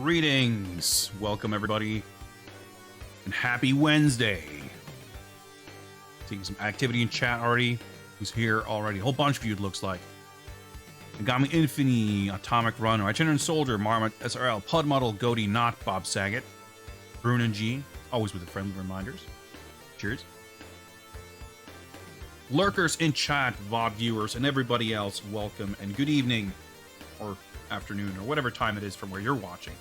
Greetings. Welcome, everybody. And happy Wednesday. Seeing some activity in chat already. Who's here already? A whole bunch of you, it looks like. Agami Infini, Atomic Runner, Itinerant Soldier, Marmot, SRL, Pud Muddle, Goaty, Not, Bob Saget, Brunan G, always with the friendly reminders. Cheers. Lurkers in chat, VOD viewers, and everybody else, welcome and good evening, or afternoon, or whatever time it is from where you're watching.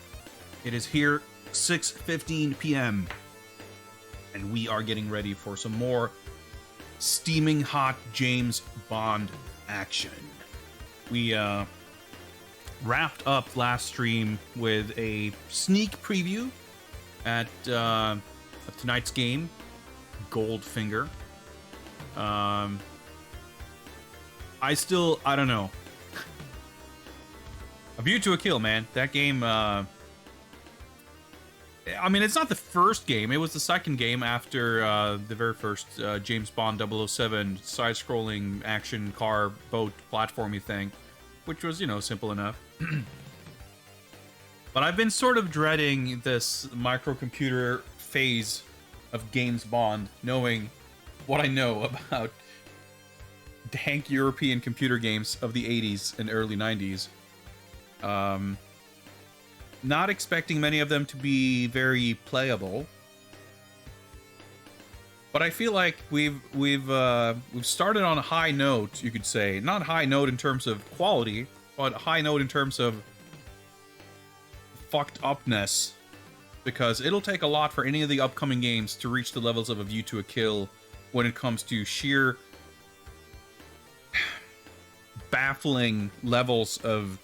It is here, 6:15 p.m., and we are getting ready for some more steaming hot James Bond action. We wrapped up last stream with a sneak preview at of tonight's game, Goldfinger. I don't know. A View to a Kill, man. That game, I mean, it's not the first game. It was the second game after the very first James Bond 007 side-scrolling action car boat platformy thing, which was, you know, simple enough. But I've been sort of dreading this microcomputer phase of James Bond, knowing what I know about dank European computer games of the 80s and early 90s. Not expecting many of them to be very playable, but I feel like we've started on a high note, you could say. Not high note in terms of quality, but high note in terms of fucked upness, because it'll take a lot for any of the upcoming games to reach the levels of A View to a Kill when it comes to sheer baffling levels of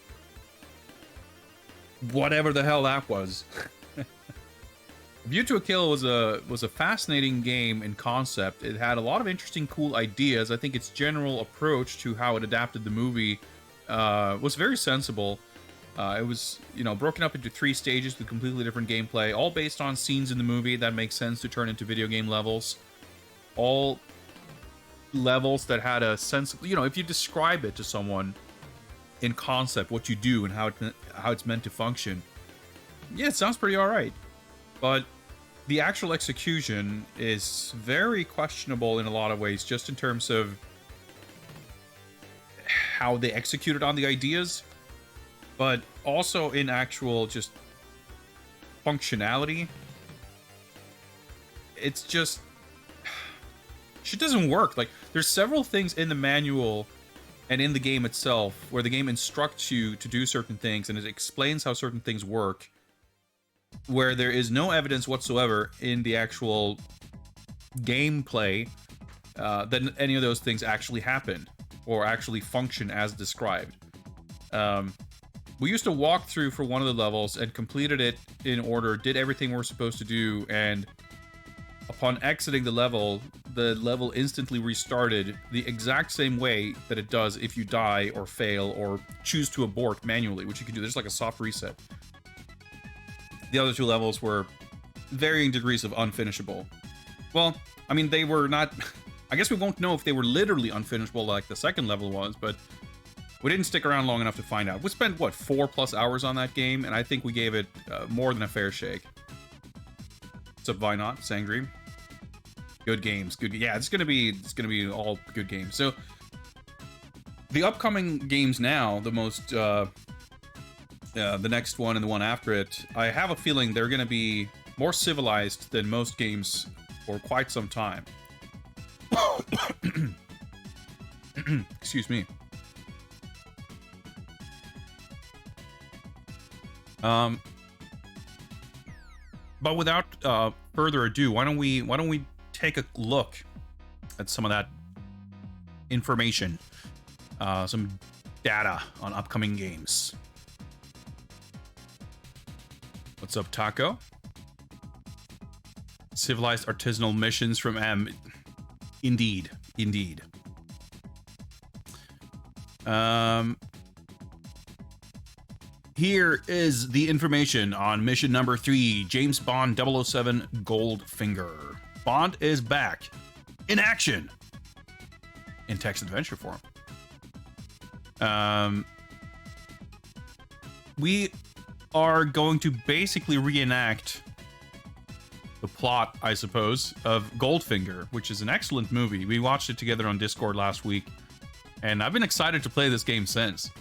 whatever the hell that was. View to a Kill was a fascinating game in concept. It had a lot of interesting, cool ideas. I think its general approach to how it adapted the movie was very sensible. It was, you know, broken up into 3 stages with completely different gameplay, all based on scenes in the movie that make sense to turn into video game levels. All levels that had a sense of, you know, if you describe it to someone in concept, what you do and how it's meant to function, yeah, it sounds pretty alright. But the actual execution is very questionable in a lot of ways, just in terms of how they executed on the ideas, but also in actual just functionality. It's just, shit doesn't work. Like, there's several things in the manual and in the game itself where the game instructs you to do certain things and it explains how certain things work, where there is no evidence whatsoever in the actual gameplay that any of those things actually happen or actually function as described. We used to walk through for one of the levels and completed it in order, did everything we're supposed to do, and upon exiting the level instantly restarted the exact same way that it does if you die or fail or choose to abort manually, which you can do. There's like a soft reset. The other 2 levels were varying degrees of unfinishable. Well, I mean, they were not... I guess we won't know if they were literally unfinishable like the second level was, but we didn't stick around long enough to find out. We spent, what, 4+ hours on that game, and I think we gave it more than a fair shake. What's up, Why Not? Sangream? Good games. Good. Yeah, it's gonna be all good games. So the upcoming games now, the next one and the one after it, I have a feeling they're gonna be more civilized than most games for quite some time. Excuse me. But without further ado, why don't we take a look at some of that information, some data on upcoming games. What's up, Taco? Civilized artisanal missions from M. Indeed. Here is the information on mission number 3, James Bond 007 Goldfinger. Bond is back in action in text adventure form. We are going to basically reenact the plot, I suppose, of Goldfinger, which is an excellent movie. We watched it together on Discord last week, and I've been excited to play this game since.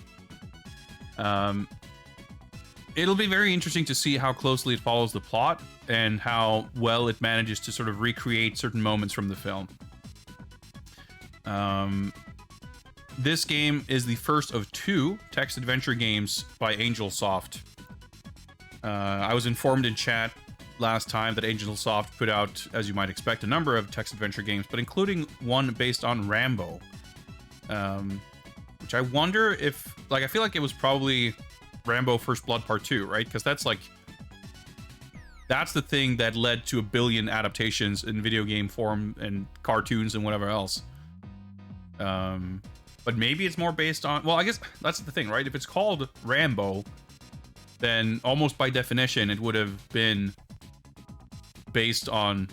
It'll be very interesting to see how closely it follows the plot and how well it manages to sort of recreate certain moments from the film. This game is the first of 2 text adventure games by Angelsoft. I was informed in chat last time that Angelsoft put out, as you might expect, a number of text adventure games, but including one based on Rambo. Which I wonder if, like, I feel like it was probably Rambo First Blood Part 2, right? Because that's the thing that led to a billion adaptations in video game form and cartoons and whatever else. But maybe it's more based on, well, I guess that's the thing, right? If it's called Rambo, then almost by definition it would have been based on,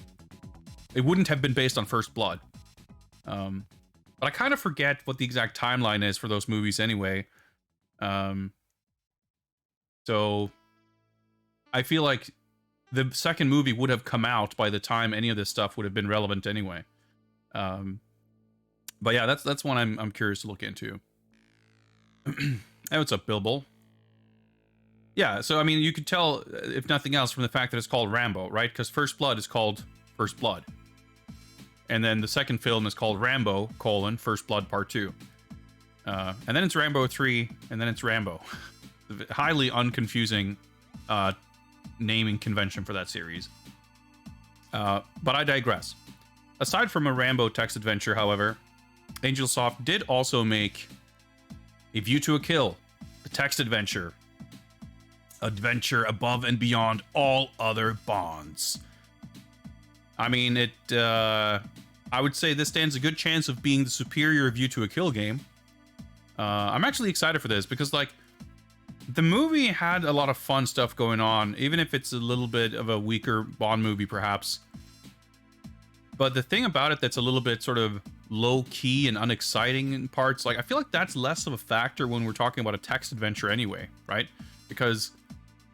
it wouldn't have been based on First Blood. But I kind of forget what the exact timeline is for those movies anyway. So I feel like the second movie would have come out by the time any of this stuff would have been relevant anyway. But yeah, that's one I'm curious to look into. Hey, what's up, Bilbo? Yeah, so I mean, you could tell, if nothing else, from the fact that it's called Rambo, right? Because First Blood is called First Blood. And then the second film is called Rambo, First Blood Part 2. And then it's Rambo 3, and then it's Rambo. Highly unconfusing naming convention for that series. But I digress. Aside from a Rambo text adventure, however, Angelsoft did also make A View to a Kill, the text adventure. Adventure above and beyond all other bonds. I mean, I would say this stands a good chance of being the superior View to a Kill game. I'm actually excited for this because, like, the movie had a lot of fun stuff going on, even if it's a little bit of a weaker Bond movie, perhaps. But the thing about it that's a little bit sort of low-key and unexciting in parts, like, I feel like that's less of a factor when we're talking about a text adventure anyway, right? Because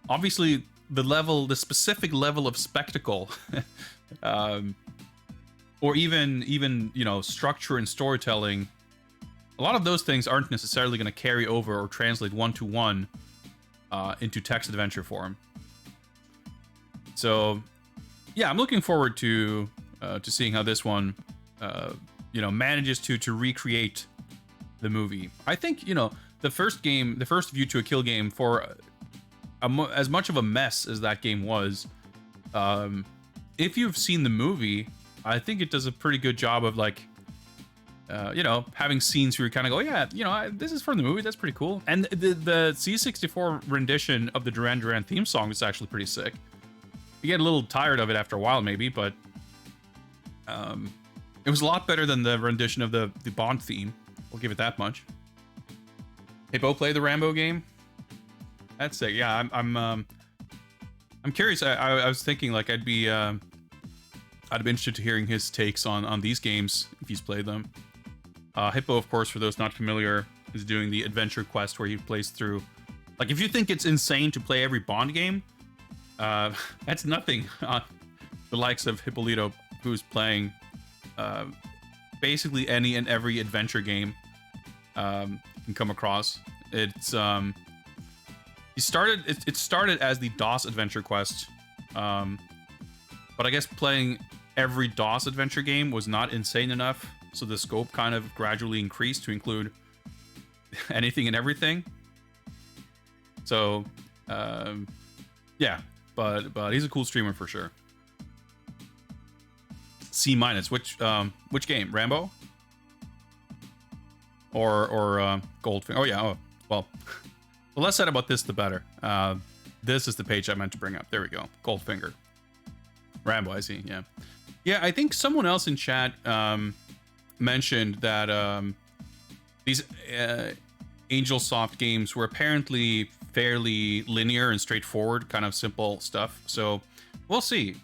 obviously the specific level of spectacle, or even you know, structure and storytelling, a lot of those things aren't necessarily going to carry over or translate one-to-one into text adventure form. So yeah, I'm looking forward to seeing how this one you know, manages to recreate the movie. I think, you know, the first View to a Kill game, for as much of a mess as that game was, if you've seen the movie, I think it does a pretty good job of, like, you know, having scenes where you kind of go, yeah, you know, this is from the movie, that's pretty cool. And the C64 rendition of the Duran Duran theme song is actually pretty sick. You get a little tired of it after a while, maybe, but it was a lot better than the rendition of the Bond theme. We'll give it that much. Hey, Bo, play the Rambo game? That's sick. Yeah, I'm curious. I was thinking, like, I'd be interested to hearing his takes on these games if he's played them. Hippo, of course, for those not familiar, is doing the adventure quest where he plays through. Like, if you think it's insane to play every Bond game, that's nothing on the likes of Hippolito, who's playing basically any and every adventure game you can come across. It's it started as the DOS adventure quest, but I guess playing every DOS adventure game was not insane enough, so the scope kind of gradually increased to include anything and everything. So yeah, but he's a cool streamer for sure. C-, which game? Rambo? Or Goldfinger? Oh yeah, well, the less said about this, the better. This is the page I meant to bring up. There we go. Goldfinger. Rambo, I see, yeah. Yeah, I think someone else in chat mentioned that these Angelsoft games were apparently fairly linear and straightforward, kind of simple stuff. So we'll see.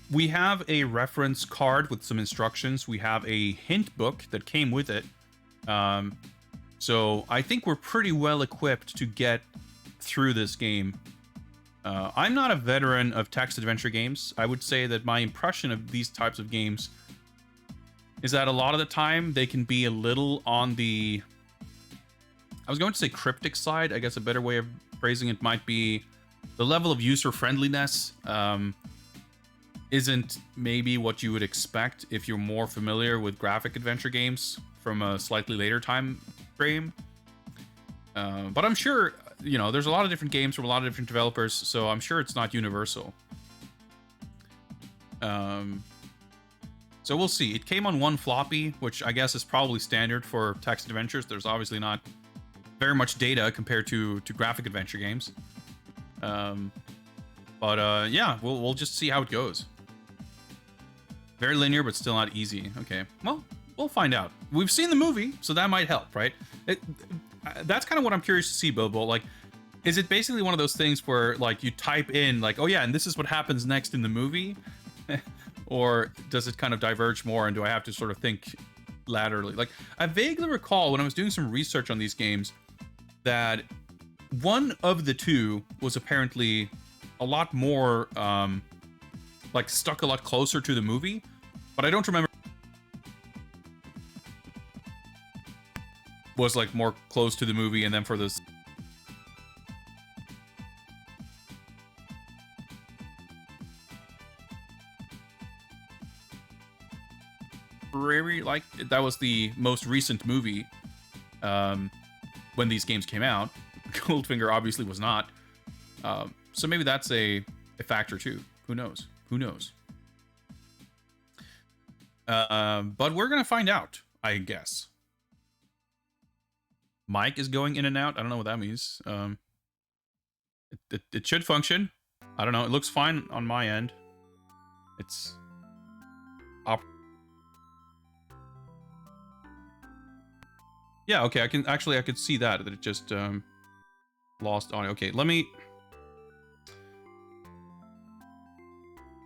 We have a reference card with some instructions. We have a hint book that came with it. So I think we're pretty well equipped to get through this game. I'm not a veteran of text adventure games. I would say that my impression of these types of games is that a lot of the time they can be a little on the, I was going to say cryptic side. I guess a better way of phrasing it might be the level of user friendliness isn't maybe what you would expect if you're more familiar with graphic adventure games from a slightly later time frame. But I'm sure, you know, there's a lot of different games from a lot of different developers, so I'm sure it's not universal. So we'll see. It came on one floppy, which I guess is probably standard for text adventures. There's obviously not very much data compared to graphic adventure games. But yeah, we'll just see how it goes. Very linear, but still not easy. Okay, well, we'll find out. We've seen the movie, so that might help, right? That's kind of what I'm curious to see, Bilbo. Like, is it basically one of those things where, like, you type in, like, oh yeah, and this is what happens next in the movie? Or does it kind of diverge more, and do I have to sort of think laterally? Like, I vaguely recall when I was doing some research on these games that one of the two was apparently a lot more, like, stuck a lot closer to the movie, but I don't remember was like more close to the movie, and then for this like that was the most recent movie when these games came out. Goldfinger obviously was not, so maybe that's a factor too. Who knows? Who knows? But we're gonna find out, I guess. Mic is going in and out. I don't know what that means. It should function. I don't know. It looks fine on my end. It's yeah, okay. I could see that it just lost audio. Okay, let me.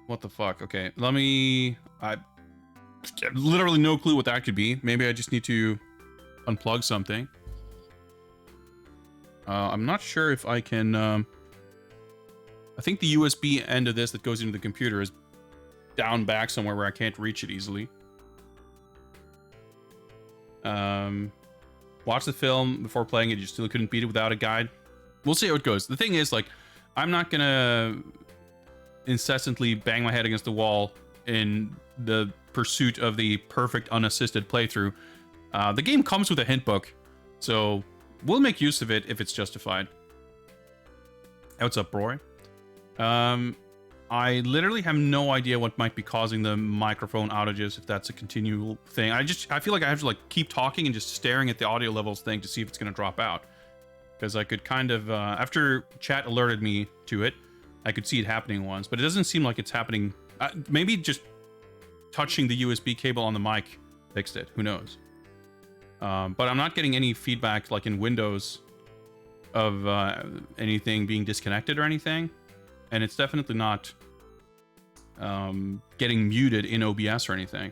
What the fuck? Okay, let me. I literally no clue what that could be. Maybe I just need to unplug something. I'm not sure if I can. I think the USB end of this that goes into the computer is down back somewhere where I can't reach it easily. Watch the film before playing it. You still couldn't beat it without a guide. We'll see how it goes. The thing is, like, I'm not gonna incessantly bang my head against the wall in the pursuit of the perfect unassisted playthrough. The game comes with a hint book, so we'll make use of it if it's justified. Hey, what's up, Roy? I literally have no idea what might be causing the microphone outages, if that's a continual thing. I feel like I have to, like, keep talking and just staring at the audio levels thing to see if it's going to drop out. Because I could kind of, after chat alerted me to it, I could see it happening once, but it doesn't seem like it's happening. Maybe just touching the USB cable on the mic fixed it. Who knows? But I'm not getting any feedback, like in Windows, of anything being disconnected or anything. And it's definitely not getting muted in OBS or anything.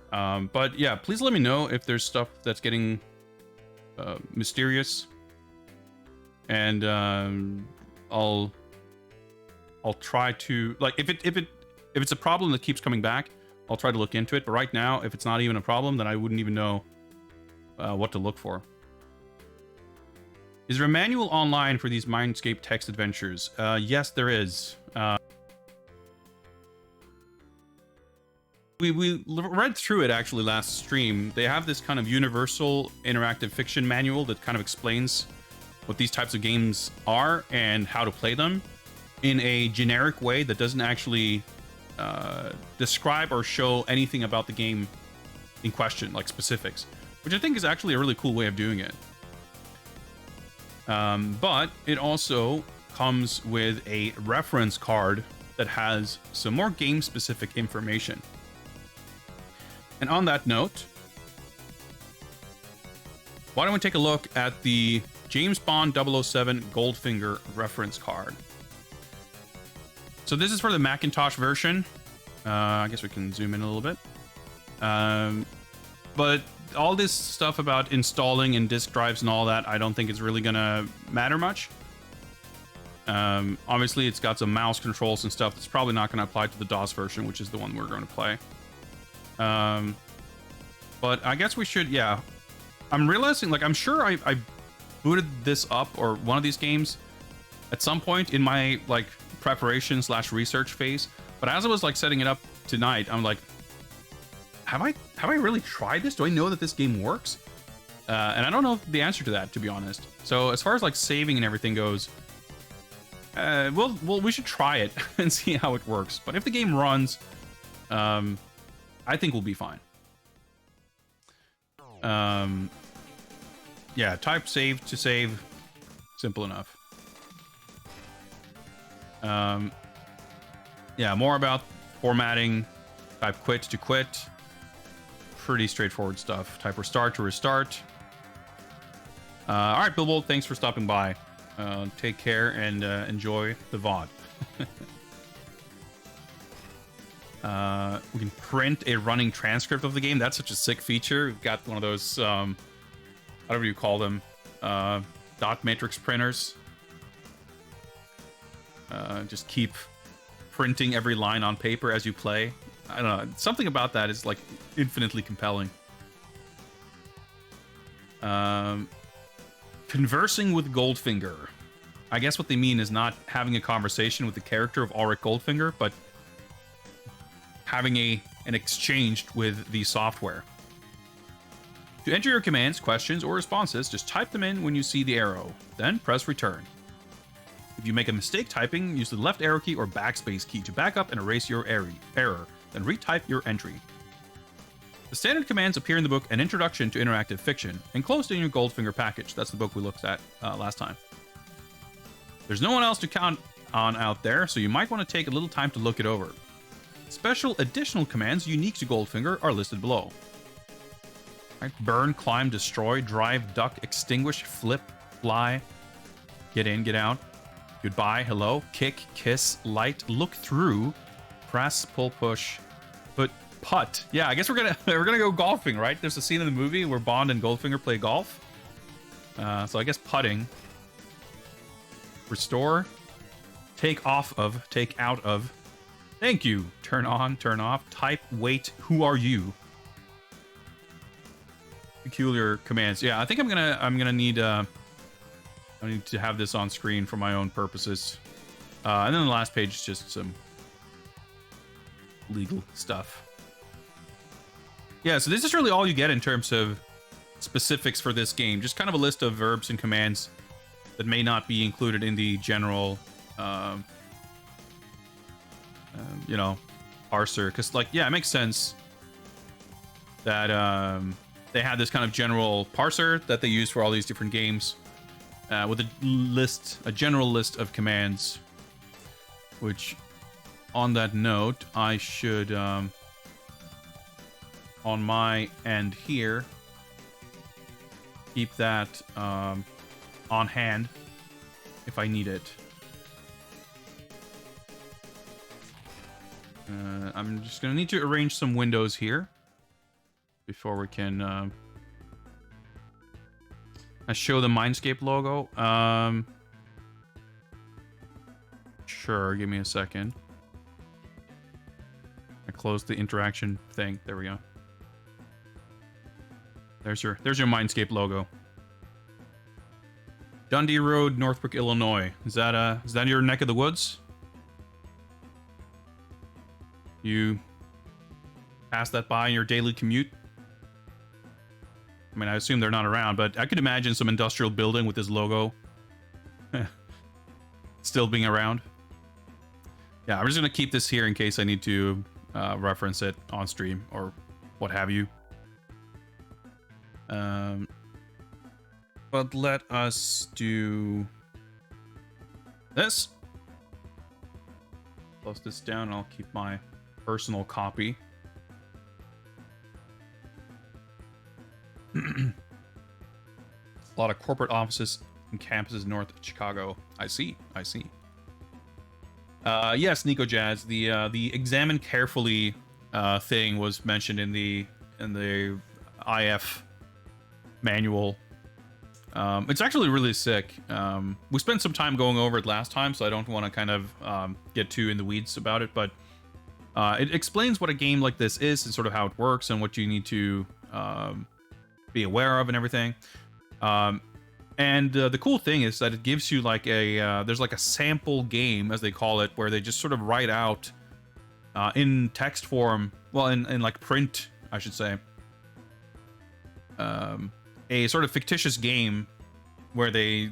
But yeah, please let me know if there's stuff that's getting mysterious. And I'll try to, like, if it's a problem that keeps coming back, I'll try to look into it. But right now, if it's not even a problem, then I wouldn't even know what to look for. Is there a manual online for these Mindscape text adventures? Yes, there is. We read through it actually last stream. They have this kind of universal interactive fiction manual that kind of explains what these types of games are and how to play them in a generic way that doesn't actually describe or show anything about the game in question, like specifics, which I think is actually a really cool way of doing it. But it also comes with a reference card that has some more game-specific information. And on that note, why don't we take a look at the James Bond 007 Goldfinger reference card. So this is for the Macintosh version. I guess we can zoom in a little bit. But all this stuff about installing and disk drives and all that, I don't think it's really gonna matter much. Obviously, it's got some mouse controls and stuff that's probably not gonna apply to the DOS version, which is the one we're going to play. But I guess we should, yeah. I'm realizing, like, I'm sure I booted this up, or one of these games, at some point in my, like, preparation / research phase. But as I was, like, setting it up tonight, I'm like, have I really tried this? Do I know that this game works? And I don't know the answer to that, to be honest. So as far as, like, saving and everything goes, we should try it and see how it works. But if the game runs, I think we'll be fine. Yeah, type save to save. Simple enough. Yeah, more about formatting. Type quit to quit. Pretty straightforward stuff. Type restart to restart. All right, Billbold, thanks for stopping by. Take care and enjoy the VOD. We can print a running transcript of the game. That's such a sick feature. We've got one of those, whatever you call them, dot matrix printers. Just keep printing every line on paper as you play. I don't know. Something about that is, like, infinitely compelling. Conversing with Goldfinger. I guess what they mean is not having a conversation with the character of Ulrich Goldfinger, but having an exchange with the software. To enter your commands, questions, or responses, just type them in when you see the arrow. Then press return. If you make a mistake typing, use the left arrow key or backspace key to back up and erase your error. Then retype your entry. The standard commands appear in the book An Introduction to Interactive Fiction, enclosed in your Goldfinger package. That's the book we looked at last time. There's no one else to count on out there, so you might want to take a little time to look it over. Special additional commands unique to Goldfinger are listed below. Right, burn, climb, destroy, drive, duck, extinguish, flip, fly, get in, get out, goodbye, hello, kick, kiss, light, look through, press, pull, push, but putt. Yeah, I guess we're gonna go golfing, right? There's a scene in the movie where Bond and Goldfinger play golf. So I guess putting. Restore, take off of, take out of. Thank you. Turn on, turn off. Type, wait, who are you? Peculiar commands. Yeah, I think I'm gonna need I need to have this on screen for my own purposes. And then the last page is just some legal stuff. Yeah, so this is really all you get in terms of specifics for this game. Just kind of a list of verbs and commands that may not be included in the general, you know, parser. Because, like, yeah, it makes sense that they had this kind of general parser that they use for all these different games, with a general list of commands. Which, on that note, I should, on my end here, keep that on hand if I need it. I'm just gonna need to arrange some windows here before we can show the Mindscape logo. Sure, give me a second. I closed the interaction thing. There we go. There's your Mindscape logo. Dundee Road, Northbrook, Illinois. Is that your neck of the woods? You pass that by in your daily commute? I mean, I assume they're not around, but I could imagine some industrial building with this logo still being around. Yeah, I'm just gonna keep this here in case I need to reference it on stream or what have you. But let us do this. Close this down and I'll keep my personal copy. A lot of corporate offices and campuses north of Chicago. I see. Yes, Nico Jazz. The examine carefully thing was mentioned in the IF manual. It's actually really sick. We spent some time going over it last time, so I don't want to kind of get too in the weeds about it, but it explains what a game like this is and sort of how it works and what you need to be aware of and everything. And the cool thing is that it gives you like there's like a sample game, as they call it, where they just sort of write out in text form, well, in like print, I should say, a sort of fictitious game where they,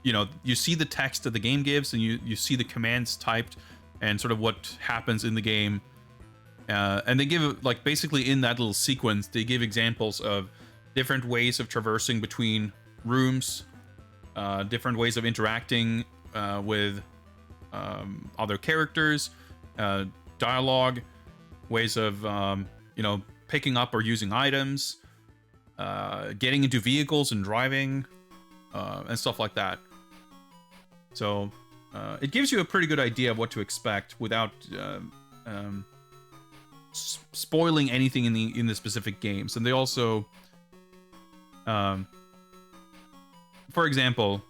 you see the text that the game gives and you see the commands typed and sort of what happens in the game. And they give, like, basically in that little sequence, they give examples of different ways of traversing between rooms, different ways of interacting with other characters, dialogue, ways of, picking up or using items, getting into vehicles and driving, and stuff like that. So it gives you a pretty good idea of what to expect without spoiling anything in the specific games. And they also, for example,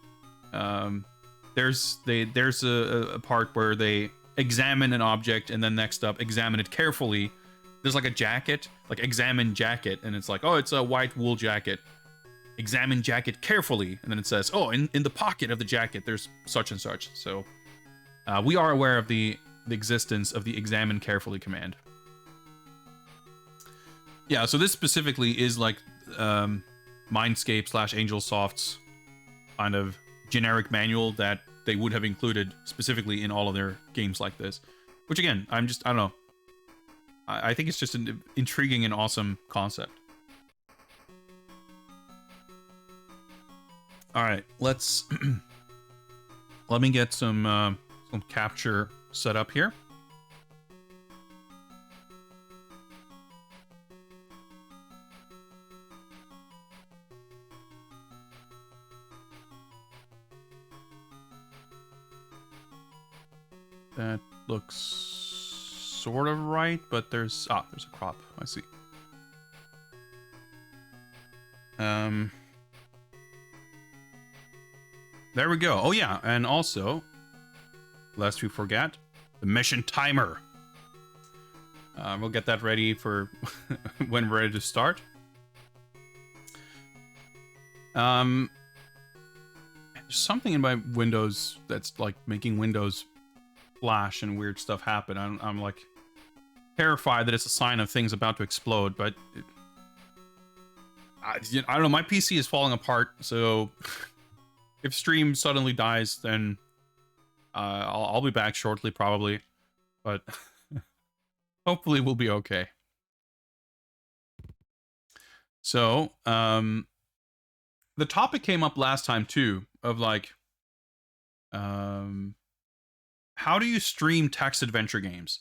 there's a part where they examine an object and then next up examine it carefully. There's like a jacket, like examine jacket, and it's like, oh, it's a white wool jacket. Examine jacket carefully, and then it says, oh, in the pocket of the jacket there's such and such. So we are aware of the existence of the examine carefully command. Yeah, so this specifically is like Mindscape / Angelsoft's kind of generic manual that they would have included specifically in all of their games like this. Which again, I don't know. I think it's just an intriguing and awesome concept. All right, let's let me get some capture set up here. That looks sort of right, but there's a crop. I see. There we go. Oh yeah, and also, lest we forget, the mission timer. We'll get that ready for when we're ready to start. There's something in my Windows that's like making Windows flash and weird stuff happen. I'm like terrified that it's a sign of things about to explode, but I don't know, my PC is falling apart, so if stream suddenly dies, then I'll be back shortly probably, but hopefully we'll be okay. So the topic came up last time too, of like how do you stream text adventure games?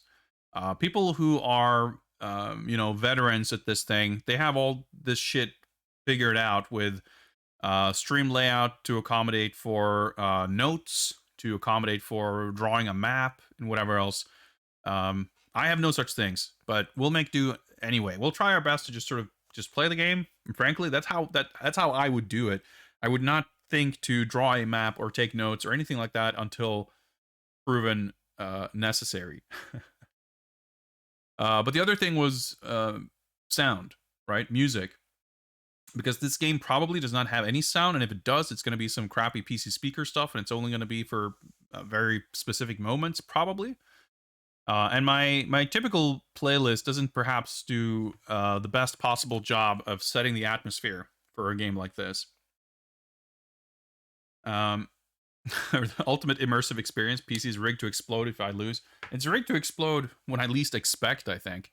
People who are, veterans at this thing, they have all this shit figured out with stream layout to accommodate for notes, to accommodate for drawing a map, and whatever else. I have no such things, but we'll make do anyway. We'll try our best to just sort of just play the game. And frankly, that's how I would do it. I would not think to draw a map or take notes or anything like that until proven necessary. But the other thing was sound, right? Music. Because this game probably does not have any sound, and if it does, it's going to be some crappy PC speaker stuff, and it's only going to be for very specific moments, probably. And my typical playlist doesn't perhaps do the best possible job of setting the atmosphere for a game like this. The ultimate immersive experience. PC is rigged to explode if I lose. It's rigged to explode when I least expect, I think.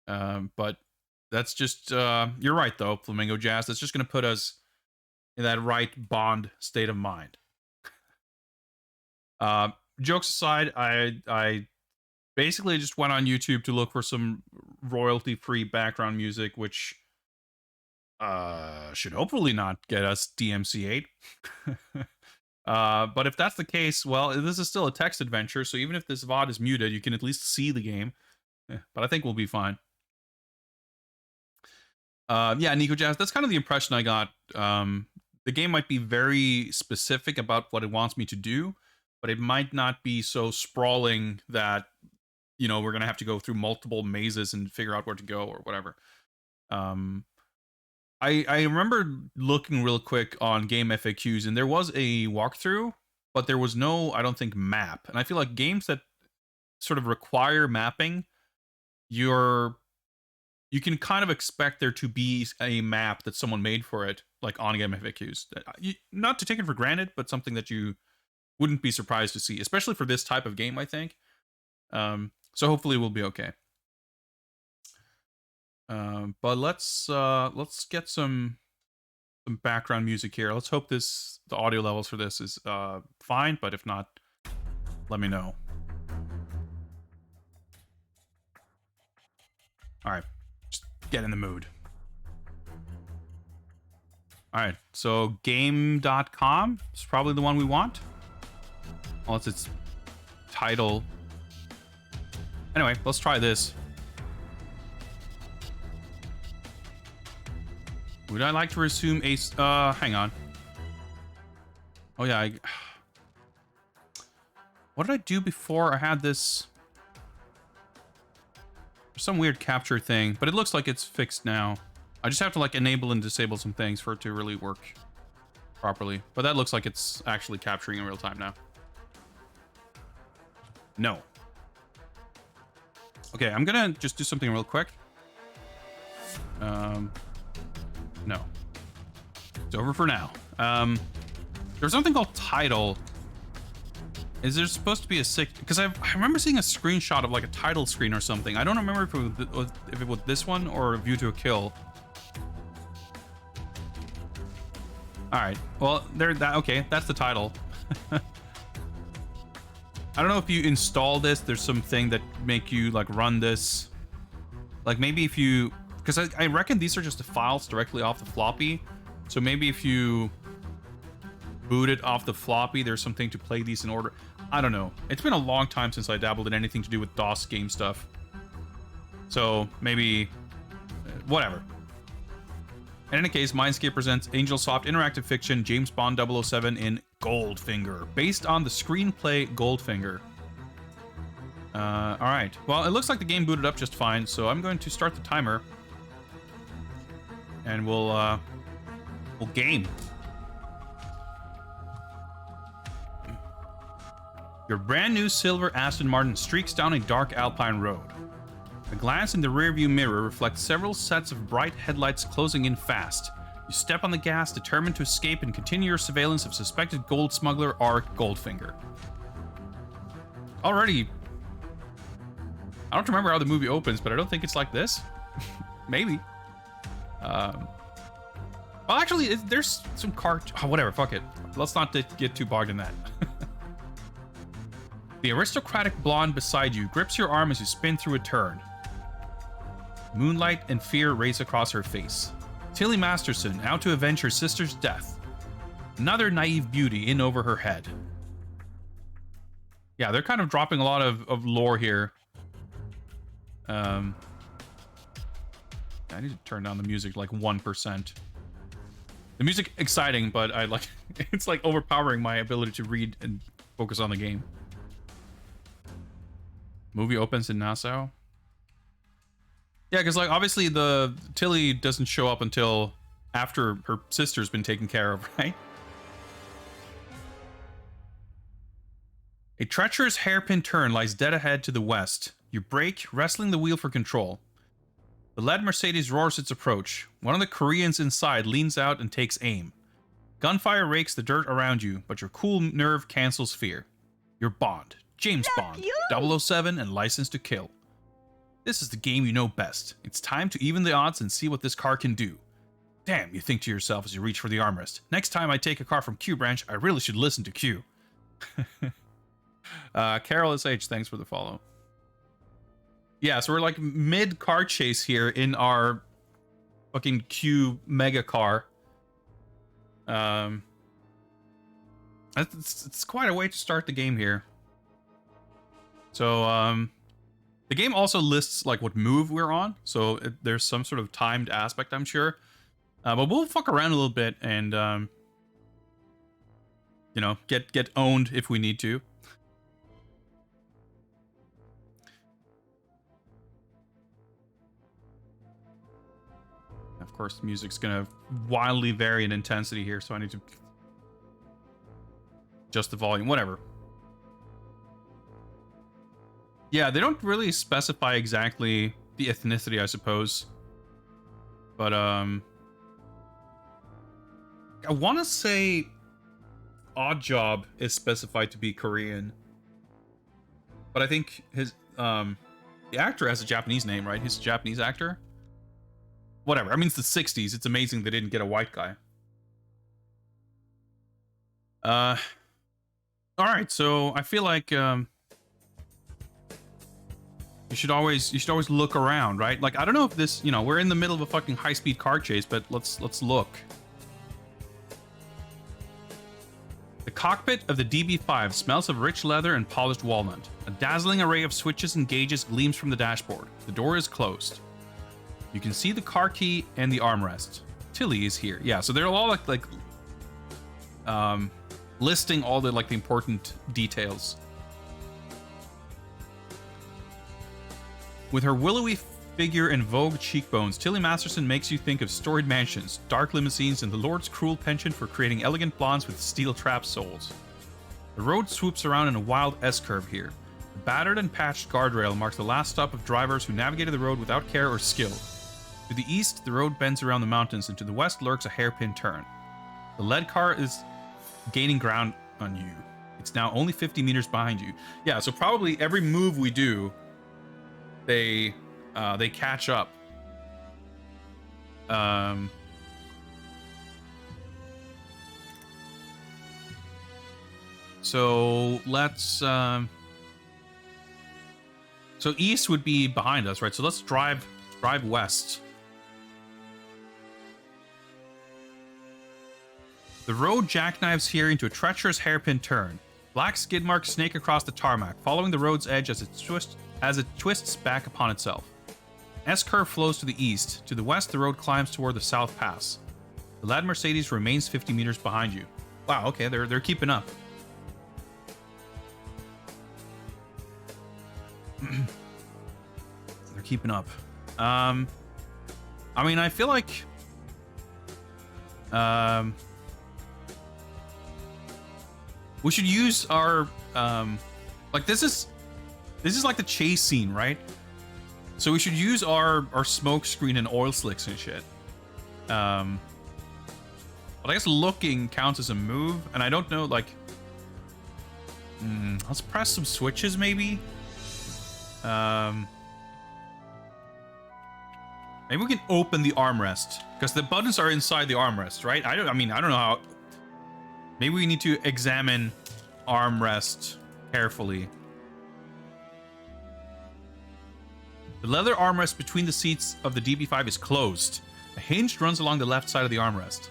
But that's just, you're right though, Flamingo Jazz. That's just going to put us in that right Bond state of mind. Jokes aside, I basically just went on YouTube to look for some royalty-free background music, which should hopefully not get us DMCA'd. But if that's the case, well, this is still a text adventure, so even if this VOD is muted, you can at least see the game. But I think we'll be fine. Yeah, Nico Jazz, that's kind of the impression I got. The game might be very specific about what it wants me to do, but it might not be so sprawling that, we're going to have to go through multiple mazes and figure out where to go or whatever. Um, I remember looking real quick on game FAQs, and there was a walkthrough, but there was no, I don't think, map. And I feel like games that sort of require mapping, you're you can kind of expect there to be a map that someone made for it, like on game FAQs. Not to take it for granted, but something that you wouldn't be surprised to see, especially for this type of game, I think. So hopefully we'll be okay. But let's get some background music here. Let's hope the audio levels for this is fine, but if not, let me know. All right, just get in the mood. All right, so game.com is probably the one we want. Unless it's title. Anyway, let's try this. Would I like to resume a... hang on. Oh, yeah. What did I do before I had this? There's some weird capture thing, but it looks like it's fixed now. I just have to, like, enable and disable some things for it to really work properly. But that looks like it's actually capturing in real time now. No. Okay, I'm gonna just do something real quick. No. It's over for now. There's something called title. Is there supposed to be a sick... Because I remember seeing a screenshot of like a title screen or something. I don't remember if it was this one or View to a Kill. All right. Well, okay, that's the title. I don't know if you install this, there's something that make you like run this. Like maybe if you... Because I reckon these are just the files directly off the floppy. So maybe if you boot it off the floppy, there's something to play these in order. I don't know. It's been a long time since I dabbled in anything to do with DOS game stuff. So maybe... whatever. In any case, Mindscape presents Angelsoft interactive fiction James Bond 007 in Goldfinger, based on the screenplay Goldfinger. Alright. Well, it looks like the game booted up just fine, so I'm going to start the timer. And we'll game. Your brand new silver Aston Martin streaks down a dark alpine road. A glance in the rearview mirror reflects several sets of bright headlights closing in fast. You step on the gas, determined to escape and continue your surveillance of suspected gold smuggler Art Goldfinger. Already... I don't remember how the movie opens, but I don't think it's like this. Maybe. Well, actually, there's some car... Oh, whatever, fuck it. Let's not get too bogged in that. The aristocratic blonde beside you grips your arm as you spin through a turn. Moonlight and fear race across her face. Tilly Masterson, out to avenge her sister's death. Another naive beauty in over her head. Yeah, they're kind of dropping a lot of lore here. I need to turn down the music like 1%. The music exciting, but I like it's like overpowering my ability to read and focus on the game. Movie opens in Nassau. Yeah, because like obviously the Tilly doesn't show up until after her sister's been taken care of, right? A treacherous hairpin turn lies dead ahead to the west. You brake, wrestling the wheel for control. The lead Mercedes roars its approach. One of the Koreans inside leans out and takes aim. Gunfire rakes the dirt around you, but your cool nerve cancels fear. You're Bond, James Bond, 007 and License to Kill. This is the game you know best. It's time to even the odds and see what this car can do. Damn, you think to yourself as you reach for the armrest. Next time I take a car from Q Branch, I really should listen to Q. Carol SH, thanks for the follow. Yeah, so we're like mid car chase here in our fucking Q mega car. It's quite a way to start the game here. So, The game also lists like what move we're on, so there's some sort of timed aspect, I'm sure. But we'll fuck around a little bit and you know, get owned if we need to. Of course, the music's gonna wildly vary in intensity here, so I need to adjust the volume, whatever. Yeah, they don't really specify exactly the ethnicity, I suppose. But, I want to say Oddjob is specified to be Korean. But I think his, the actor has a Japanese name, right? He's a Japanese actor? Whatever. I mean, it's the 60s. It's amazing they didn't get a white guy. Alright, so I feel like, you should always look around, right? Like, I don't know if this, you know, we're in the middle of a fucking high-speed car chase, but let's look. The cockpit of the DB5 smells of rich leather and polished walnut. A dazzling array of switches and gauges gleams from the dashboard. The door is closed. You can see the car key and the armrest. Tilly is here. Yeah, so they're all like listing all the like the important details. With her willowy figure and vogue cheekbones, Tilly Masterson makes you think of storied mansions, dark limousines, and the Lord's cruel penchant for creating elegant blondes with steel-trap souls. The road swoops around in a wild S-curve here. The battered and patched guardrail marks the last stop of drivers who navigated the road without care or skill. To the east, the road bends around the mountains, and to the west lurks a hairpin turn. The lead car is gaining ground on you. It's now only 50 meters behind you. Yeah, so probably every move we do, they catch up. So let's so east would be behind us, right? So let's drive west. The road jackknives here into a treacherous hairpin turn. Black skid marks snake across the tarmac, following the road's edge as it twists back upon itself. S-curve flows to the east. To the west, the road climbs toward the South Pass. The lad Mercedes remains 50 meters behind you. Wow, okay, they're keeping up. They're keeping up. I mean, I feel like we should use our like this is like the chase scene, right? So we should use our smoke screen and oil slicks and shit. But I guess looking counts as a move, and I don't know, like, let's press some switches maybe. Maybe we can open the armrest, because the buttons are inside the armrest, right? I don't know how. Maybe we need to examine armrest carefully. The leather armrest between the seats of the DB5 is closed. A hinge runs along the left side of the armrest.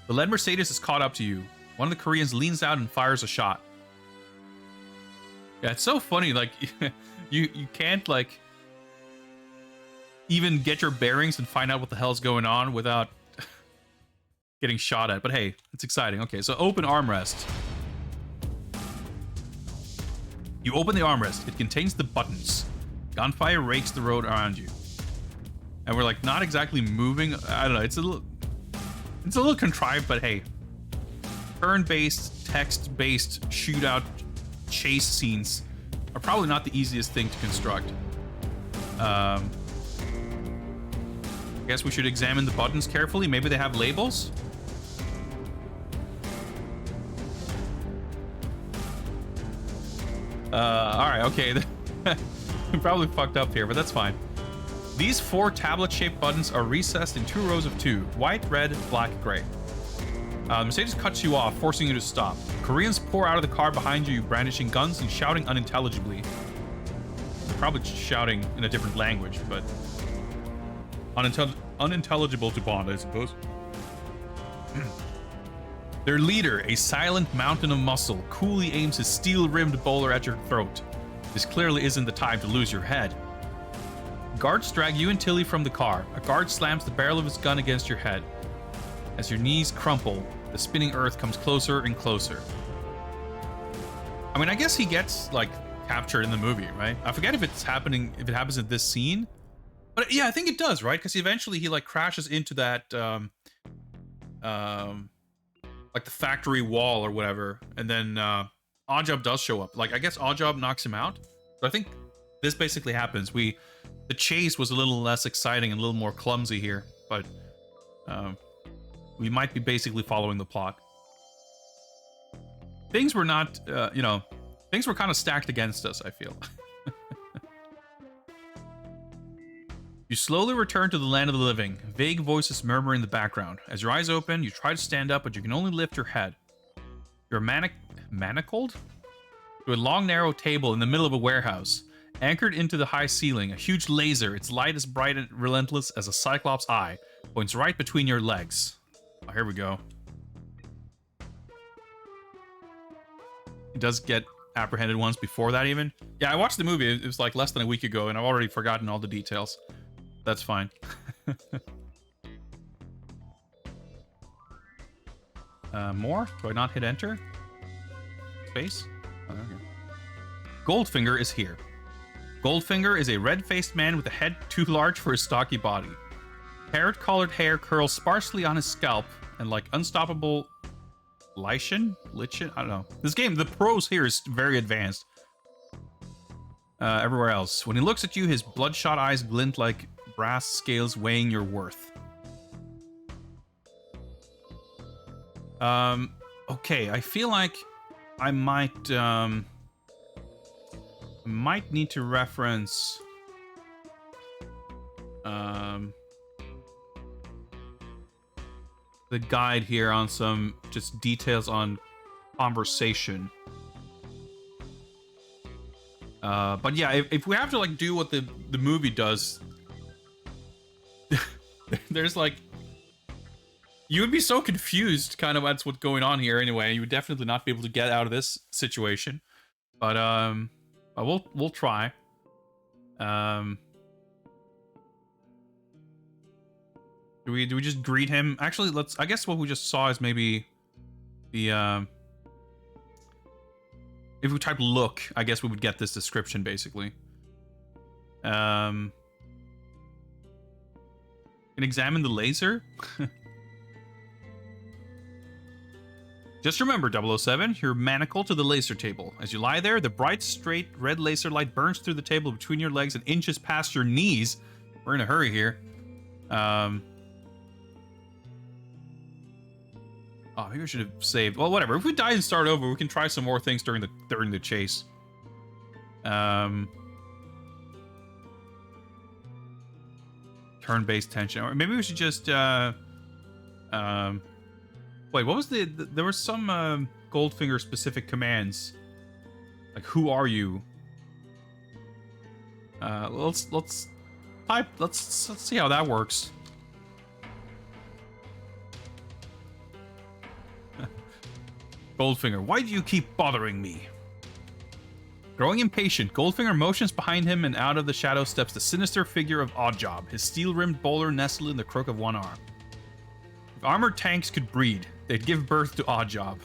The lead Mercedes is caught up to you. One of the Koreans leans out and fires a shot. Yeah, it's so funny, like, you can't, like, even get your bearings and find out what the hell's going on without getting shot at. But hey, it's exciting. Okay, so open armrest. You open the armrest. It contains the buttons. Gunfire rakes the road around you. And we're like not exactly moving. I don't know. It's a little contrived, but hey. Turn-based, text-based shootout chase scenes are probably not the easiest thing to construct. I guess we should examine the buttons carefully. Maybe they have labels? Alright, okay. We probably fucked up here, but that's fine. These 4 tablet-shaped buttons are recessed in 2 rows of 2. White, red, black, gray. Mercedes cuts you off, forcing you to stop. Koreans pour out of the car behind you, brandishing guns and shouting unintelligibly. They're probably shouting in a different language, but unintelligible to Bond, I suppose. Their leader, a silent mountain of muscle, coolly aims his steel-rimmed bowler at your throat. This clearly isn't the time to lose your head. Guards drag you and Tilly from the car. A guard slams the barrel of his gun against your head. As your knees crumple, the spinning earth comes closer and closer. I mean, I guess he gets, like, captured in the movie, right? I forget if it happens in this scene. But yeah, I think it does, right? Because eventually he, like, crashes into that, like the factory wall or whatever. And then, Oddjob does show up. Like, I guess Oddjob knocks him out. But I think this basically happens. The chase was a little less exciting and a little more clumsy here. But, we might be basically following the plot. Things were not, things were kind of stacked against us, I feel. You slowly return to the land of the living. Vague voices murmur in the background. As your eyes open, you try to stand up, but you can only lift your head. You're manacled to a long, narrow table in the middle of a warehouse. Anchored into the high ceiling, a huge laser, its light as bright and relentless as a cyclops' eye, points right between your legs. Oh, here we go. He does get apprehended once before that, even. Yeah, I watched the movie. It was like less than a week ago, and I've already forgotten all the details. That's fine. More? Do I not hit enter? Space? Oh, okay. Goldfinger is here. Goldfinger is a red-faced man with a head too large for his stocky body. Parrot-colored hair curls sparsely on his scalp, and like unstoppable lichen? I don't know. This game, the prose here is very advanced. Everywhere else. When he looks at you, his bloodshot eyes glint like brass scales weighing your worth. Okay, I feel like I might need to reference the guide here on some just details on conversation. But yeah, if we have to like do what the movie does, there's like, you would be so confused kind of what's going on here anyway. You would definitely not be able to get out of this situation. But we'll try. Do we just greet him? Actually, I guess what we just saw is maybe the if we type look, I guess we would get this description basically. Can examine the laser. Just remember, 007, you're manacled to the laser table. As you lie there, the bright, straight, red laser light burns through the table between your legs and inches past your knees. We're in a hurry here. Oh, maybe I should have saved. Well, whatever. If we die and start over, we can try some more things during the chase. Turn-based tension. Or maybe we should just wait, what was there were some Goldfinger specific commands. Like, who are you? Let's type. Let's see how that works. Goldfinger, why do you keep bothering me? Growing impatient, Goldfinger motions behind him, and out of the shadow steps the sinister figure of Oddjob, his steel-rimmed bowler nestled in the crook of one arm. If armored tanks could breed, they'd give birth to Oddjob.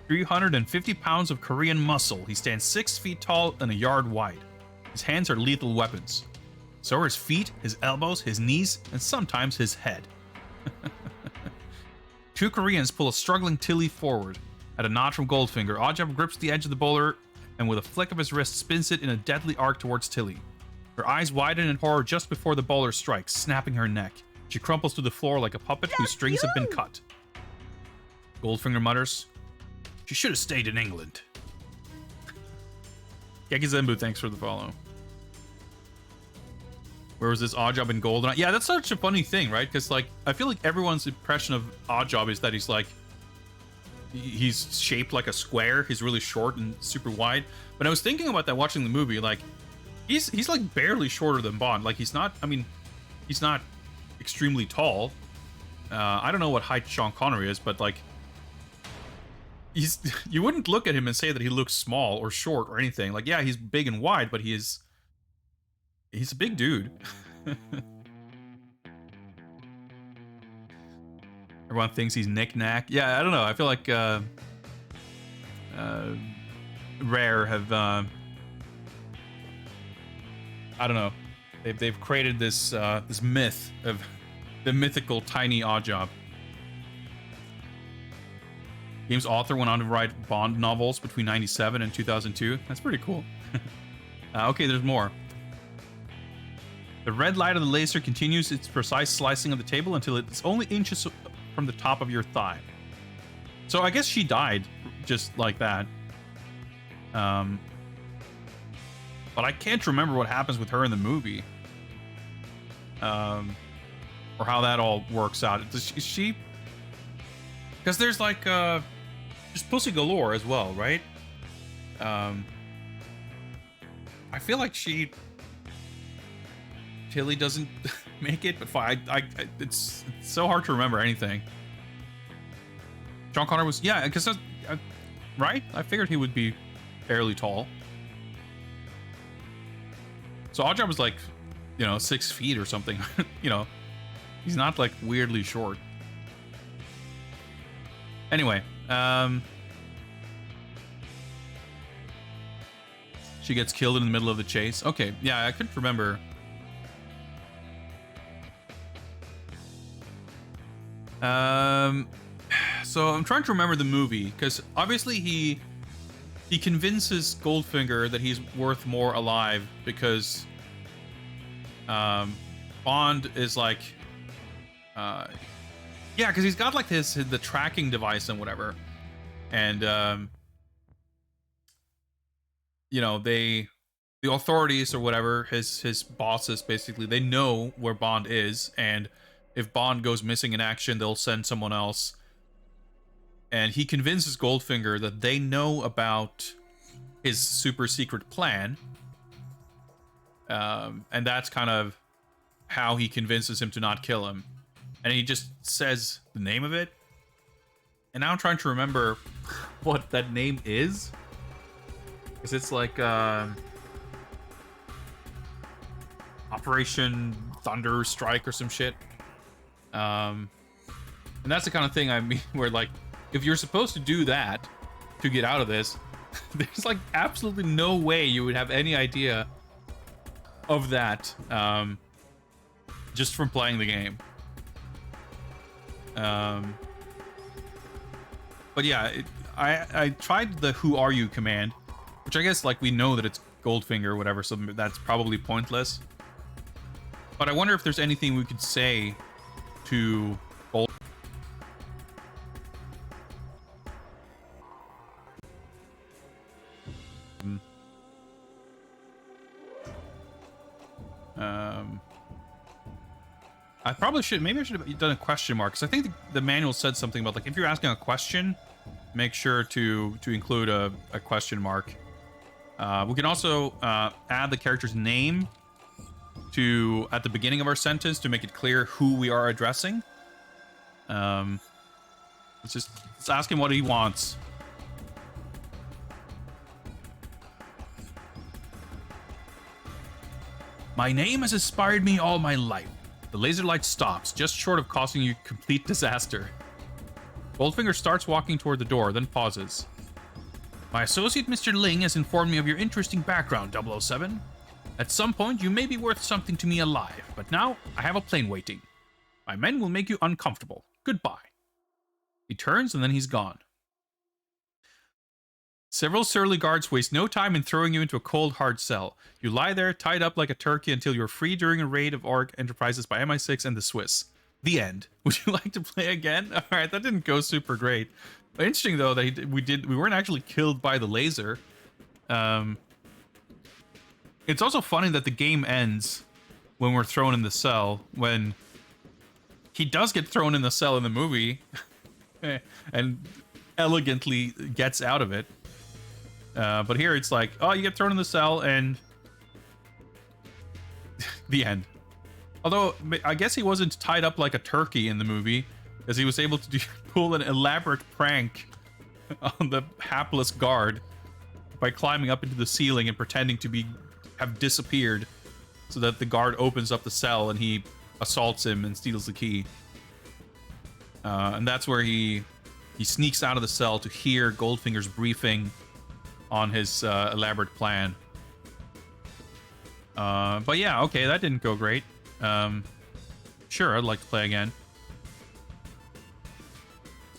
350 pounds of Korean muscle, he stands 6 feet tall and a yard wide. His hands are lethal weapons. So are his feet, his elbows, his knees, and sometimes his head. Two Koreans pull a struggling Tilly forward. At a nod from Goldfinger, Oddjob grips the edge of the bowler and with a flick of his wrist spins it in a deadly arc towards Tilly. Her eyes widen in horror just before the bowler strikes, snapping her neck. She crumples to the floor like a puppet whose strings have been cut. Goldfinger mutters, "She should have stayed in England." Gekizembu, thanks for the follow. Where was this Oddjob in Golden? Yeah, that's such a funny thing, right? Because, like, I feel like everyone's impression of Oddjob is that he's, like, he's shaped like a square. He's really short and super wide. But I was thinking about that watching the movie. Like, he's like, barely shorter than Bond. Like, he's not, I mean, he's not extremely tall. I don't know what height Sean Connery is, but, like, he's you wouldn't look at him and say that he looks small or short or anything. Like, yeah, he's big and wide, but he's a big dude. Everyone thinks he's knick-knack. Yeah, I don't know. I feel like Rare have I don't know. They've created this this myth of the mythical tiny Oddjob. Game's author went on to write Bond novels between 97 and 2002. That's pretty cool. Okay, there's more. The red light of the laser continues its precise slicing of the table until it's only inches from the top of your thigh. So I guess she died just like that. But I can't remember what happens with her in the movie. Or how that all works out. Is she... Because there's like... there's pussy galore as well, right? I feel like Tilly doesn't make it, but fine. It's so hard to remember anything. John Connor was... Yeah, because... right? I figured he would be fairly tall. So Oddjob was like, 6 feet or something. He's not like weirdly short. Anyway, she gets killed in the middle of the chase. Okay, yeah, I couldn't remember. So I'm trying to remember the movie, because obviously he convinces Goldfinger that he's worth more alive because Bond is like yeah, because he's got like the tracking device and whatever, and the authorities or whatever, his bosses basically, they know where Bond is, and if Bond goes missing in action, they'll send someone else. And he convinces Goldfinger that they know about his super secret plan. And that's kind of how he convinces him to not kill him. And he just says the name of it. And now I'm trying to remember what that name is. Because it's like Operation Thunder Strike or some shit. And that's the kind of thing I mean, where like, if you're supposed to do that to get out of this, there's like absolutely no way you would have any idea of that just from playing the game. But yeah, I tried the "Who are you" command, which I guess like we know that it's Goldfinger or whatever, so that's probably pointless. But I wonder if there's anything we could say to Gold. I probably should. Maybe I should have done a question mark, because I think the manual said something about like if you're asking a question, make sure to include a question mark. We can also add the character's name at the beginning of our sentence to make it clear who we are addressing. Let's ask him what he wants. My name has inspired me all my life. The laser light stops, just short of causing you complete disaster. Goldfinger starts walking toward the door, then pauses. My associate Mr. Ling has informed me of your interesting background, 007. At some point, you may be worth something to me alive, but now I have a plane waiting. My men will make you uncomfortable. Goodbye. He turns and then he's gone. Several surly guards waste no time in throwing you into a cold, hard cell. You lie there, tied up like a turkey until you're free during a raid of Orc Enterprises by MI6 and the Swiss. The end. Would you like to play again? Alright, that didn't go super great. Interesting, though, that we weren't actually killed by the laser. It's also funny that the game ends when we're thrown in the cell, when he does get thrown in the cell in the movie and elegantly gets out of it. But here it's like, oh, you get thrown in the cell and the end. Although, I guess he wasn't tied up like a turkey in the movie, as he was able to pull an elaborate prank on the hapless guard by climbing up into the ceiling and pretending to have disappeared, so that the guard opens up the cell and he assaults him and steals the key. And that's where he sneaks out of the cell to hear Goldfinger's briefing on his elaborate plan. But yeah, okay, that didn't go great. Sure, I'd like to play again.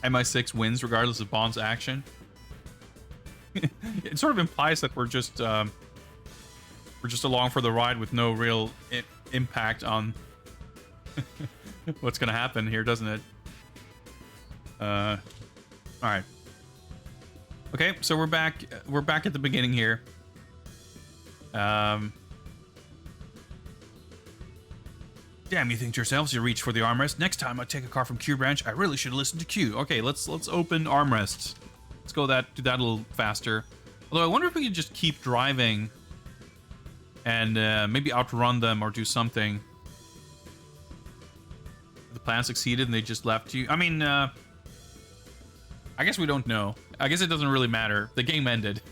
MI6 wins regardless of Bond's action. It sort of implies that we're just along for the ride with no real impact on what's gonna happen here, doesn't it? All right. Okay, so we're back. We're back at the beginning here. Damn, you think to yourselves you reach for the armrest. Next time I take a car from Q branch, I really should listen to Q. Okay, let's open armrest. Let's go do that a little faster. Although I wonder if we could just keep driving and maybe outrun them or do something. The plan succeeded and they just left you. I mean, I guess we don't know. I guess it doesn't really matter. The game ended.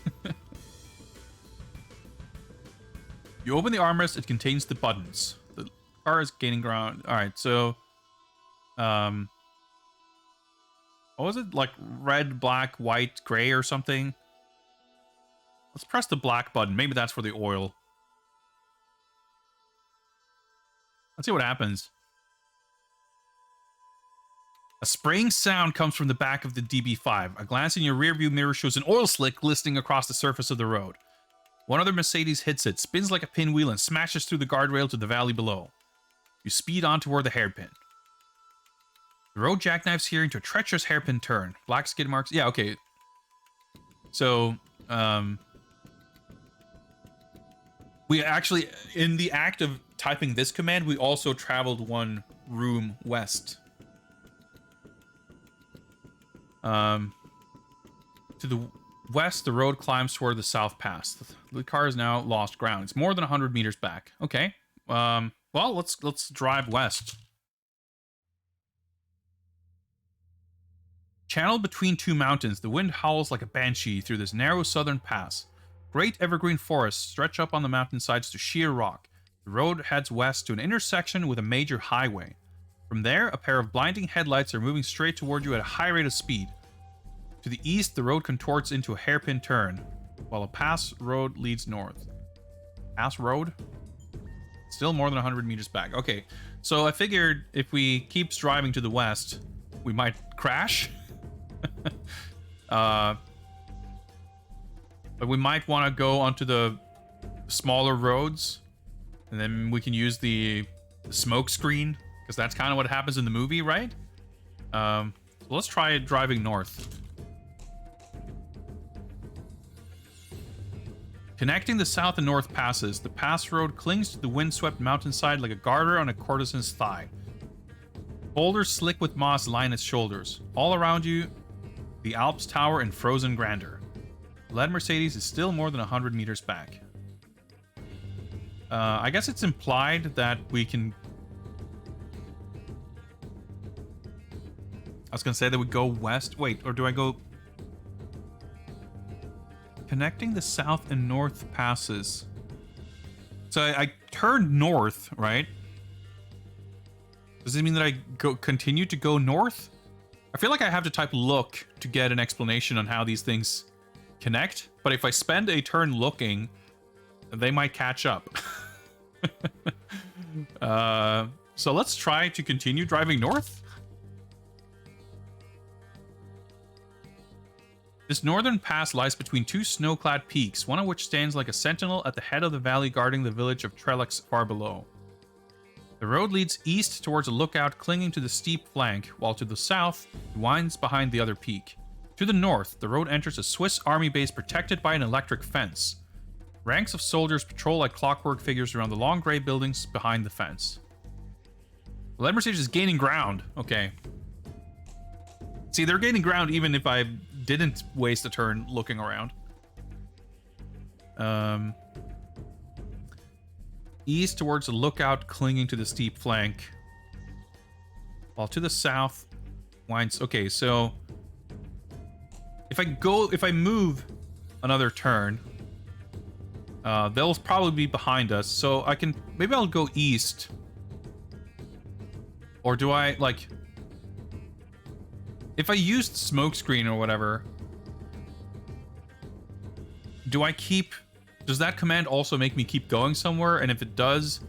You open the armrest, it contains the buttons. The car is gaining ground. Alright, so... what was it? Like red, black, white, gray or something? Let's press the black button. Maybe that's for the oil. Let's see what happens. A spraying sound comes from the back of the DB5. A glance in your rearview mirror shows an oil slick glistening across the surface of the road. One other Mercedes hits it, spins like a pinwheel, and smashes through the guardrail to the valley below. You speed on toward the hairpin. The road jackknifes here into a treacherous hairpin turn. Black skid marks. Yeah, okay. So, we actually, in the act of typing this command, we also traveled one room west. To the west, the road climbs toward the South Pass. The car has now lost ground. It's more than 100 meters back. Okay. Well, let's drive west. Channeled between two mountains, the wind howls like a banshee through this narrow southern pass. Great evergreen forests stretch up on the mountainsides to sheer rock. The road heads west to an intersection with a major highway. From there, a pair of blinding headlights are moving straight toward you at a high rate of speed. To the east, the road contorts into a hairpin turn, while a pass road leads north. Pass road? Still more than 100 meters back. Okay, so I figured if we keep driving to the west, we might crash. But we might want to go onto the smaller roads, and then we can use the smoke screen, because that's kind of what happens in the movie, right? So let's try driving north. Connecting the south and north passes, the pass road clings to the windswept mountainside like a garter on a courtesan's thigh. Boulders slick with moss line its shoulders. All around you, the Alps tower in frozen grandeur. The lead Mercedes is still more than 100 meters back. I guess it's implied that we can... I was going to say that we go west. Wait, or do I go... Connecting the south and north passes. So I turned north, right? Does it mean that I continue to go north? I feel like I have to type look to get an explanation on how these things connect. But if I spend a turn looking, they might catch up. So let's try to continue driving north. This northern pass lies between two snow-clad peaks, one of which stands like a sentinel at the head of the valley guarding the village of Trelix far below. The road leads east towards a lookout clinging to the steep flank, while to the south, it winds behind the other peak. To the north, the road enters a Swiss army base protected by an electric fence. Ranks of soldiers patrol like clockwork figures around the long gray buildings behind the fence. The lead Mercedes is gaining ground. Okay. See, they're gaining ground even if I didn't waste a turn looking around. East towards a lookout clinging to the steep flank. While to the south winds... Okay, so... if I move another turn, they'll probably be behind us. So I can, maybe I'll go east. Or do I, like, if I used smokescreen or whatever, do I keep, does that command also make me keep going somewhere? And if it does,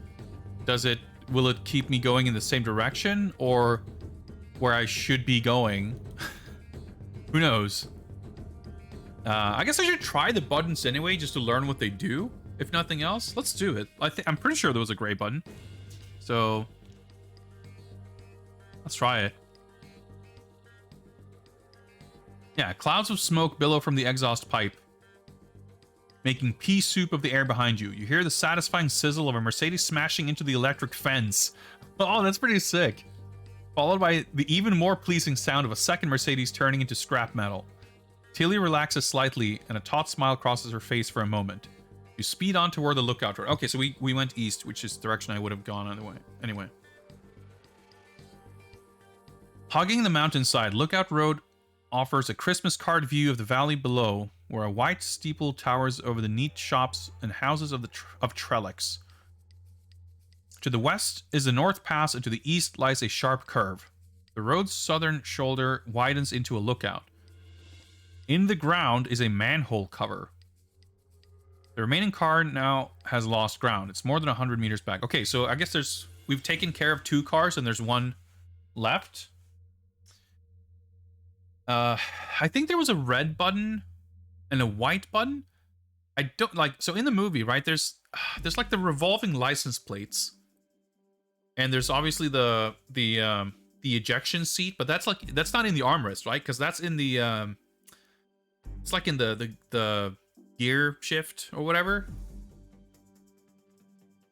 will it keep me going in the same direction or where I should be going? Who knows? I guess I should try the buttons anyway, just to learn what they do. If nothing else, let's do it. I'm pretty sure there was a gray button. So let's try it. Yeah, clouds of smoke billow from the exhaust pipe, making pea soup of the air behind you. You hear the satisfying sizzle of a Mercedes smashing into the electric fence. Oh, that's pretty sick. Followed by the even more pleasing sound of a second Mercedes turning into scrap metal. Tilly relaxes slightly, and a taut smile crosses her face for a moment. You speed on toward the lookout road. Okay, so we went east, which is the direction I would have gone anyway. Hugging the mountainside, Lookout Road offers a Christmas card view of the valley below, where a white steeple towers over the neat shops and houses of Trellick's. To the west is the North Pass, and to the east lies a sharp curve. The road's southern shoulder widens into a lookout. In the ground is a manhole cover. The remaining car now has lost ground. It's more than 100 meters back. Okay, so I guess we've taken care of 2 cars and there's 1 left. I think there was a red button and a white button. I don't like, so in the movie, right, there's like the revolving license plates. And there's obviously the ejection seat, but that's not in the armrest, right? Because that's in the it's like in the gear shift or whatever.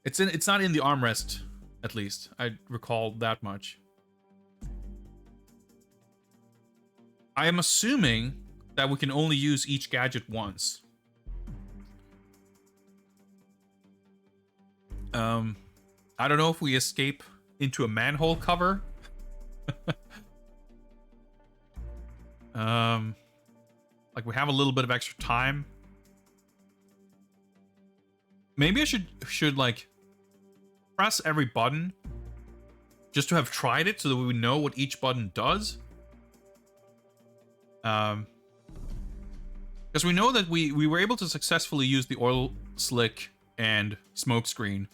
It's not in the armrest, at least. I recall that much. I am assuming that we can only use each gadget once. I don't know if we escape into a manhole cover. Like we have a little bit of extra time. Maybe I should like press every button just to have tried it so that we would know what each button does. Because we know that we were able to successfully use the oil slick and smoke screen.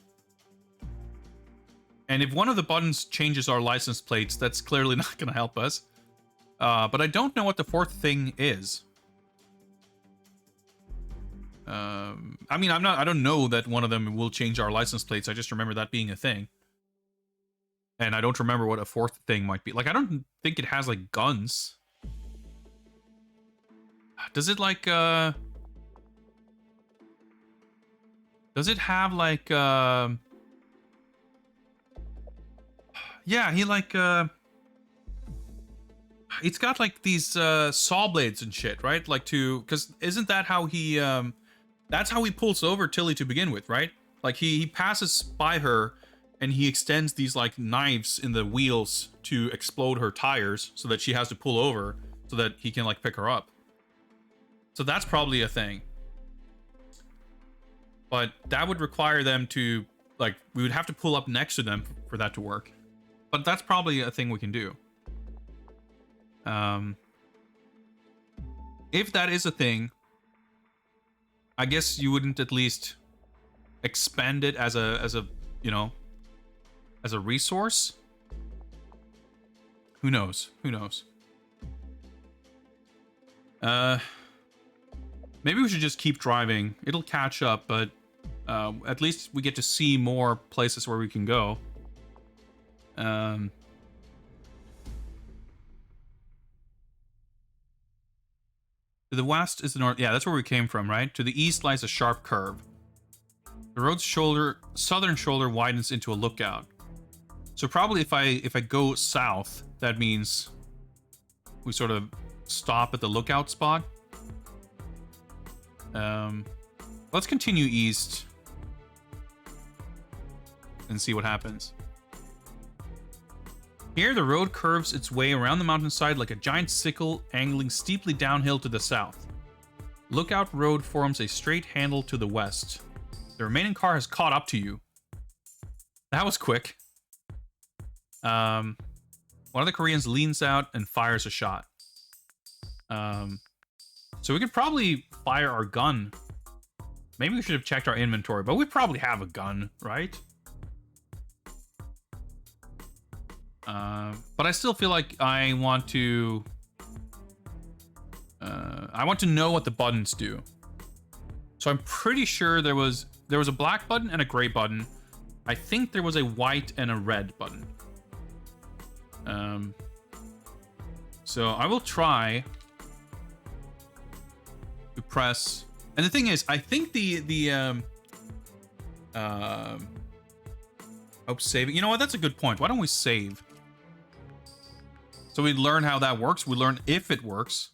And if one of the buttons changes our license plates, that's clearly not going to help us. But I don't know what the 4th thing is. I mean, I don't know that one of them will change our license plates. I just remember that being a thing. And I don't remember what a 4th thing might be. Like, I don't think it has, like, guns. Does it, like, does it have, like, yeah, he, like, it's got, like, these, saw blades and shit, right? Like, because isn't that how he, that's how he pulls over Tilly to begin with, right? Like, he passes by her, and he extends these, like, knives in the wheels to explode her tires so that she has to pull over so that he can, like, pick her up. So that's probably a thing. But that would require them to, like, we would have to pull up next to them for that to work. But that's probably a thing we can do. If that is a thing, I guess you wouldn't at least expend it as a you know, as a resource. Who knows? Who knows? Maybe we should just keep driving. It'll catch up, but at least we get to see more places where we can go. To the west is the north. Yeah, that's where we came from, right? To the east lies a sharp curve. The road's southern shoulder widens into a lookout. So probably if I go south, that means we sort of stop at the lookout spot. Let's continue east and see what happens. Here, the road curves its way around the mountainside like a giant sickle angling steeply downhill to the south. Lookout Road forms a straight handle to the west. The remaining car has caught up to you. That was quick. One of the Koreans leans out and fires a shot. So we could probably fire our gun. Maybe we should have checked our inventory, but we probably have a gun, right? But I still feel like I want to know what the buttons do. So I'm pretty sure there was a black button and a gray button. I think there was a white and a red button. So I will try to press. And the thing is, I think hope saving. You know what? That's a good point. Why don't we save? So we learn how that works. We learn if it works.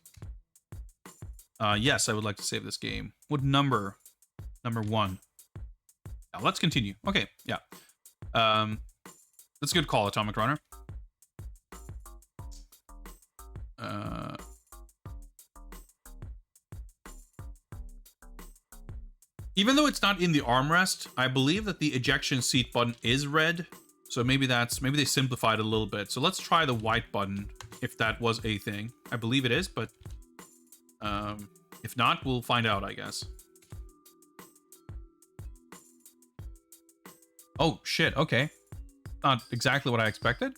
Yes, I would like to save this game. What number? Number 1. Now, let's continue. Okay, yeah. That's a good call, Atomic Runner. Even though it's not in the armrest, I believe that the ejection seat button is red. So maybe they simplified it a little bit. So let's try the white button, if that was a thing. I believe it is, but if not, we'll find out, I guess. Oh, shit, okay. Not exactly what I expected.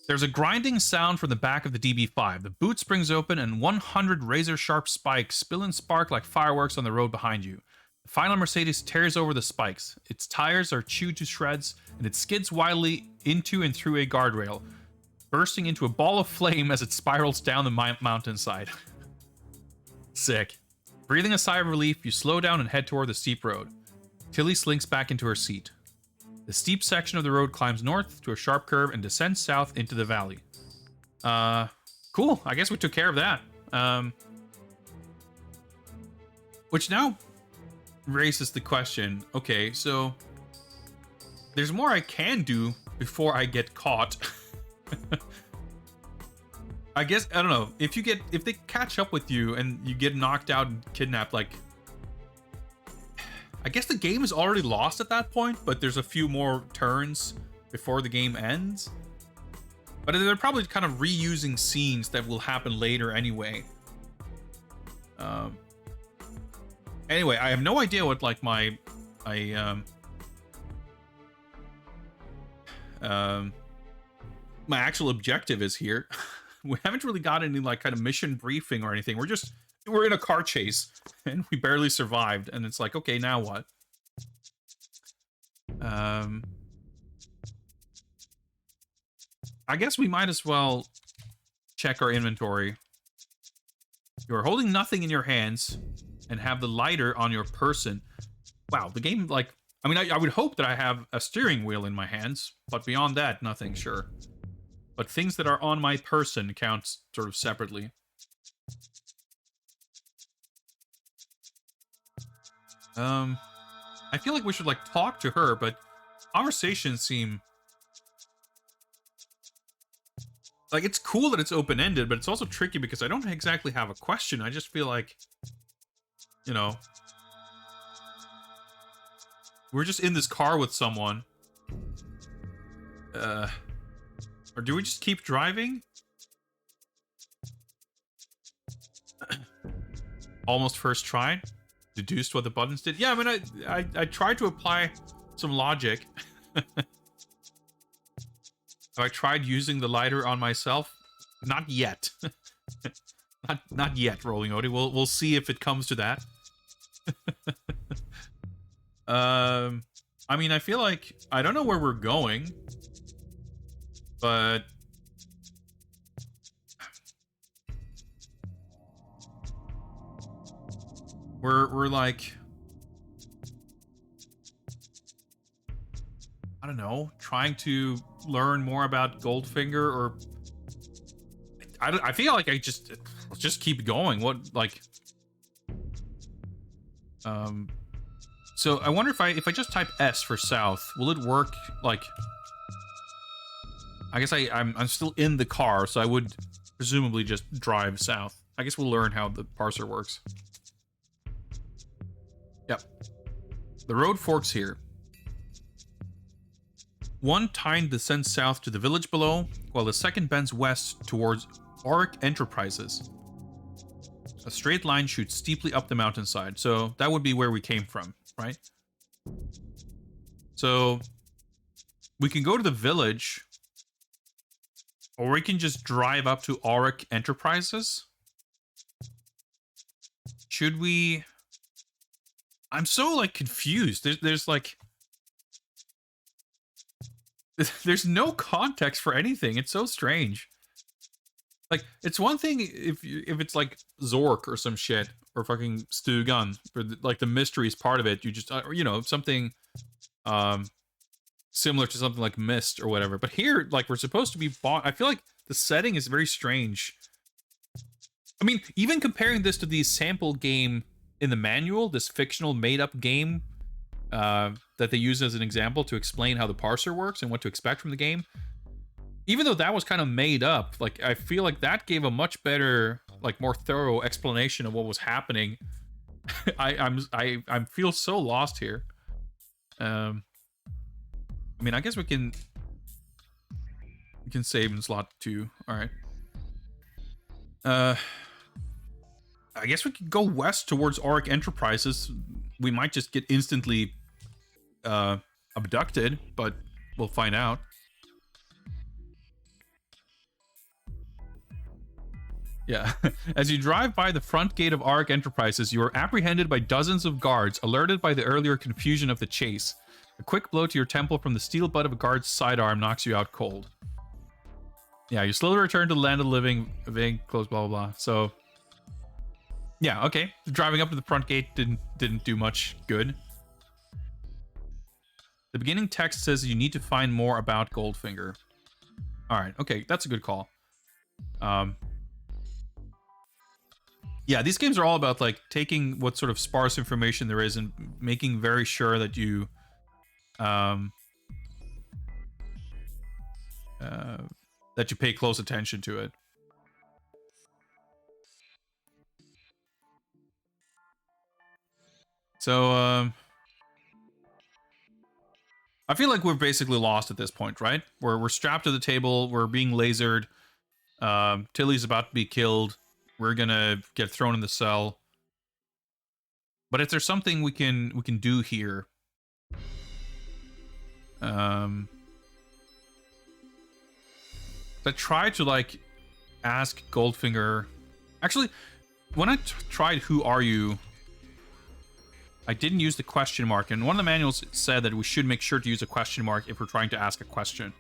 There's a grinding sound from the back of the DB5. The boot springs open and 100 razor-sharp spikes spill and spark like fireworks on the road behind you. The final Mercedes tears over the spikes. Its tires are chewed to shreds, and it skids wildly into and through a guardrail, bursting into a ball of flame as it spirals down the mountainside. Sick. Breathing a sigh of relief, you slow down and head toward the steep road. Tilly slinks back into her seat. The steep section of the road climbs north to a sharp curve and descends south into the valley. Cool. I guess we took care of that. Which now raises the question, okay, so there's more I can do before I get caught. I guess, I don't know, if they catch up with you and you get knocked out and kidnapped, like, I guess the game is already lost at that point, but there's a few more turns before the game ends. But they're probably kind of reusing scenes that will happen later anyway. Anyway, I have no idea what, like, my actual objective is here. We haven't really got any, like, kind of mission briefing or anything. We're in a car chase and we barely survived, and it's like, okay, now what? I guess we might as well check our inventory. You are holding nothing in your hands and have the lighter on your person. Wow, the game, like, I mean, I would hope that I have a steering wheel in my hands, but beyond that, nothing, sure. But things that are on my person count sort of separately. I feel like we should, like, talk to her, but conversations seem... Like, it's cool that it's open-ended, but it's also tricky because I don't exactly have a question. I just feel like, you know, we're just in this car with someone. Or do we just keep driving? Almost first try. Deduced what the buttons did. Yeah, I mean, I tried to apply some logic. Have I tried using the lighter on myself? Not yet. not yet, Rolling Odie. We'll see if it comes to that. I mean, I feel like I don't know where we're going, but we're like, I don't know, trying to learn more about Goldfinger, or I feel like let's just keep going. What, like, so I wonder if I just type S for south, will it work? Like, I guess I'm still in the car, so I would presumably just drive south. I guess we'll learn how the parser works. Yep. The road forks here. One tine descends south to the village below, while the second bends west towards Auric Enterprises. A straight line shoots steeply up the mountainside, so that would be where we came from, right? So we can go to the village, or we can just drive up to Auric Enterprises. Should we? I'm so like confused. There's like there's no context for anything. It's so strange. Like, it's one thing if it's like Zork or some shit, or fucking Stu Gunn, or like the mystery is part of it. You just, you know, something similar to something like Myst or whatever. But here, like, we're supposed to be I feel like the setting is very strange. I mean, even comparing this to the sample game in the manual, this fictional made-up game that they use as an example to explain how the parser works and what to expect from the game. Even though that was kind of made up, like, I feel like that gave a much better, like, more thorough explanation of what was happening. I feel so lost here. I mean, I guess we can save in slot 2. All right. I guess we could go west towards Auric Enterprises. We might just get instantly abducted, but we'll find out. Yeah. As you drive by the front gate of Auric Enterprises, you are apprehended by dozens of guards, alerted by the earlier confusion of the chase. A quick blow to your temple from the steel butt of a guard's sidearm knocks you out cold. Yeah, you slowly return to the land of the living, vague, close, blah, blah, blah. So, yeah, okay. Driving up to the front gate didn't do much good. The beginning text says you need to find more about Goldfinger. All right, okay, that's a good call. Yeah, these games are all about, like, taking what sort of sparse information there is and making very sure that you that you pay close attention to it. So, I feel like we're basically lost at this point, right? We're strapped to the table, we're being lasered, Tilly's about to be killed, we're gonna get thrown in the cell. But if there's something we can do here, I tried to, like, ask Goldfinger. Actually, when I tried "Who are you?", I didn't use the question mark, and one of the manuals said that we should make sure to use a question mark if we're trying to ask a question.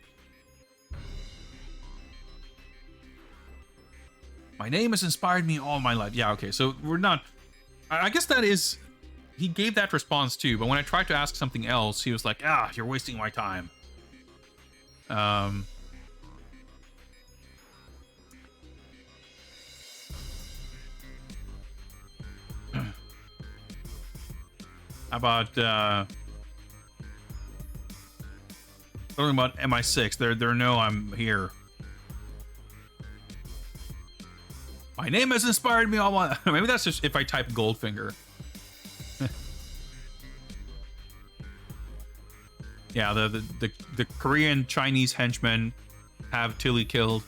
My name has inspired me all my life. Yeah, okay, so we're not... I guess that is... He gave that response too, but when I tried to ask something else, he was like, "Ah, you're wasting my time." About talking about MI6. They know I'm here. My name has inspired me all my... Maybe that's just if I type Goldfinger. Yeah, the Korean Chinese henchmen have Tilly killed.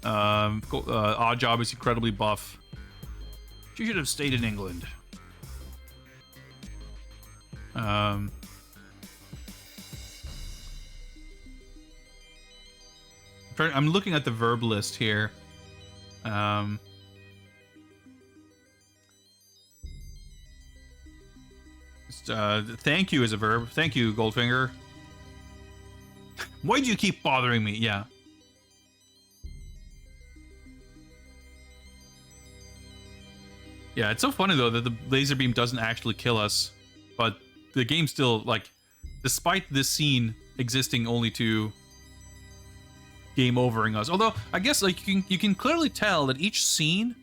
Oddjob is incredibly buff. She should have stayed in England. I'm looking at the verb list here. Thank you is a verb. Thank you, Goldfinger. Why'd you keep bothering me? Yeah. Yeah, it's so funny though that the laser beam doesn't actually kill us, but the game still, like, despite this scene existing only to game overing us. Although I guess, like, you can clearly tell that each scene,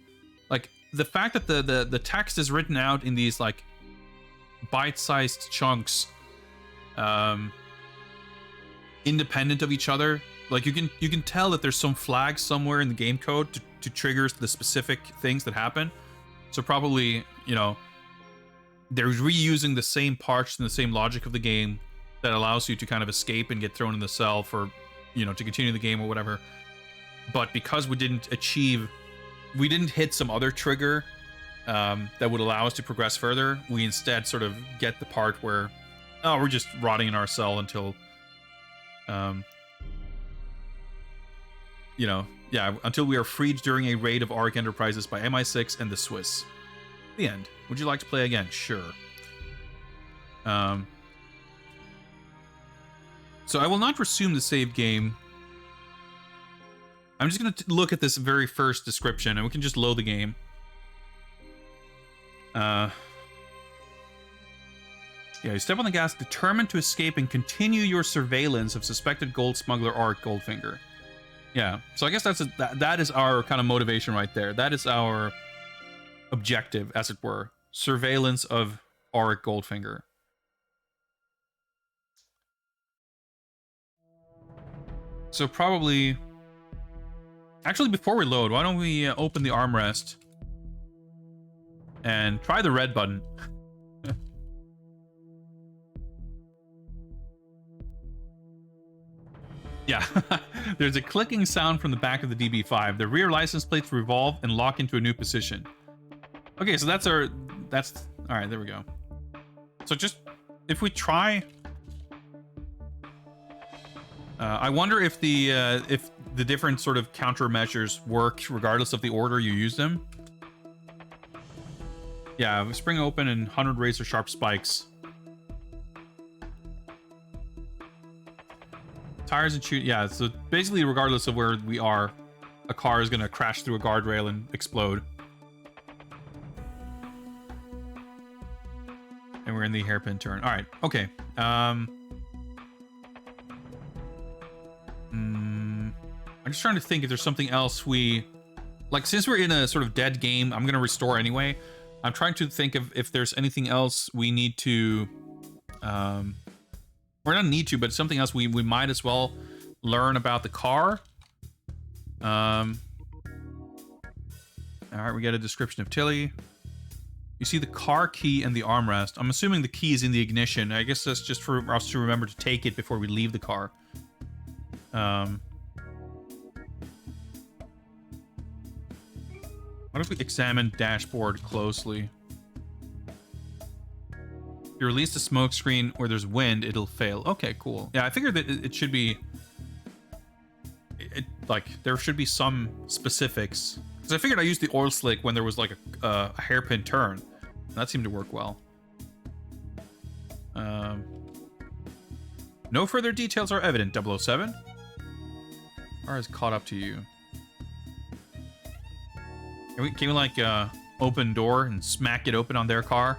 like, the fact that the text is written out in these, like, bite-sized chunks, independent of each other, Like, you can tell that there's some flag somewhere in the game code to trigger the specific things that happen. So probably, you know, they're reusing the same parts and the same logic of the game that allows you to kind of escape and get thrown in the cell for, you know, to continue the game or whatever. But because we didn't hit some other trigger that would allow us to progress further, we instead sort of get the part where, oh, we're just rotting in our cell until, you know, yeah, until we are freed during a raid of Arc Enterprises by MI6 and the Swiss. The end. Would you like to play again? Sure. So I will not resume the save game. I'm just going to look at this very first description, and we can just load the game. Yeah, you step on the gas, determined to escape and continue your surveillance of suspected gold smuggler Art Goldfinger. Yeah, so I guess that is our kind of motivation right there. That is our objective, as it were. Surveillance of Art Goldfinger. So probably... Actually, before we load, why don't we open the armrest and try the red button. Yeah, there's a clicking sound from the back of the DB5. The rear license plates revolve and lock into a new position. Okay, so that's all right, there we go. So just, if we try... I wonder if the different sort of countermeasures work regardless of the order you use them. Yeah, spring open and 100 razor sharp spikes. Tires and shoot, yeah, so basically regardless of where we are, a car is gonna crash through a guardrail and explode. And we're in the hairpin turn. All right, okay. I'm just trying to think if there's something else like, since we're in a sort of dead game, I'm gonna restore anyway. I'm trying to think of if there's anything else we need to, or not need to, but something else we might as well learn about the car. All right, we get a description of Tilly. You see the car key and the armrest. I'm assuming the key is in the ignition. I guess that's just for us to remember to take it before we leave the car. What if we examine dashboard closely? If you release the smoke screen where there's wind, it'll fail. Okay, cool. Yeah, I figured that it should be... like, there should be some specifics. Because I figured I used the oil slick when there was, like, a hairpin turn. That seemed to work well. No further details are evident, 007. Car is caught up to you. Can we like, open door and smack it open on their car?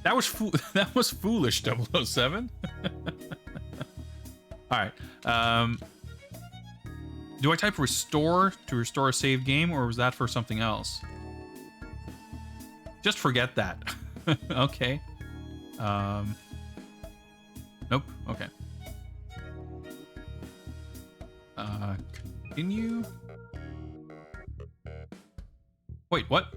That was foolish, 007. All right. Do I type restore to restore a saved game, or was that for something else? Just forget that. Okay. Nope. Okay. Continue. Wait, what?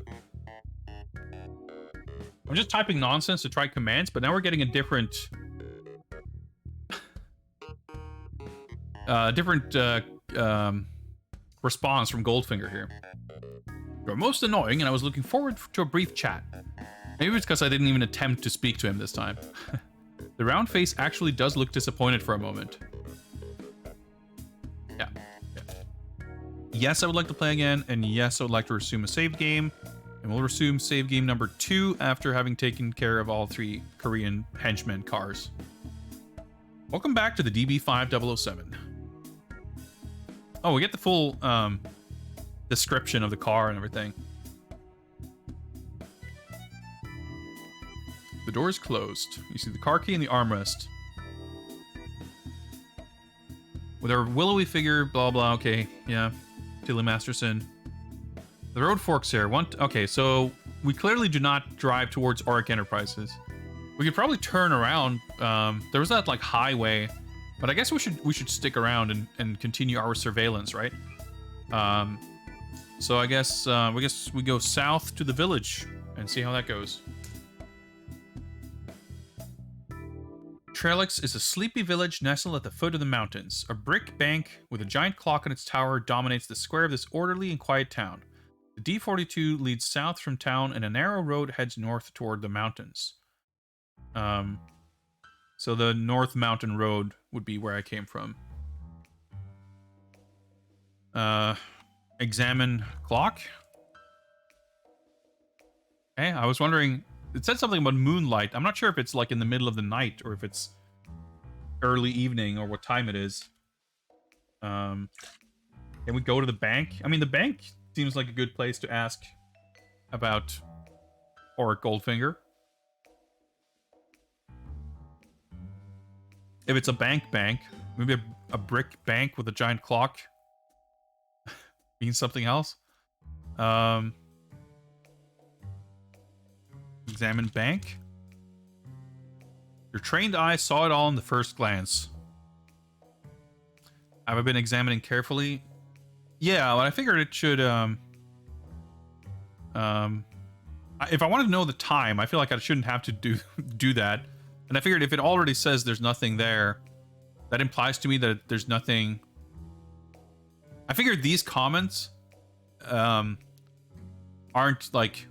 I'm just typing nonsense to try commands, but now we're getting a different... response from Goldfinger here. You're most annoying, and I was looking forward to a brief chat. Maybe it's because I didn't even attempt to speak to him this time. The round face actually does look disappointed for a moment. Yeah. Yes, I would like to play again, and yes, I would like to resume a saved game. And we'll resume save game number 2 after having taken care of all 3 Korean henchmen cars. Welcome back to the DB5 007. Oh, we get the full description of the car and everything. The door is closed. You see the car key and the armrest. With our willowy figure, blah blah, okay, yeah. Tilly Masterson. The road forks here. Okay, so we clearly do not drive towards Arc Enterprises. We could probably turn around. There was that like highway But I guess we should stick around and continue our surveillance, right? So I guess we go south to the village and see how that goes. Trellix is a sleepy village nestled at the foot of the mountains. A brick bank with a giant clock on its tower dominates the square of this orderly and quiet town. The D42 leads south from town and a narrow road heads north toward the mountains. So the North Mountain Road would be where I came from. Examine clock. Hey, I was wondering, it said something about moonlight. I'm not sure if it's like in the middle of the night or if it's early evening or what time it is. Can we go to the bank? I mean, the bank seems like a good place to ask about Oric Goldfinger. If it's a bank, maybe a brick bank with a giant clock means something else. Examine bank. Your trained eye saw it all in the first glance. Have I been examining carefully? Yeah, well, I figured it should, if I wanted to know the time, I feel like I shouldn't have to do that. And I figured if it already says there's nothing there, that implies to me that there's nothing. I figured these comments aren't like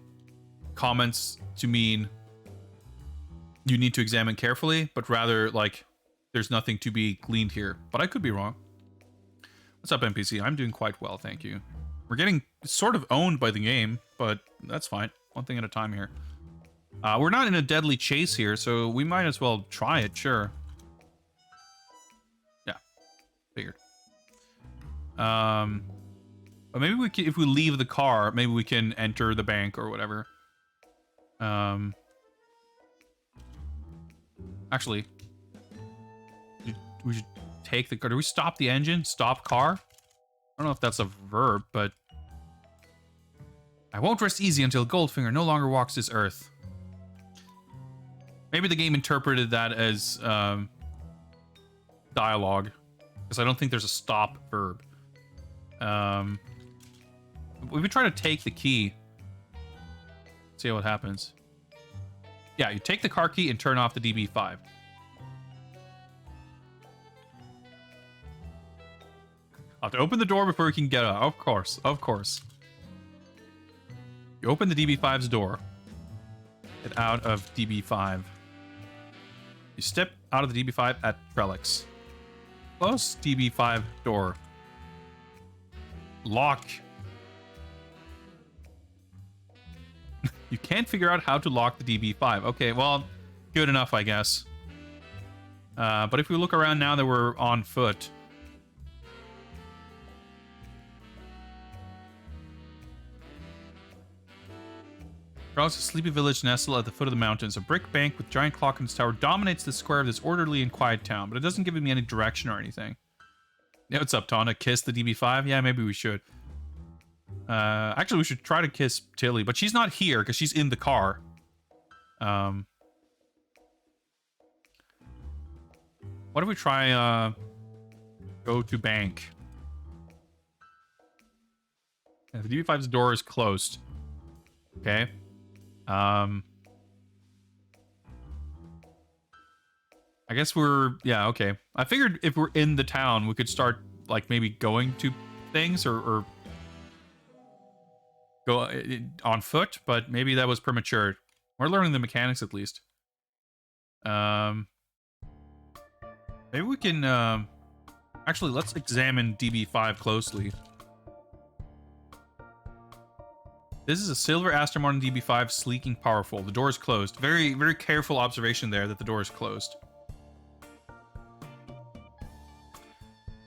comments to mean you need to examine carefully, but rather like there's nothing to be gleaned here. But I could be wrong. What's up, NPC? I'm doing quite well, thank you. We're getting sort of owned by the game, but that's fine. One thing at a time here. We're not in a deadly chase here, so we might as well try it, sure. Yeah, figured. But maybe we can, if we leave the car, maybe we can enter the bank or whatever. Actually, we should take the car. Do we stop the engine? Stop car? I don't know if that's a verb, but I won't rest easy until Goldfinger no longer walks this earth. Maybe the game interpreted that as dialogue, because I don't think there's a stop verb. We could try to take the key. See what happens. Yeah, you take the car key and turn off the DB5. I'll have to open the door before we can get out. Of course, of course. You open the DB5's door. Get out of DB5. You step out of the DB5 at Trellix. Close DB5 door. Lock. You can't figure out how to lock the DB5. Okay, well, good enough, I guess. But if we look around now that we're on foot. Trellix, a sleepy village nestled at the foot of the mountains. A brick bank with giant clock in its tower dominates the square of this orderly and quiet town, but it doesn't give me any direction or anything. Yeah, what's up, Tana? Kiss the DB5? Yeah, maybe we should. Actually, we should try to kiss Tilly, but she's not here because she's in the car. What if we try, go to bank? Yeah, the DB5's door is closed. Okay. I guess yeah, okay. I figured if we're in the town, we could start, like, maybe going to things or go on foot, but maybe that was premature. We're learning the mechanics, at least. Maybe we can, actually, let's examine DB5 closely. This is a silver Aston Martin DB5, sleek and powerful. The door is closed. Very, very careful observation there that the door is closed.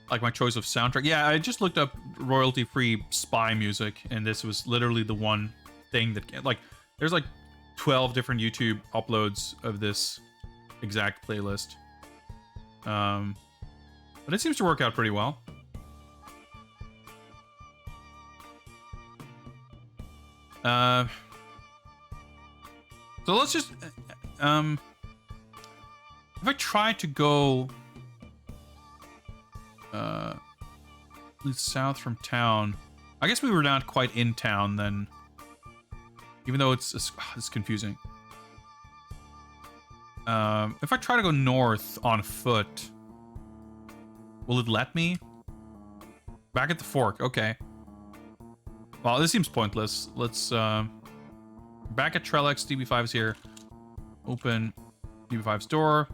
Like my choice of soundtrack. Yeah, I just looked up royalty-free spy music, and this was literally the one thing that, like, there's like 12 different YouTube uploads of this exact playlist. But it seems to work out pretty well. So let's just, if I try to go leads south from town. I guess we were not quite in town then. Even though it's confusing. If I try to go north on foot, will it let me? Back at the fork, okay. Well, this seems pointless. Let's, back at Trellex, DB5's here. Open DB5's door.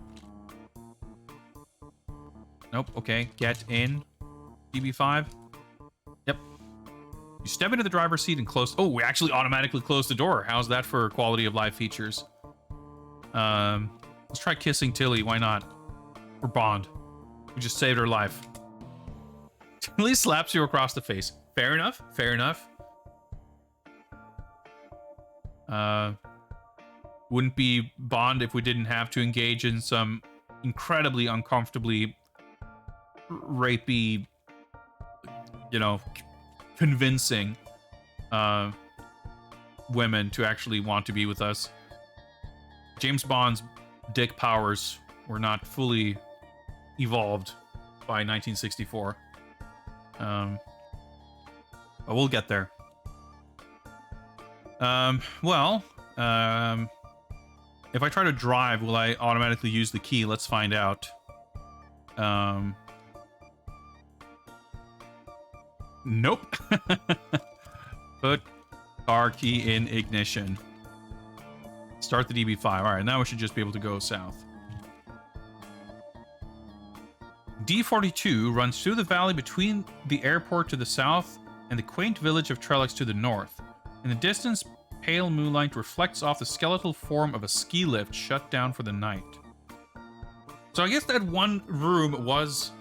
Nope, okay. Get in, DB5. Yep. You step into the driver's seat and close... Oh, we actually automatically closed the door. How's that for quality of life features? Let's try kissing Tilly. Why not? Or Bond. We just saved her life. Tilly slaps you across the face. Fair enough. Fair enough. Wouldn't be Bond if we didn't have to engage in some incredibly uncomfortably rapey, you know, convincing women to actually want to be with us. James Bond's dick powers were not fully evolved by 1964. But we'll get there. If I try to drive, will I automatically use the key? Let's find out. Nope. Put car key in ignition. Start the DB5. All right, now we should just be able to go south. D42 runs through the valley between the airport to the south and the quaint village of Trellex to the north. In the distance, pale moonlight reflects off the skeletal form of a ski lift shut down for the night. So I guess that one room was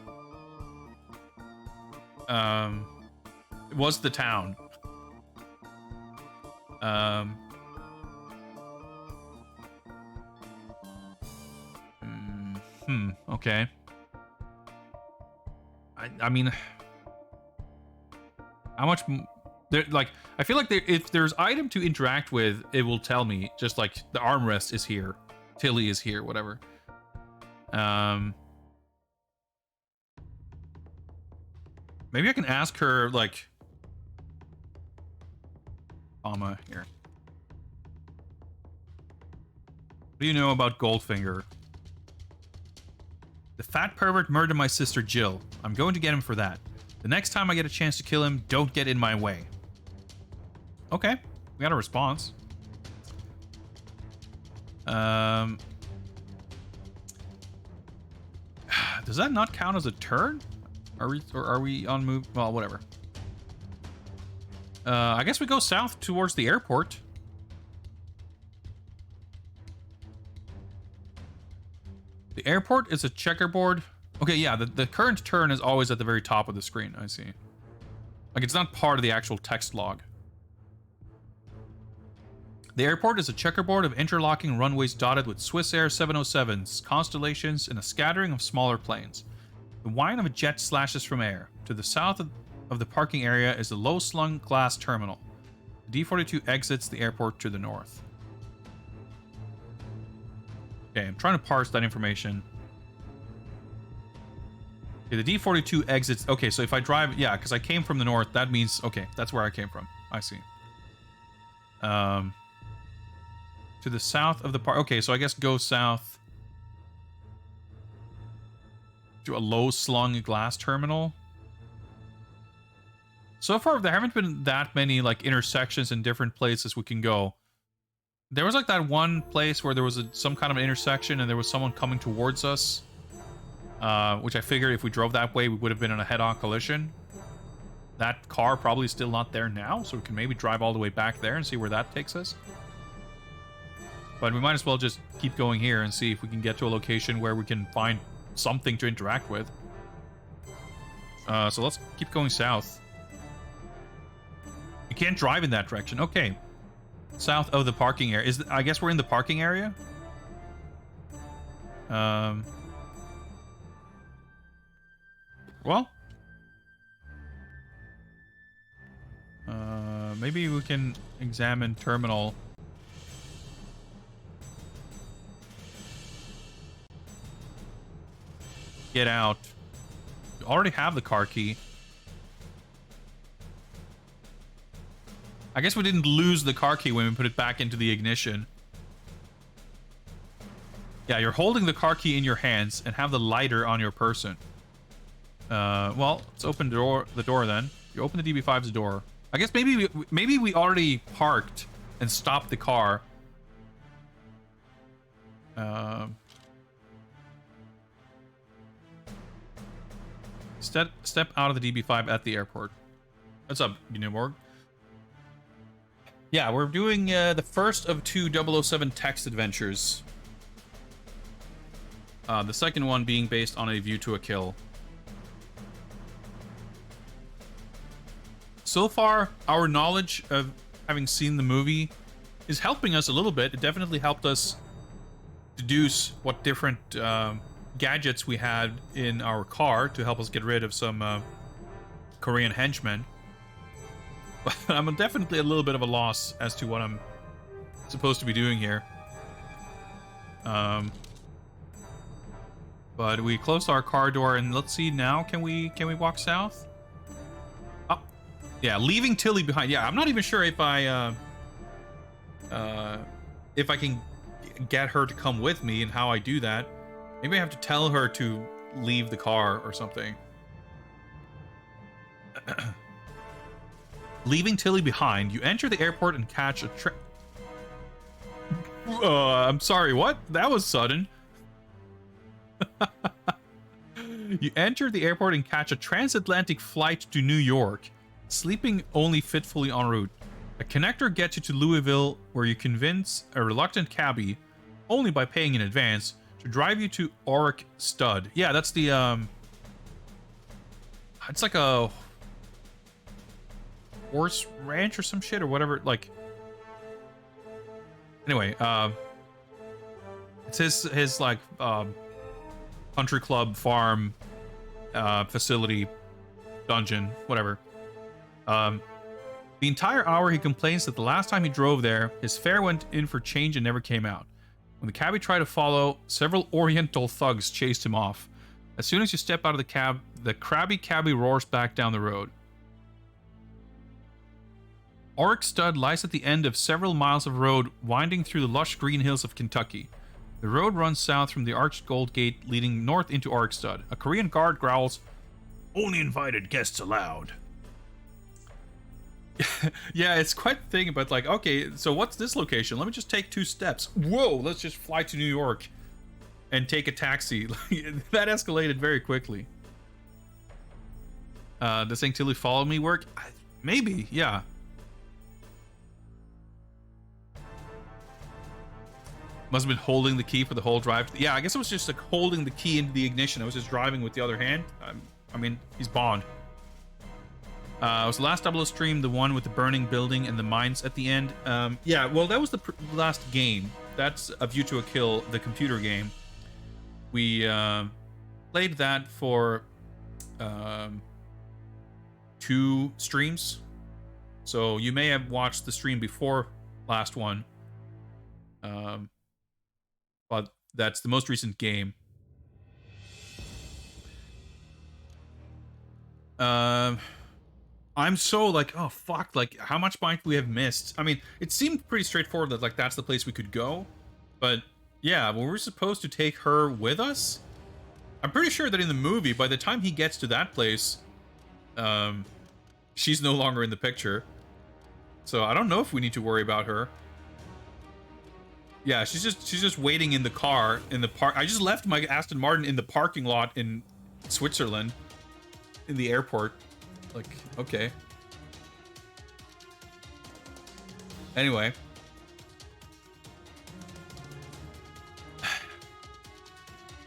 the town. Okay. I mean, how much? Like, I feel like if there's item to interact with, it will tell me. Just like the armrest is here, Tilly is here, whatever. Maybe I can ask her, like, here. What do you know about Goldfinger? The fat pervert murdered my sister Jill. I'm going to get him for that. The next time I get a chance to kill him, don't get in my way. Okay, we got a response. Does that not count as a turn? Are we on move? Well, whatever. I guess we go south towards the airport. The airport is a checkerboard. Okay, yeah, the current turn is always at the very top of the screen. I see. Like, it's not part of the actual text log. The airport is a checkerboard of interlocking runways dotted with Swissair 707s, constellations, and a scattering of smaller planes. The whine of a jet slashes from air. To the south of the parking area is a low-slung glass terminal. The D42 exits the airport to the north. Okay, I'm trying to parse that information. Okay, the D42 exits... Okay, so if I drive... Yeah, because I came from the north, that means... Okay, that's where I came from. I see. To the south of the park... Okay, so I guess go south... to a low-slung glass terminal. So far, there haven't been that many, like, intersections in different places we can go. There was, like, that one place where there was some kind of an intersection and there was someone coming towards us. Which I figured if we drove that way, we would have been in a head-on collision. That car probably still not there now, so we can maybe drive all the way back there and see where that takes us. But we might as well just keep going here and see if we can get to a location where we can find something to interact with. So let's keep going south. You can't drive in that direction. Okay. South of the parking area. I guess we're in the parking area? Well. Maybe we can examine terminal. Get out. We already have the car key. I guess we didn't lose the car key when we put it back into the ignition. Yeah, you're holding the car key in your hands and have the lighter on your person. Well, let's open the door then. You open the DB5's door. I guess maybe we already parked and stopped the car. Step out of the DB5 at the airport. What's up, Unimorg? Yeah, we're doing the first of 2 007 text adventures. The second one being based on A View to a Kill. So far, our knowledge of having seen the movie is helping us a little bit. It definitely helped us deduce what different gadgets we had in our car to help us get rid of some Korean henchmen. But I'm definitely a little bit of a loss as to what I'm supposed to be doing here. But we closed our car door, and let's see now. Can we walk south? Oh, yeah, leaving Tilly behind. Yeah, I'm not even sure if I can get her to come with me and how I do that. Maybe I have to tell her to leave the car or something. Leaving Tilly behind, you enter the airport and catch a train. I'm sorry, what? That was sudden. You enter the airport and catch a transatlantic flight to New York, sleeping only fitfully en route. A connector gets you to Louisville, where you convince a reluctant cabbie, only by paying in advance, to drive you to Auric Stud. Yeah, that's the it's like a horse ranch or some shit or whatever. Like, anyway, it's his like country club farm facility dungeon, whatever. The entire hour he complains that the last time he drove there, his fare went in for change and never came out. When the cabbie tried to follow, several Oriental thugs chased him off. As soon as you step out of the cab, the crabby cabbie roars back down the road. Auric Stud lies at the end of several miles of road winding through the lush green hills of Kentucky. The road runs south from the arched gold gate leading north into Auric Stud. A Korean guard growls, "Only invited guests allowed." Yeah, it's quite the thing, but like, okay, so what's this location? Let me just take 2 steps. Whoa, let's just fly to New York and take a taxi. That escalated very quickly. Does saying Tilly follow me work? Maybe, yeah. Must have been holding the key for the whole drive. Yeah, I guess it was just like holding the key into the ignition. I was just driving with the other hand. I mean, he's Bond. It was the last 00 stream, the one with the burning building and the mines at the end. Yeah, well, that was the last game. That's A View to a Kill, the computer game. We played that for 2 streams. So you may have watched the stream before last one. But that's the most recent game. I'm so like, oh fuck, like how much might we have missed? I mean, it seemed pretty straightforward that like that's the place we could go, but yeah, well, we're supposed to take her with us. I'm pretty sure that in the movie, by the time he gets to that place, she's no longer in the picture. So I don't know if we need to worry about her. Yeah, she's just waiting in the car in the park. I just left my Aston Martin in the parking lot in Switzerland, in the airport. Like, okay. Anyway.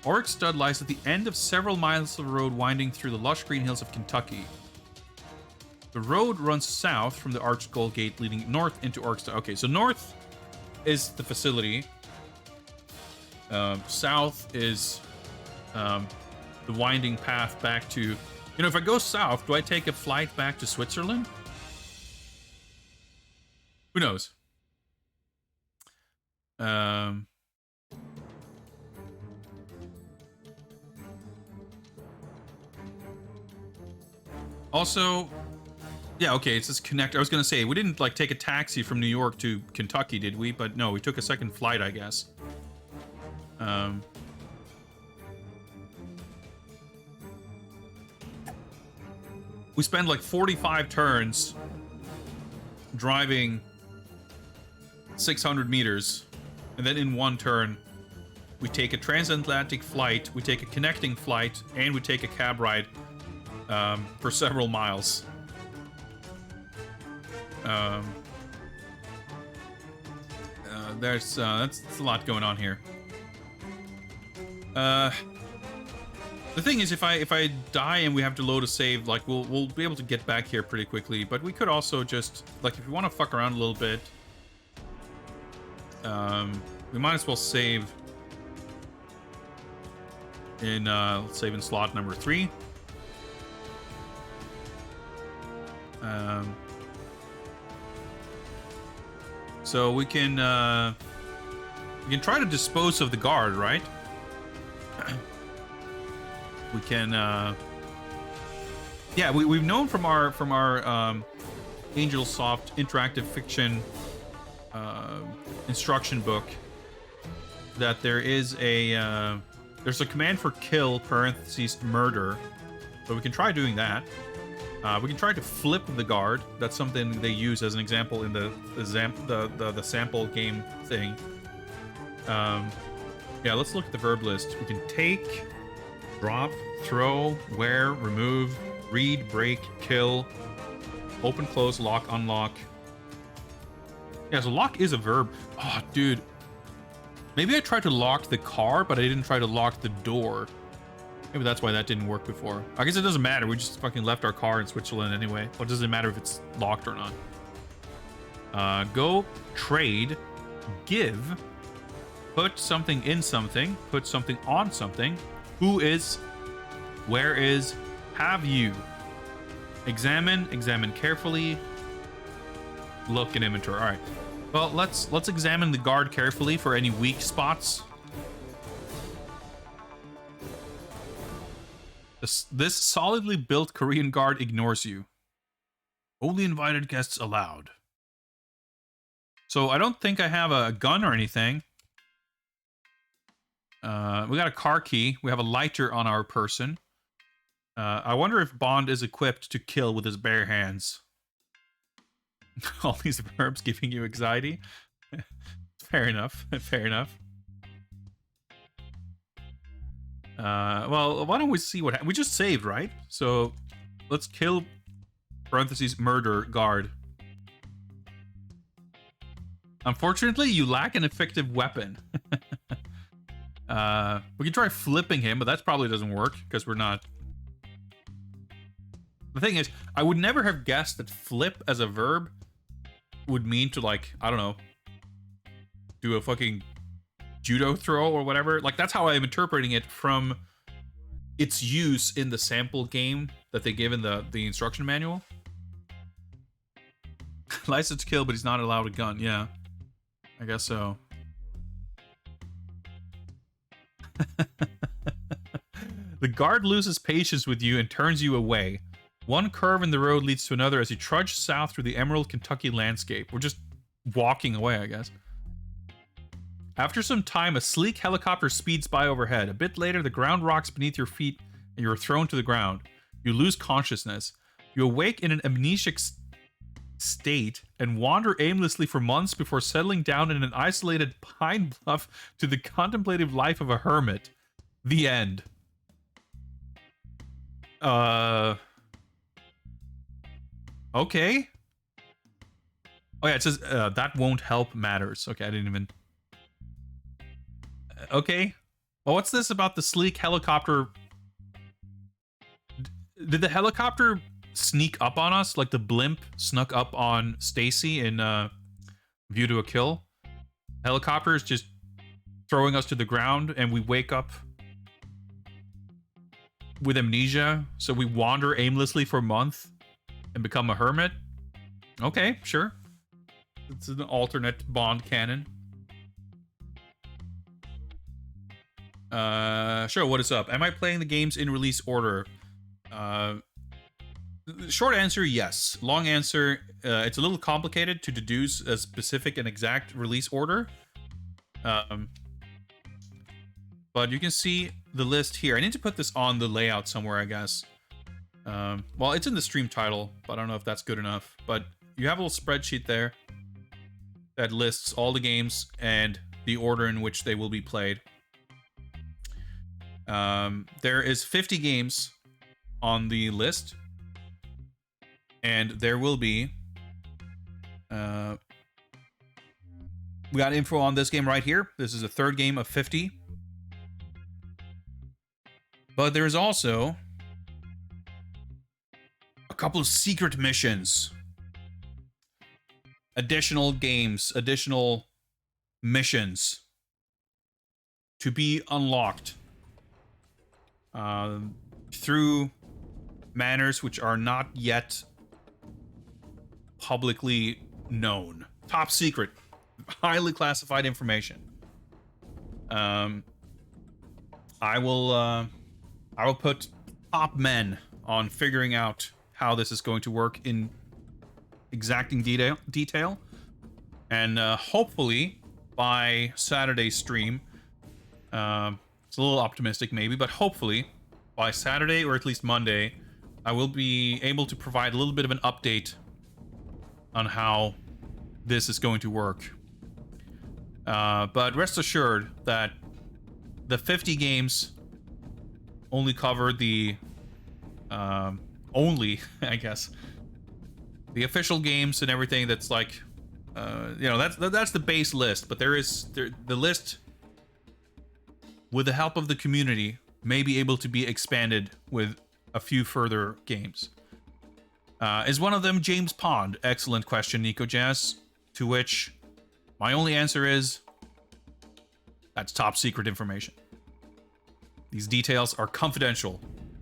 Auric Stud lies at the end of several miles of road winding through the lush green hills of Kentucky. The road runs south from the arched gold gate leading north into Auric Stud. Okay, so north is the facility. South is the winding path back to... You know, if I go south, do I take a flight back to Switzerland? Who knows? Also, Yeah, okay, it's just connect. I was gonna say, we didn't, like, take a taxi from New York to Kentucky, did we? But no, we took a second flight, I guess. Um... We spend, like, 45 turns driving 600 meters, and then in one turn, we take a transatlantic flight, we take a connecting flight, and we take a cab ride for several miles. That's a lot going on here. The thing is, if I die and we have to load a save, like, we'll be able to get back here pretty quickly. But we could also just, like, if we want to fuck around a little bit, we might as well save in let's save in slot number 3. So we can try to dispose of the guard, right? We can, yeah, we've known from our AngelSoft interactive fiction instruction book that there is a there's a command for kill parentheses murder, so we can try doing that. We can try to flip the guard. That's something they use as an example in the sample game thing. Yeah, let's look at the verb list. We can take, drop, throw, wear, remove, read, break, kill, open, close, lock, unlock. Yeah, so lock is a verb. Oh, dude. Maybe I tried to lock the car, but I didn't try to lock the door. Maybe that's why that didn't work before. I guess it doesn't matter. We just fucking left our car in Switzerland anyway. What does it matter if it's locked or not? Go, trade, give, put something in something, put something on something. Who is, where is, have you. Examine, examine carefully. Look in inventory. All right. Well, let's examine the guard carefully for any weak spots. This solidly built Korean guard ignores you. Only invited guests allowed. So I don't think I have a gun or anything. We got a car key. We have a lighter on our person. I wonder if Bond is equipped to kill with his bare hands. All these verbs giving you anxiety. Fair enough. Fair enough. Well, why don't we see what we just saved, right? So let's kill parentheses murder guard. Unfortunately, you lack an effective weapon. We can try flipping him, but that probably doesn't work because we're not. The thing is, I would never have guessed that flip as a verb would mean to, like, I don't know, do a fucking judo throw or whatever. Like, that's how I'm interpreting it from its use in the sample game that they give in the instruction manual. License kill, but he's not allowed a gun. Yeah, I guess so. The guard loses patience with you and turns you away. One curve in the road leads to another as you trudge south through the emerald Kentucky landscape. We're just walking away, I guess. After some time, a sleek helicopter speeds by overhead. A bit later, the ground rocks beneath your feet and you are thrown to the ground. You lose consciousness. You awake in an amnesic state and wander aimlessly for months before settling down in an isolated pine bluff to the contemplative life of a hermit. The end. Okay. Oh yeah, it says that won't help matters. Okay, I didn't even. Okay. Well, what's this about the sleek helicopter? Did the helicopter sneak up on us like the blimp snuck up on Stacy in View to a Kill? Helicopter is just throwing us to the ground and we wake up with amnesia, so we wander aimlessly for a month and become a hermit? Okay, sure. It's an alternate Bond canon. Sure, what is up? Am I playing the games in release order? Short answer, yes. Long answer, it's a little complicated to deduce a specific and exact release order. Um, but you can see the list here. I need to put this on the layout somewhere, I guess. Well, it's in the stream title, but I don't know if that's good enough. But you have a little spreadsheet there that lists all the games and the order in which they will be played. There is 50 games on the list, and there will be we got info on this game right here. This is the third game of 50. But there's also a couple of secret missions, additional games, additional missions to be unlocked through manners which are not yet publicly known. Top secret, highly classified information. I will put top men on figuring out how this is going to work in exacting detail. And hopefully by Saturday's stream, it's a little optimistic maybe, but hopefully by Saturday or at least Monday, I will be able to provide a little bit of an update on how this is going to work. But rest assured that the 50 games only cover the I guess, the official games and everything. That's like, that's the base list. But the list, with the help of the community, may be able to be expanded with a few further games. Is one of them James Pond? Excellent question, Nico Jazz. To which my only answer is, that's top secret information. These details are confidential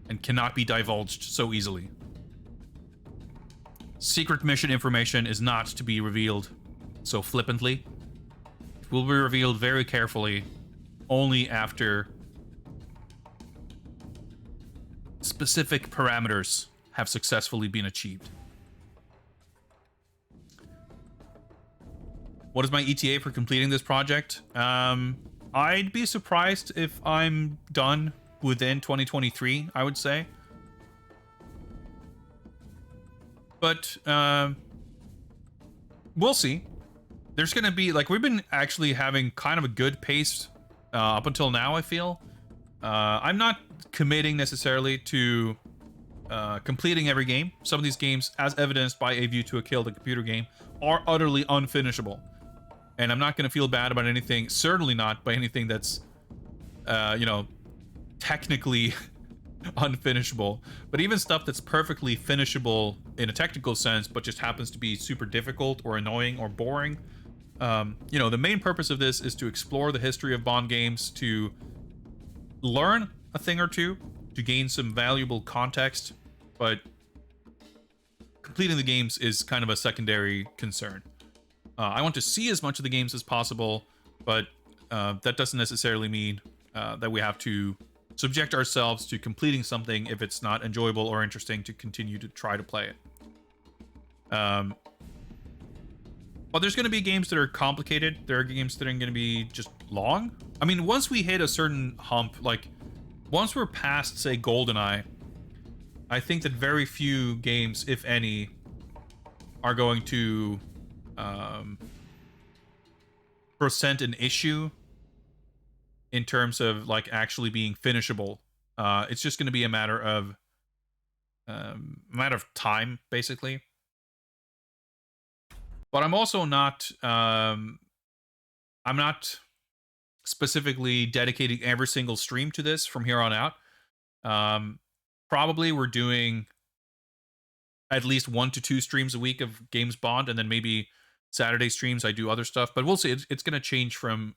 and cannot be divulged so easily. Secret mission information is not to be revealed so flippantly. It will be revealed very carefully, only after specific parameters have successfully been achieved. What is my ETA for completing this project? I'd be surprised if I'm done within 2023, I would say. But we'll see. There's going to be, like, we've been actually having kind of a good pace up until now, I feel. I'm not committing necessarily to completing every game. Some of these games, as evidenced by A View to a Kill, the computer game, are utterly unfinishable. And I'm not going to feel bad about anything, certainly not by anything that's, technically unfinishable. But even stuff that's perfectly finishable in a technical sense, but just happens to be super difficult or annoying or boring. The main purpose of this is to explore the history of Bond games, to learn a thing or two, to gain some valuable context, but completing the games is kind of a secondary concern. I want to see as much of the games as possible, but that doesn't necessarily mean that we have to subject ourselves to completing something if it's not enjoyable or interesting to continue to try to play it. But there's going to be games that are complicated. There are games that are going to be just long. I mean, once we hit a certain hump, like once we're past, say, GoldenEye, I think that very few games, if any, are going to present an issue in terms of like actually being finishable. It's just going to be a matter of time, basically. But I'm also not. I'm not specifically dedicating every single stream to this from here on out. Probably we're doing at least 1 to 2 streams a week of Games Bond, and then maybe Saturday streams I do other stuff. But we'll see. It's going to change from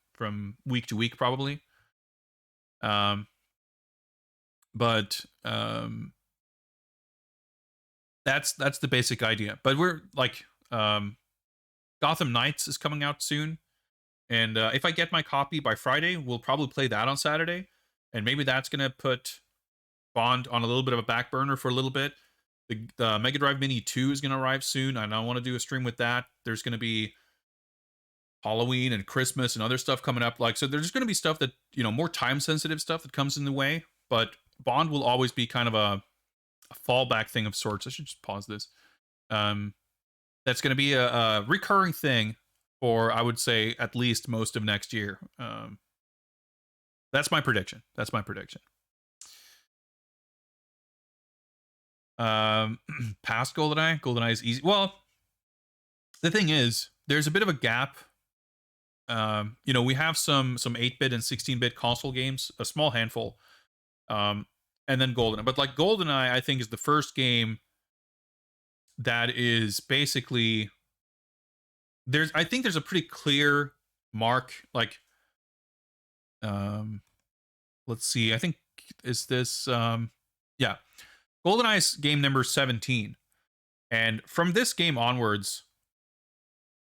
week to week, probably. But that's the basic idea. But we're like, Gotham Knights is coming out soon, and if I get my copy by Friday, we'll probably play that on Saturday, and maybe that's gonna put Bond on a little bit of a back burner for a little bit. The Mega Drive Mini 2 is going to arrive soon. I don't want to do a stream with that. There's going to be Halloween and Christmas and other stuff coming up. Like, so there's going to be stuff that, more time sensitive stuff that comes in the way. But Bond will always be kind of a fallback thing of sorts. I should just pause this. That's going to be a recurring thing for, I would say, at least most of next year. That's my prediction. Past GoldenEye. GoldenEye is easy. Well, the thing is, there's a bit of a gap. We have some 8-bit and 16-bit console games, a small handful, and then GoldenEye. But like GoldenEye, I think is the first game that is basically I think there's a pretty clear mark. Like, let's see. I think is this yeah. GoldenEye's game number 17. And from this game onwards,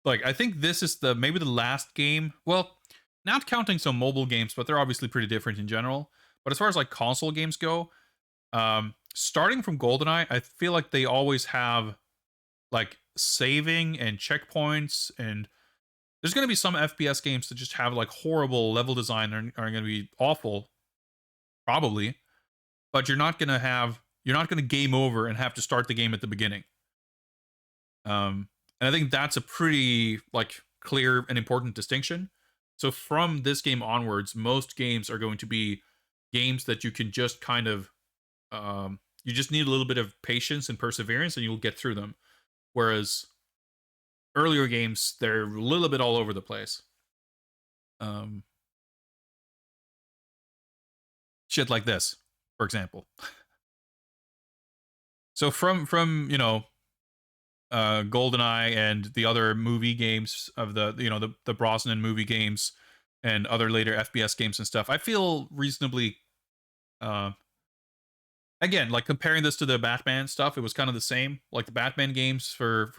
like, I think this is maybe the last game. Well, not counting some mobile games, but they're obviously pretty different in general. But as far as like console games go, starting from GoldenEye, I feel like they always have like saving and checkpoints, and there's going to be some FPS games that just have like horrible level design and are going to be awful, probably. But you're not going to game over and have to start the game at the beginning. And I think that's a pretty like clear and important distinction. So from this game onwards, most games are going to be games that you can just kind of, you just need a little bit of patience and perseverance and you'll get through them. Whereas earlier games, they're a little bit all over the place. Shit like this, for example. So from GoldenEye and the other movie games of the Brosnan movie games and other later FPS games and stuff, I feel reasonably, again, like comparing this to the Batman stuff, it was kind of the same. Like the Batman games for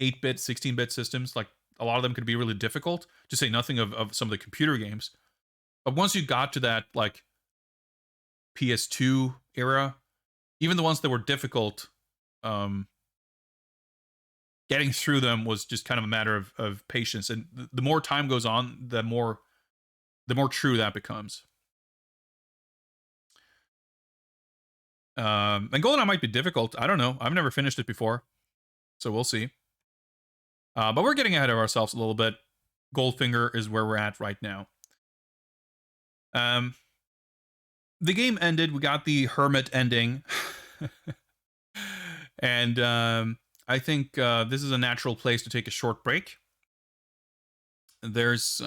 8-bit, 16-bit systems, like a lot of them could be really difficult, to say nothing of some of the computer games. But once you got to that like PS2 era, even the ones that were difficult, getting through them was just kind of a matter of patience. And the more time goes on, the more true that becomes. And GoldenEye might be difficult. I don't know. I've never finished it before, so we'll see. But we're getting ahead of ourselves a little bit. Goldfinger is where we're at right now. The game ended. We got the hermit ending. And I think this is a natural place to take a short break. There's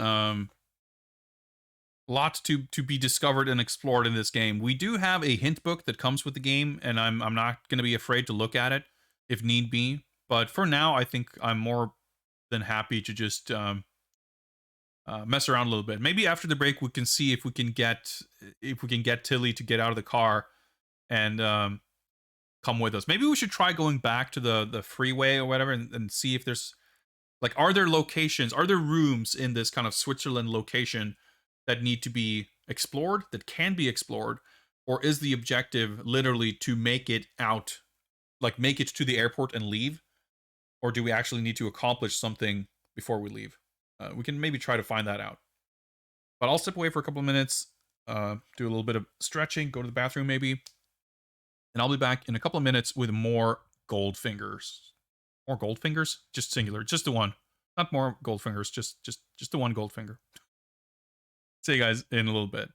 lots to be discovered and explored in this game. We do have a hint book that comes with the game, and I'm not going to be afraid to look at it if need be. But for now, I think I'm more than happy to just mess around a little bit. Maybe after the break, we can see if we can get Tilly to get out of the car and come with us. Maybe we should try going back to the freeway or whatever and see if there's like, are there rooms in this kind of Switzerland location that need to be explored, that can be explored, or is the objective literally to make it out, like make it to the airport and leave, or do we actually need to accomplish something before we leave? We can maybe try to find that out. But I'll step away for a couple of minutes, do a little bit of stretching, go to the bathroom maybe, and I'll be back in a couple of minutes with more Goldfingers. More Goldfingers? Just singular, just the one. Not more Goldfingers, just the one Goldfinger. See you guys in a little bit.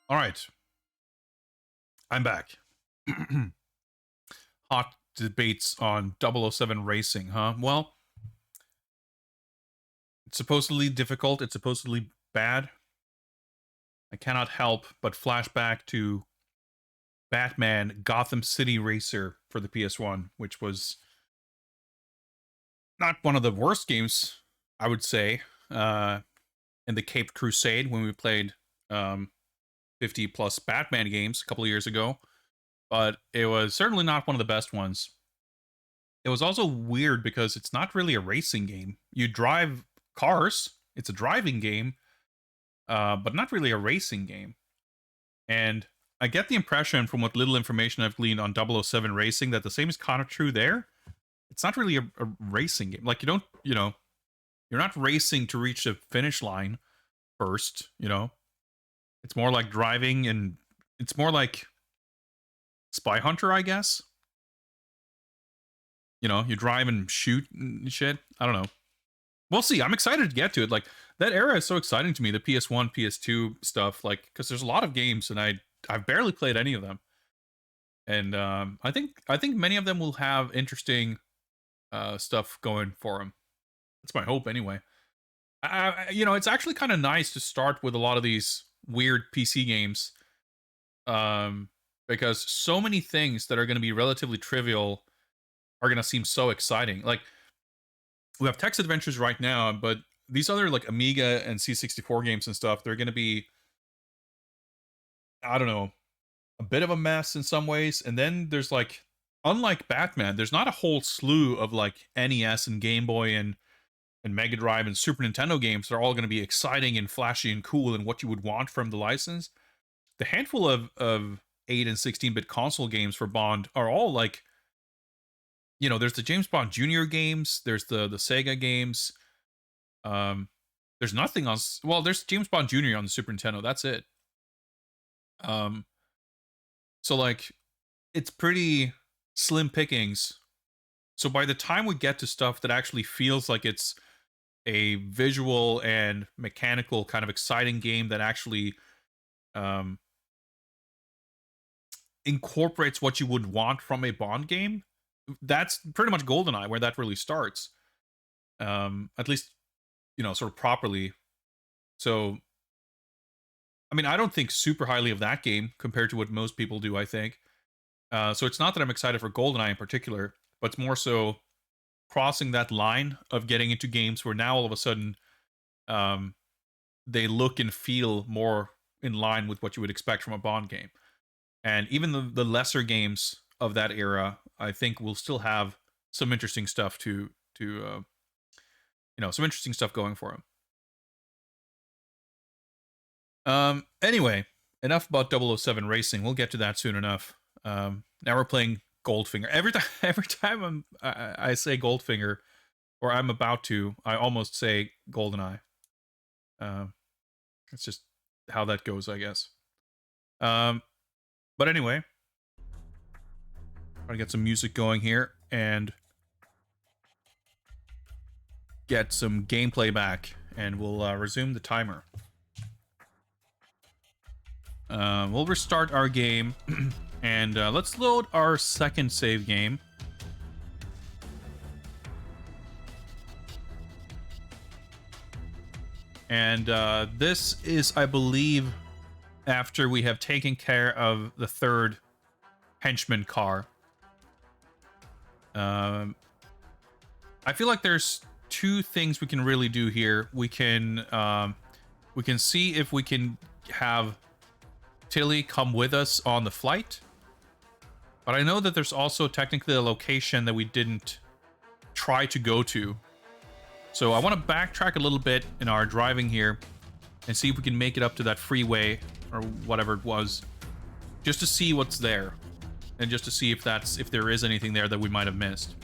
All right, I'm back. Hot debates on 007 racing, huh? Well, it's supposedly difficult. It's supposedly bad. I cannot help but flashback to Batman Gotham City Racer for the PS1, which was not one of the worst games, I would say, in the Caped Crusade when we played 50 plus Batman games a couple of years ago. But it was certainly not one of the best ones. It was also weird because it's not really a racing game. You drive cars, it's a driving game, but not really a racing game. And I get the impression from what little information I've gleaned on 007 Racing that the same is kind of true there. It's not really a racing game. Like, you're not racing to reach the finish line first, It's more like driving, and it's more like Spy Hunter, I guess. You drive and shoot and shit. I don't know. We'll see. I'm excited to get to it. Like, that era is so exciting to me, the PS1, PS2 stuff, like, because there's a lot of games, and I've barely played any of them. And I think many of them will have interesting stuff going for them. That's my hope, anyway. It's actually kind of nice to start with a lot of these weird PC games, because so many things that are going to be relatively trivial are going to seem so exciting. Like, we have Text Adventures right now, but these other like Amiga and C64 games and stuff, they're going to be, I don't know, a bit of a mess in some ways. And then there's like, unlike Batman, there's not a whole slew of like NES and Game Boy and Mega Drive and Super Nintendo games that are all going to be exciting and flashy and cool and what you would want from the license. The handful of 8 and 16-bit console games for Bond are all like, there's the James Bond Jr. games, there's the Sega games. There's nothing on, well, there's James Bond Jr. on the Super Nintendo, that's it. So like, it's pretty slim pickings. So by the time we get to stuff that actually feels like it's a visual and mechanical kind of exciting game that actually incorporates what you would want from a Bond game, that's pretty much GoldenEye, where that really starts. At least, sort of properly. So, I mean, I don't think super highly of that game compared to what most people do, I think. So it's not that I'm excited for GoldenEye in particular, but it's more so crossing that line of getting into games where now all of a sudden they look and feel more in line with what you would expect from a Bond game. And even the lesser games of that era, I think, will still have some interesting stuff some interesting stuff going for them. Anyway, enough about 007 Racing. We'll get to that soon enough. Now we're playing Goldfinger. Every time I say Goldfinger, or I'm about to, I almost say GoldenEye. It's just how that goes, I guess. But anyway, I'm gonna get some music going here and get some gameplay back, and we'll resume the timer. We'll restart our game, and let's load our second save game. And this is, I believe, after we have taken care of the third henchman car. I feel like there's two things we can really do here. We can see if we can have Tilly come with us on the flight. But I know that there's also technically a location that we didn't try to go to. So I want to backtrack a little bit in our driving here and see if we can make it up to that freeway or whatever it was, just to see what's there, and just to see if there is anything there that we might have missed.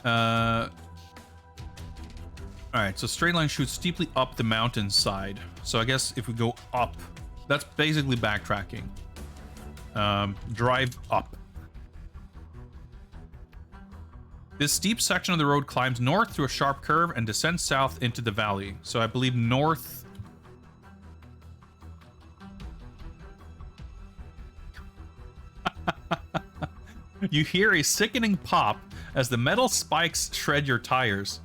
All right, so straight line shoots steeply up the mountainside. So I guess if we go up, that's basically backtracking. Drive up. This steep section of the road climbs north through a sharp curve and descends south into the valley. So I believe north You hear a sickening pop as the metal spikes shred your tires.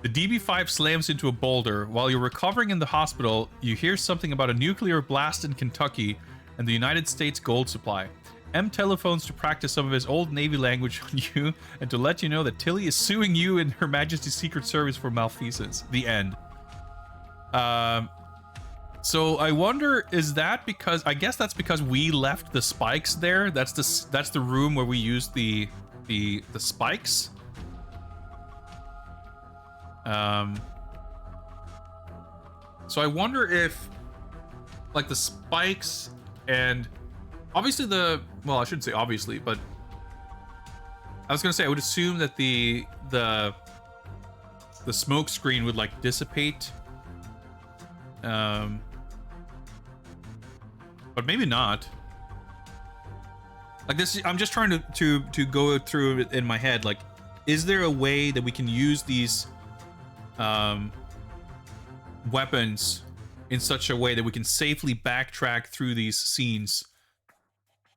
The DB5 slams into a boulder. While you're recovering in the hospital, you hear something about a nuclear blast in Kentucky and the United States gold supply. M telephones to practice some of his old Navy language on you and to let you know that Tilly is suing you and Her Majesty's Secret Service for malfeasance. The end. So I wonder, is that because... I guess that's because we left the spikes there. That's the room where we used the spikes. So I wonder if, like, the spikes and obviously well, I shouldn't say obviously, but I was gonna say I would assume that the smoke screen would like dissipate, but maybe not. Like this, I'm just trying to go through it in my head. Like, is there a way that we can use these weapons in such a way that we can safely backtrack through these scenes?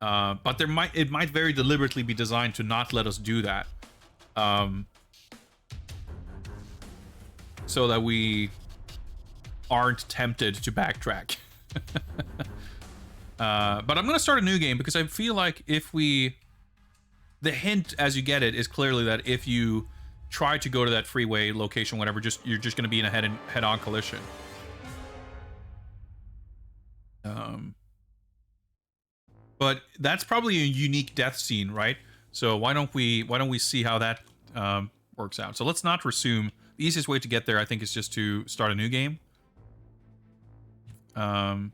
But it might very deliberately be designed to not let us do that, so that we aren't tempted to backtrack. But I'm gonna start a new game because I feel like the hint as you get it is clearly that if you try to go to that freeway location, whatever, you're just gonna be in a head-on collision. But that's probably a unique death scene, right? So why don't we see how that works out? So let's not resume. The easiest way to get there, I think, is just to start a new game. So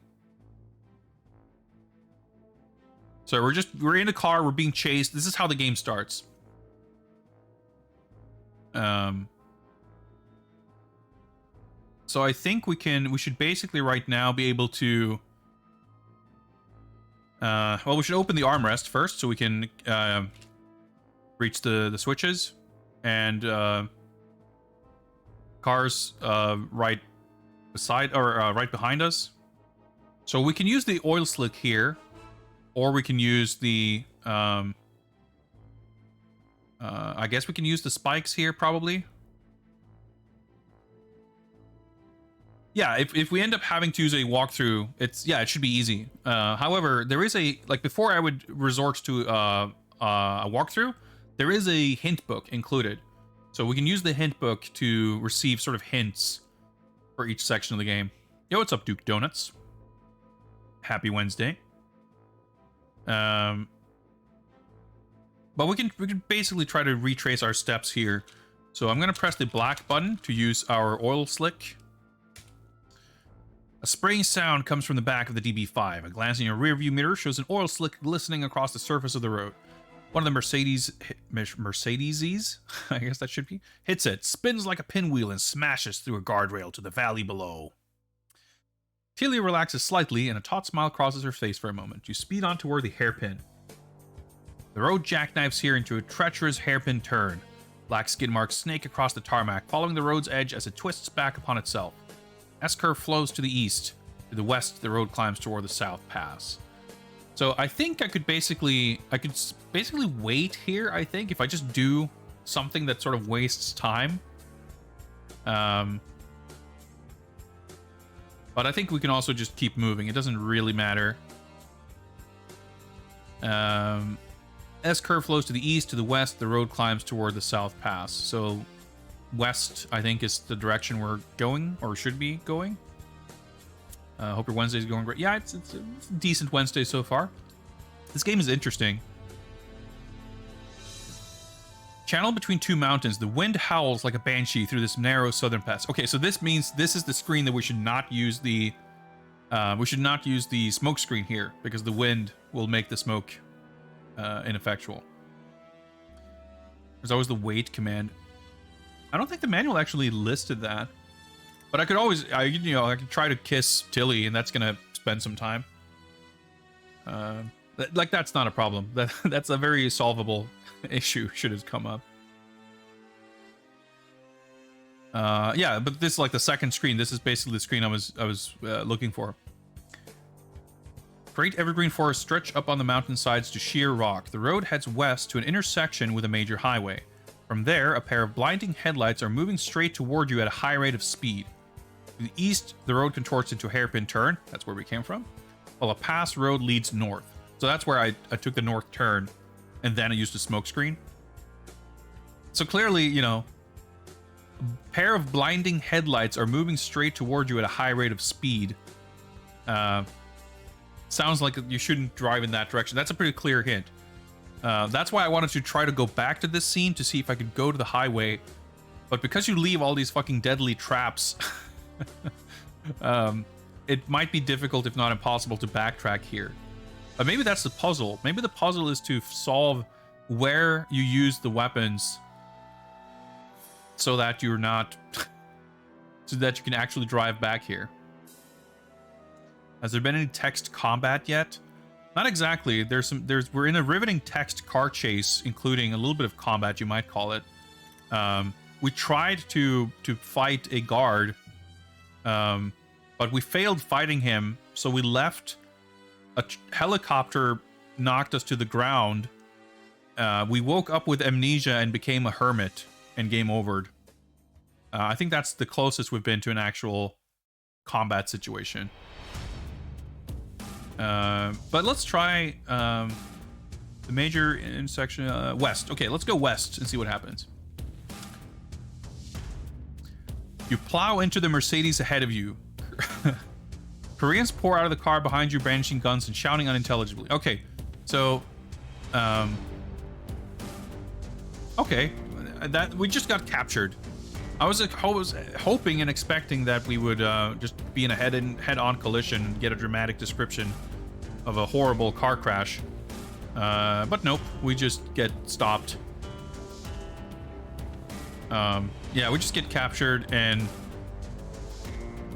we're in a car, we're being chased. This is how the game starts. So I think we should basically right now be able to well, we should open the armrest first so we can reach the switches, and cars right beside or right behind us. So we can use the oil slick here, or we can use the I guess we can use the spikes here probably. Yeah, if we end up having to use a walkthrough, it should be easy. However, there is before I would resort to a walkthrough, there is a hint book included. So we can use the hint book to receive sort of hints for each section of the game. Yo, what's up, Duke Donuts? Happy Wednesday. But we can basically try to retrace our steps here. So I'm gonna press the black button to use our oil slick. A spraying sound comes from the back of the DB5. A glance in your rearview mirror shows an oil slick glistening across the surface of the road. One of the Mercedes, I guess that should be, hits it, spins like a pinwheel, and smashes through a guardrail to the valley below. Tilly relaxes slightly, and a taut smile crosses her face for a moment. You speed on toward the hairpin. The road jackknifes here into a treacherous hairpin turn. Black skid marks snake across the tarmac, following the road's edge as it twists back upon itself. S-curve flows to the east. To the west, the road climbs toward the South Pass. So I think I could basically wait here, I think, if I just do something that sort of wastes time. But I think we can also just keep moving. It doesn't really matter. S-curve flows to the east. To the west, the road climbs toward the South Pass. So west, I think, is the direction we're going, or should be going. Hope your Wednesday's going great. Yeah, it's a decent Wednesday so far. This game is interesting. Channel between two mountains. The wind howls like a banshee through this narrow southern pass. Okay, so this means this is the screen that we should not use the smoke screen here, because the wind will make the smoke ineffectual. There's always the wait command. I don't think the manual actually listed that, but I could always, I could try to kiss Tilly, and that's gonna spend some time. That's not a problem. That's a very solvable issue should it come up. Yeah, but this is like the second screen. This is basically the screen I was looking for. Great evergreen forests stretch up on the mountainsides to sheer rock. The road heads west to an intersection with a major highway. From there, a pair of blinding headlights are moving straight toward you at a high rate of speed. To the east, the road contorts into a hairpin turn. That's where we came from. While a past road leads north. So that's where I took the north turn, and then I used a smoke screen. So clearly, you know, a pair of blinding headlights are moving straight toward you at a high rate of speed. Sounds like you shouldn't drive in that direction. That's a pretty clear hint. That's why I wanted to try to go back to this scene to see if I could go to the highway. But because you leave all these fucking deadly traps, it might be difficult, if not impossible, to backtrack here. But maybe that's the puzzle. Maybe the puzzle is to solve where you use the weapons so that you're not... so that you can actually drive back here. Has there been any text combat yet? Not exactly. We're in a riveting text car chase, including a little bit of combat, you might call it. We tried to fight a guard, but we failed fighting him, so we left. A helicopter knocked us to the ground. We woke up with amnesia and became a hermit, and game overed. I think that's the closest we've been to an actual combat situation. But let's try the major intersection west. Okay, let's go west and see what happens. You plow into the Mercedes ahead of you. Koreans pour out of the car behind you, brandishing guns and shouting unintelligibly. Okay, so okay, that we just got captured. I was hoping and expecting that we would just be in a head-on collision and get a dramatic description of a horrible car crash. But nope, we just get stopped. Yeah, we just get captured, and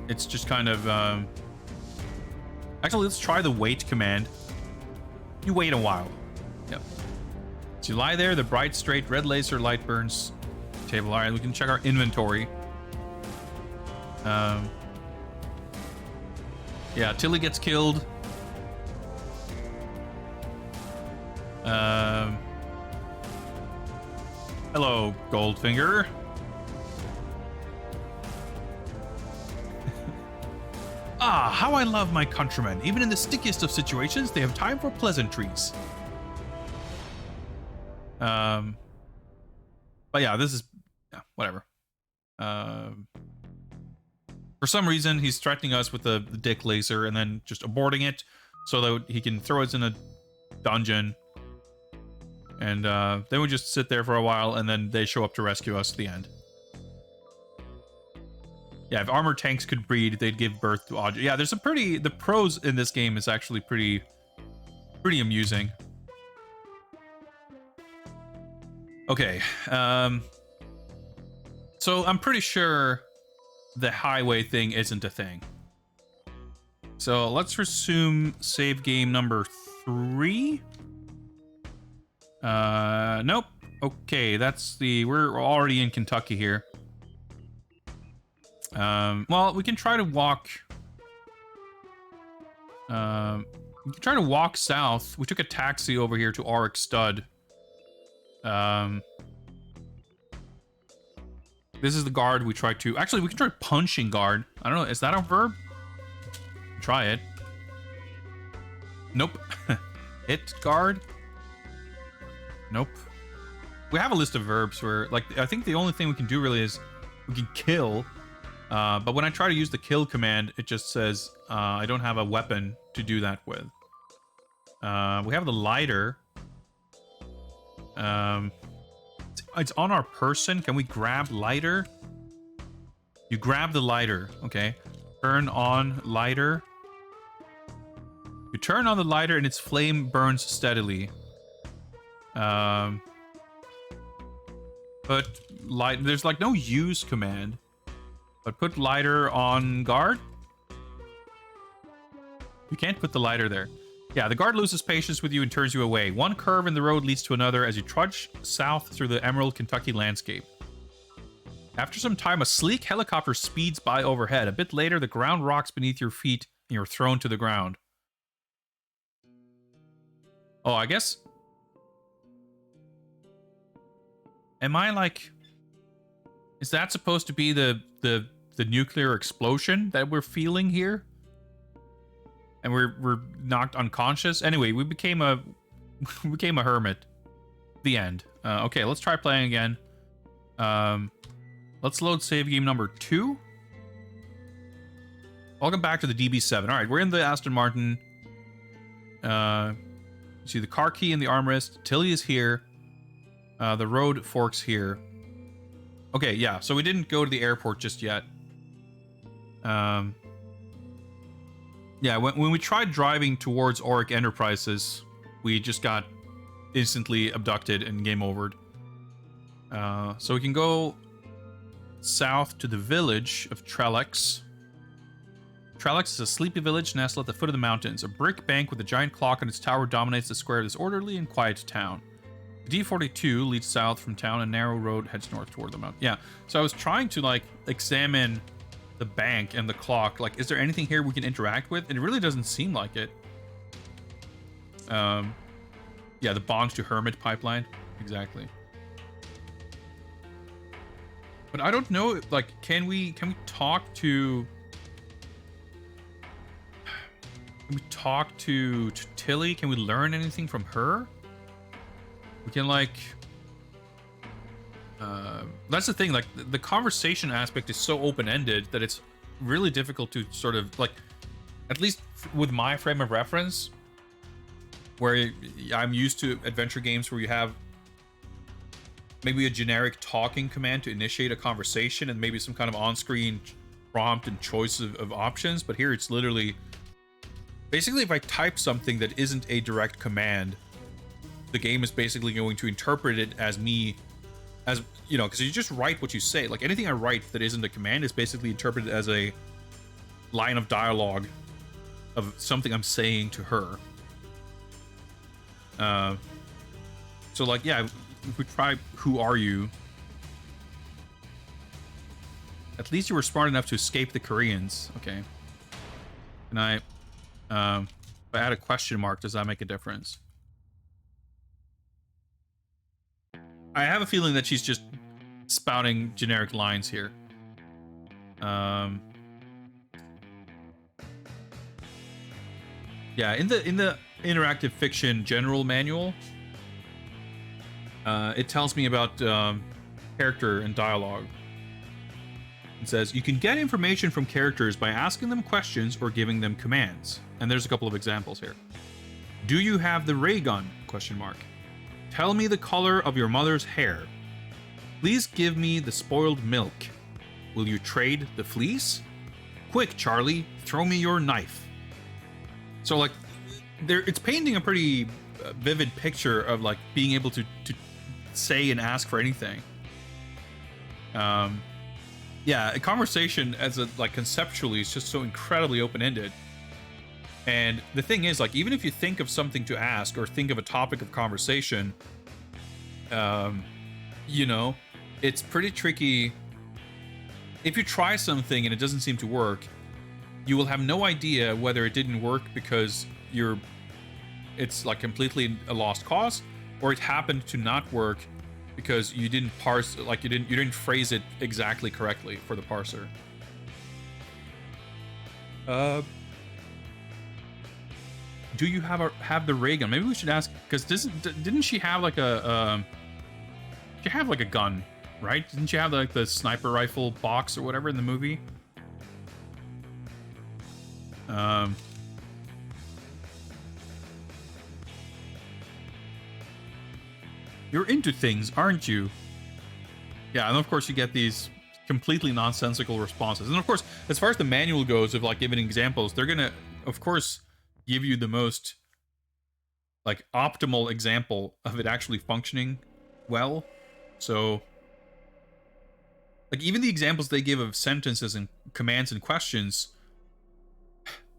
it's just kind of... Actually, let's try the wait command. You wait a while. Yep. So you lie there, the bright, straight, red laser light burns... Table. All right, we can check our inventory. Yeah, Tilly gets killed. Hello, Goldfinger. Ah, how I love my countrymen. Even in the stickiest of situations, they have time for pleasantries. But yeah, this is... Yeah, whatever. For some reason, he's threatening us with the dick laser and then just aborting it so that he can throw us in a dungeon. And then we just sit there for a while, and then they show up to rescue us at the end. Yeah, if armored tanks could breed, they'd give birth to objects. Yeah, there's some pretty... The prose in this game is actually pretty amusing. Okay, so I'm pretty sure the highway thing isn't a thing. So let's resume save game number 3. Nope. Okay, that's the... We're already in Kentucky here. Well, we can try to walk... we can try to walk south. We took a taxi over here to Auric Stud. This is the guard we tried to... Actually, we can try punching guard. I don't know. Is that a verb? Try it. Nope. Hit guard? Nope. We have a list of verbs where... Like, I think the only thing we can do really is... We can kill. But when I try to use the kill command, it just says... I don't have a weapon to do that with. We have the lighter. It's on our person. Can we grab lighter? You grab the lighter. Okay. Turn on lighter. You turn on the lighter and its flame burns steadily. But there's like no use command. But put lighter on guard. You can't put the lighter there. Yeah, the guard loses patience with you and turns you away. One curve in the road leads to another as you trudge south through the emerald Kentucky landscape. After some time, a sleek helicopter speeds by overhead. A bit later, the ground rocks beneath your feet and you're thrown to the ground. Oh, I guess... Am I like... Is that supposed to be the nuclear explosion that we're feeling here? And we're knocked unconscious? Anyway, we became a... we became a hermit. The end. Okay, let's try playing again. Let's load save game number 2. Welcome back to the DB7. All right, we're in the Aston Martin. You see the car key and the armrest. Tilly is here. The road forks here. Okay, yeah, so we didn't go to the airport just yet. Yeah, when we tried driving towards Auric Enterprises, we just got instantly abducted and game overed. So we can go south to the village of Trellex. Trellex is a sleepy village nestled at the foot of the mountains. A brick bank with a giant clock on its tower dominates the square of this orderly and quiet town. The D42 leads south from town, and a narrow road heads north toward the mountain. Yeah, so I was trying to, like, examine the bank and the clock. Like, is there anything here we can interact with? And it really doesn't seem like it. Yeah, the Bonds to Hermit pipeline. Exactly. But I don't know, like, can we talk to... Can we talk to Tilly? Can we learn anything from her? We can, like... that's the thing, like, the conversation aspect is so open-ended that it's really difficult to sort of, like... At least with my frame of reference, where I'm used to adventure games where you have maybe a generic talking command to initiate a conversation and maybe some kind of on-screen prompt and choice of options, but here it's literally... Basically, if I type something that isn't a direct command, the game is basically going to interpret it as me, as, you know, because you just write what you say. Like, anything I write that isn't a command is basically interpreted as a line of dialogue of something I'm saying to her. So, like, yeah, if we try, who are you? At least you were smart enough to escape the Koreans. Okay. Can I... if I add a question mark, does that make a difference? I have a feeling that she's just spouting generic lines here. Yeah, in the interactive fiction general manual, it tells me about character and dialogue. It says, you can get information from characters by asking them questions or giving them commands. And there's a couple of examples here. Do you have the ray gun? Question mark. Tell me the color of your mother's hair. Please give me the spoiled milk. Will you trade the fleece? Quick, Charlie, throw me your knife. So, like, it's painting a pretty vivid picture of, like, being able to say and ask for anything. Yeah, a conversation as a, like, conceptually is just so incredibly open-ended. And the thing is, like, even if you think of something to ask or think of a topic of conversation, you know, it's pretty tricky. If you try something and it doesn't seem to work, you will have no idea whether it didn't work because it's like completely a lost cause, or it happened to not work because you didn't parse, like you didn't phrase it exactly correctly for the parser. Do you have the ray gun? Maybe we should ask, because didn't she have like she have like a gun, right? Didn't she have like the sniper rifle box or whatever in the movie? You're into things, aren't you? Yeah, and of course you get these completely nonsensical responses. And of course, as far as the manual goes of like giving examples, they're gonna, of course, give you the most like optimal example of it actually functioning well. So like even the examples they give of sentences and commands and questions,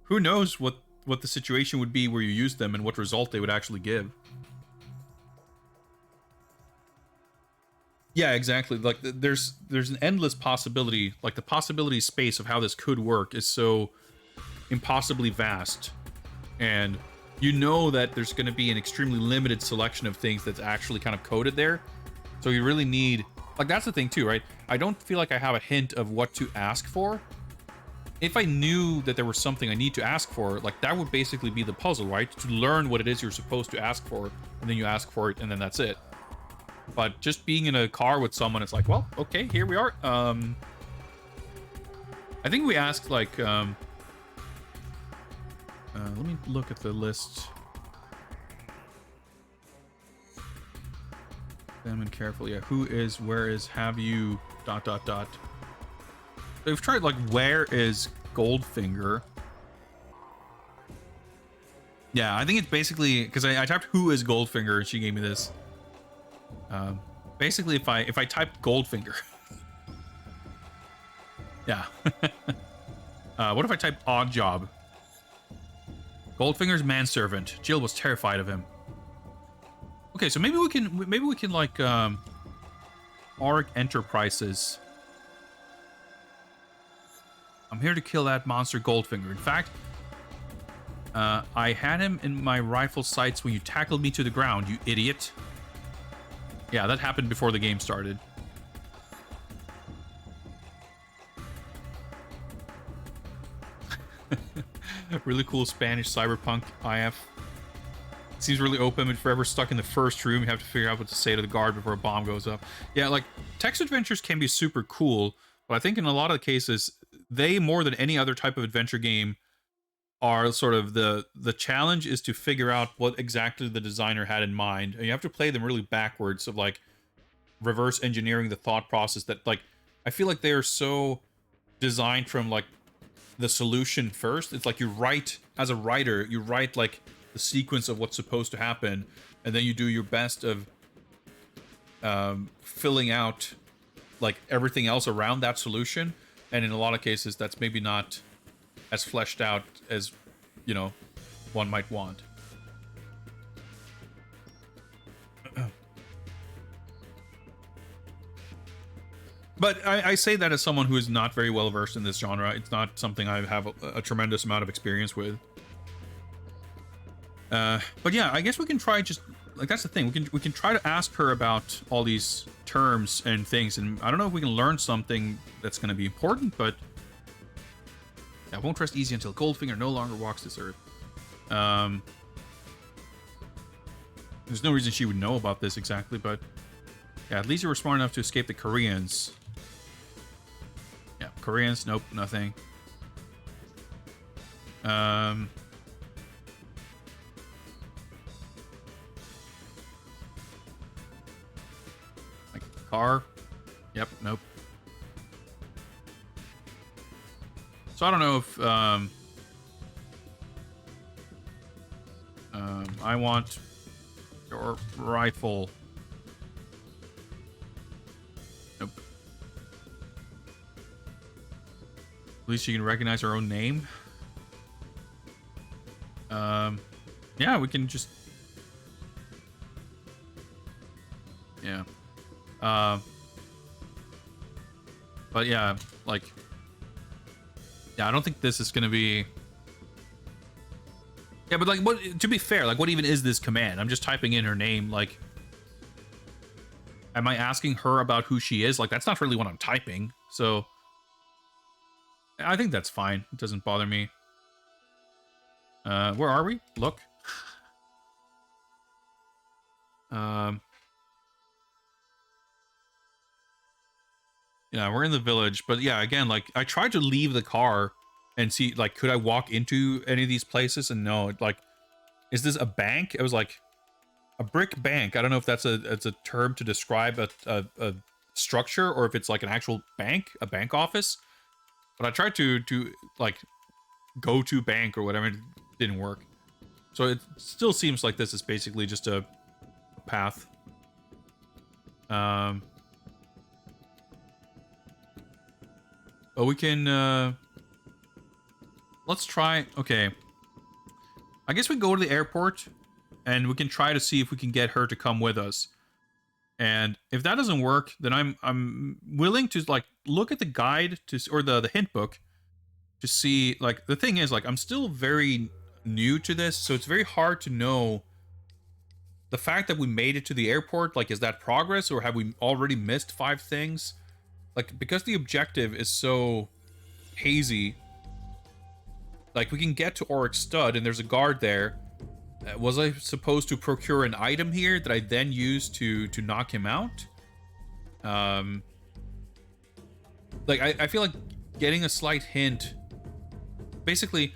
who knows what the situation would be where you use them and what result they would actually give. Yeah, exactly. Like there's an endless possibility. Like the possibility space of how this could work is so impossibly vast. And you know that there's going to be an extremely limited selection of things that's actually kind of coded there. So you really need, like, that's the thing too, right? I don't feel like I have a hint of what to ask for. If I knew that there was something I need to ask for, like, that would basically be the puzzle, right? To learn what it is you're supposed to ask for, and then you ask for it, and then that's it. But just being in a car with someone, it's like, well, okay, here we are. I think we asked, like, let me look at the list. Examine carefully. Yeah, who is, where is, have you, ... They've tried, like, where is Goldfinger? Yeah, I think it's basically, because I typed who is Goldfinger, and she gave me this. Basically, if I typed Goldfinger. Yeah. What if I typed odd job? Goldfinger's manservant. Jill was terrified of him. Okay, so maybe we can like Arc Enterprises. I'm here to kill that monster Goldfinger. In fact, I had him in my rifle sights when you tackled me to the ground, you idiot. Yeah, that happened before the game started. Really cool Spanish cyberpunk IF. Seems really open, but forever stuck in the first room. You have to figure out what to say to the guard before a bomb goes up. Yeah, like, text adventures can be super cool, but I think in a lot of cases, they, more than any other type of adventure game, are sort of the challenge is to figure out what exactly the designer had in mind. And you have to play them really backwards, of like reverse engineering the thought process that, like, I feel like they are so designed from like the solution first. It's like you write, as a writer, you write like the sequence of what's supposed to happen, and then you do your best of filling out like everything else around that solution. And in a lot of cases, that's maybe not as fleshed out as, you know, one might want. But I say that as someone who is not very well versed in this genre. It's not something I have a tremendous amount of experience with. But yeah, I guess we can try, just like, that's the thing. We can try to ask her about all these terms and things, and I don't know if we can learn something that's going to be important, but I won't rest easy until Goldfinger no longer walks this earth. There's no reason she would know about this exactly, but yeah, at least you were smart enough to escape the Koreans. Yeah, Koreans, nope, nothing. Like, car? Yep, nope. So I don't know if I want your rifle. Nope. At least she can recognize her own name. Yeah, we can just, yeah. But yeah, like, yeah, I don't think this is gonna be. Yeah, but like, what? To be fair, like, what even is this command? I'm just typing in her name. Like, am I asking her about who she is? Like, that's not really what I'm typing. So, I think that's fine. It doesn't bother me. Where are we? Look. Yeah, we're in the village, but yeah, again, like, I tried to leave the car and see, like, could I walk into any of these places? And no, like, is this a bank? It was like a brick bank. I don't know if that's a term to describe a structure, or if it's like an actual bank, a bank office. But I tried to like go to bank or whatever. It didn't work. So it still seems like this is basically just a path. But we can, let's try, okay. I guess we go to the airport, and we can try to see if we can get her to come with us. And if that doesn't work, then I'm willing to, like, look at the guide to, or the hint book, to see, like, the thing is, like, I'm still very new to this, so it's very hard to know. The fact that we made it to the airport, like, is that progress, or have we already missed 5 things? Like, because the objective is so hazy, like, we can get to Oryx Stud, and there's a guard there. Was I supposed to procure an item here that I then use to knock him out? Like, I feel like getting a slight hint. Basically,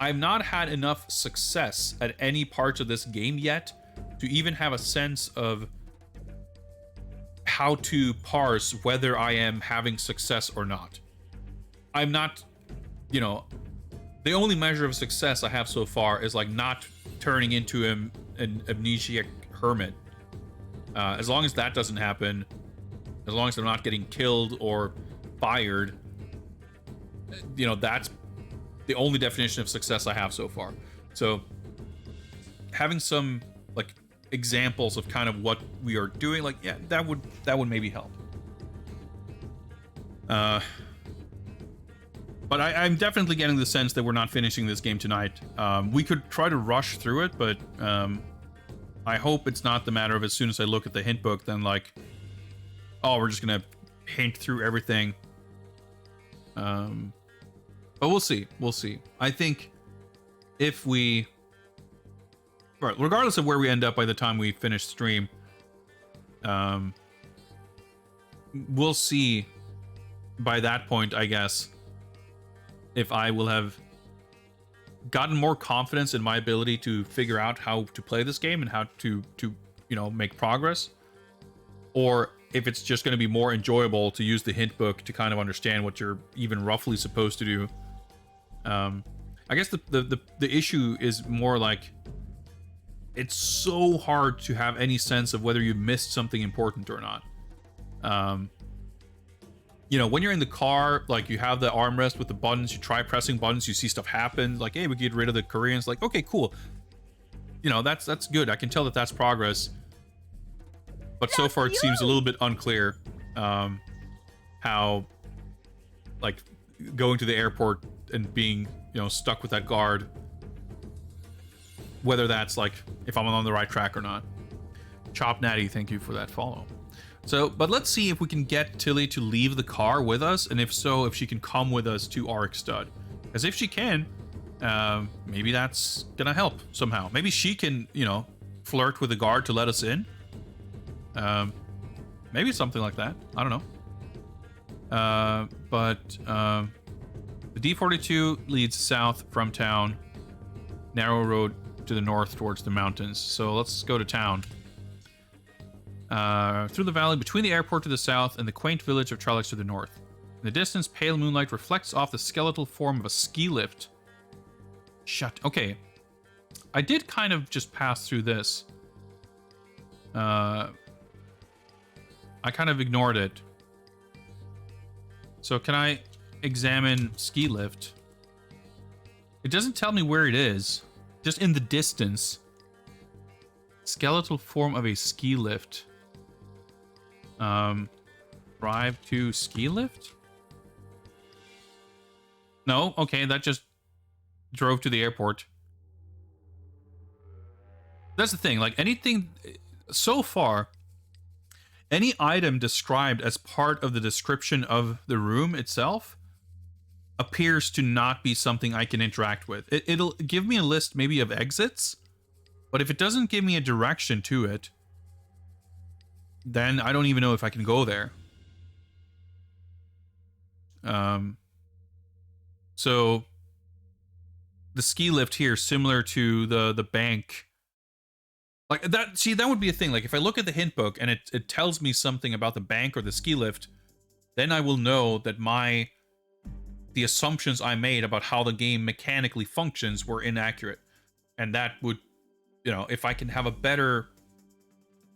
I've not had enough success at any parts of this game yet to even have a sense of how to parse whether I am having success or not. I'm not, you know, the only measure of success I have so far is like not turning into an amnesiac hermit. As long as that doesn't happen, as long as I'm not getting killed or fired, you know, that's the only definition of success I have so far. So having some like examples of kind of what we are doing, like, yeah, that would maybe help. But I'm definitely getting the sense that we're not finishing this game tonight. We could try to rush through it, but I hope it's not the matter of as soon as I look at the hint book, then like, oh, we're just gonna hint through everything. But we'll see. We'll see. I think if we... Right, regardless of where we end up by the time we finish stream, we'll see by that point, I guess, if I will have gotten more confidence in my ability to figure out how to play this game and how to you know, make progress, or if it's just going to be more enjoyable to use the hint book to kind of understand what you're even roughly supposed to do. I guess the issue is more like, it's so hard to have any sense of whether you missed something important or not. You know, when you're in the car, like, you have the armrest with the buttons, you try pressing buttons, you see stuff happen, like, hey, we get rid of the Koreans, like, okay, cool. You know, that's good. I can tell that that's progress. But so far, it seems a little bit unclear how, like, going to the airport and being, you know, stuck with that guard, whether that's, like, if I'm on the right track or not. Chop Natty, thank you for that follow. So, but let's see if we can get Tilly to leave the car with us, and if so, if she can come with us to Oryx Stud. Because if she can, maybe that's gonna help somehow. Maybe she can, you know, flirt with the guard to let us in. Maybe something like that. I don't know. The D42 leads south from town. Narrow road to the north towards the mountains. So let's go to town. Through the valley between the airport to the south and the quaint village of Trellix to the north. In the distance, pale moonlight reflects off the skeletal form of a ski lift. Shut. Okay. I did kind of just pass through this. I kind of ignored it. So can I examine ski lift? It doesn't tell me where it is. Just in the distance. Skeletal form of a ski lift. Drive to ski lift? No, okay, that just drove to the airport. That's the thing, like, anything so far, any item described as part of the description of the room itself appears to not be something I can interact with. It'll give me a list maybe of exits, but if it doesn't give me a direction to it, then I don't even know if I can go there. So the ski lift here, similar to the bank, like that. See, that would be a thing. Like, if I look at the hint book and it tells me something about the bank or the ski lift, then I will know that the assumptions I made about how the game mechanically functions were inaccurate. And that would, you know, if I can have a better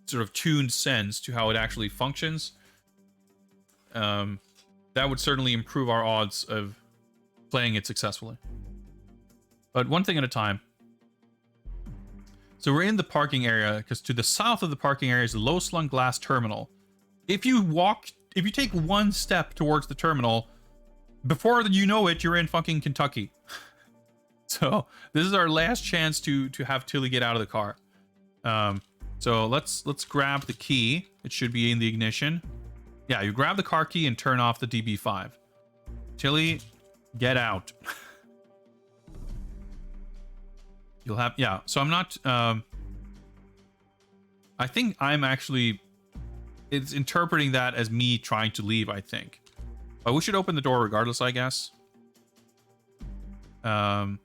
sort of tuned sense to how it actually functions, that would certainly improve our odds of playing it successfully. But one thing at a time. So we're in the parking area, because to the south of the parking area is the low-slung glass terminal. If you take one step towards the terminal, before you know it, you're in fucking Kentucky. So this is our last chance to have Tilly get out of the car. So let's grab the key. It should be in the ignition. Yeah, you grab the car key and turn off the DB5. Tilly, get out. You'll have, yeah. So I'm not. I think I'm actually. It's interpreting that as me trying to leave. I think, but we should open the door regardless. I guess. Like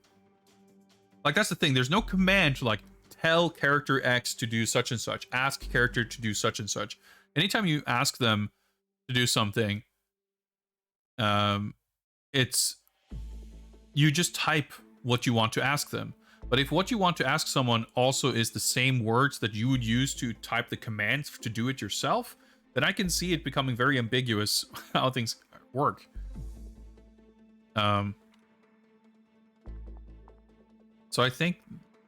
that's the thing. There's no command to like tell character X to do such and such. Ask character to do such and such. Anytime you ask them to do something, it's you just type what you want to ask them. But if what you want to ask someone also is the same words that you would use to type the commands to do it yourself, then I can see it becoming very ambiguous how things work. So I think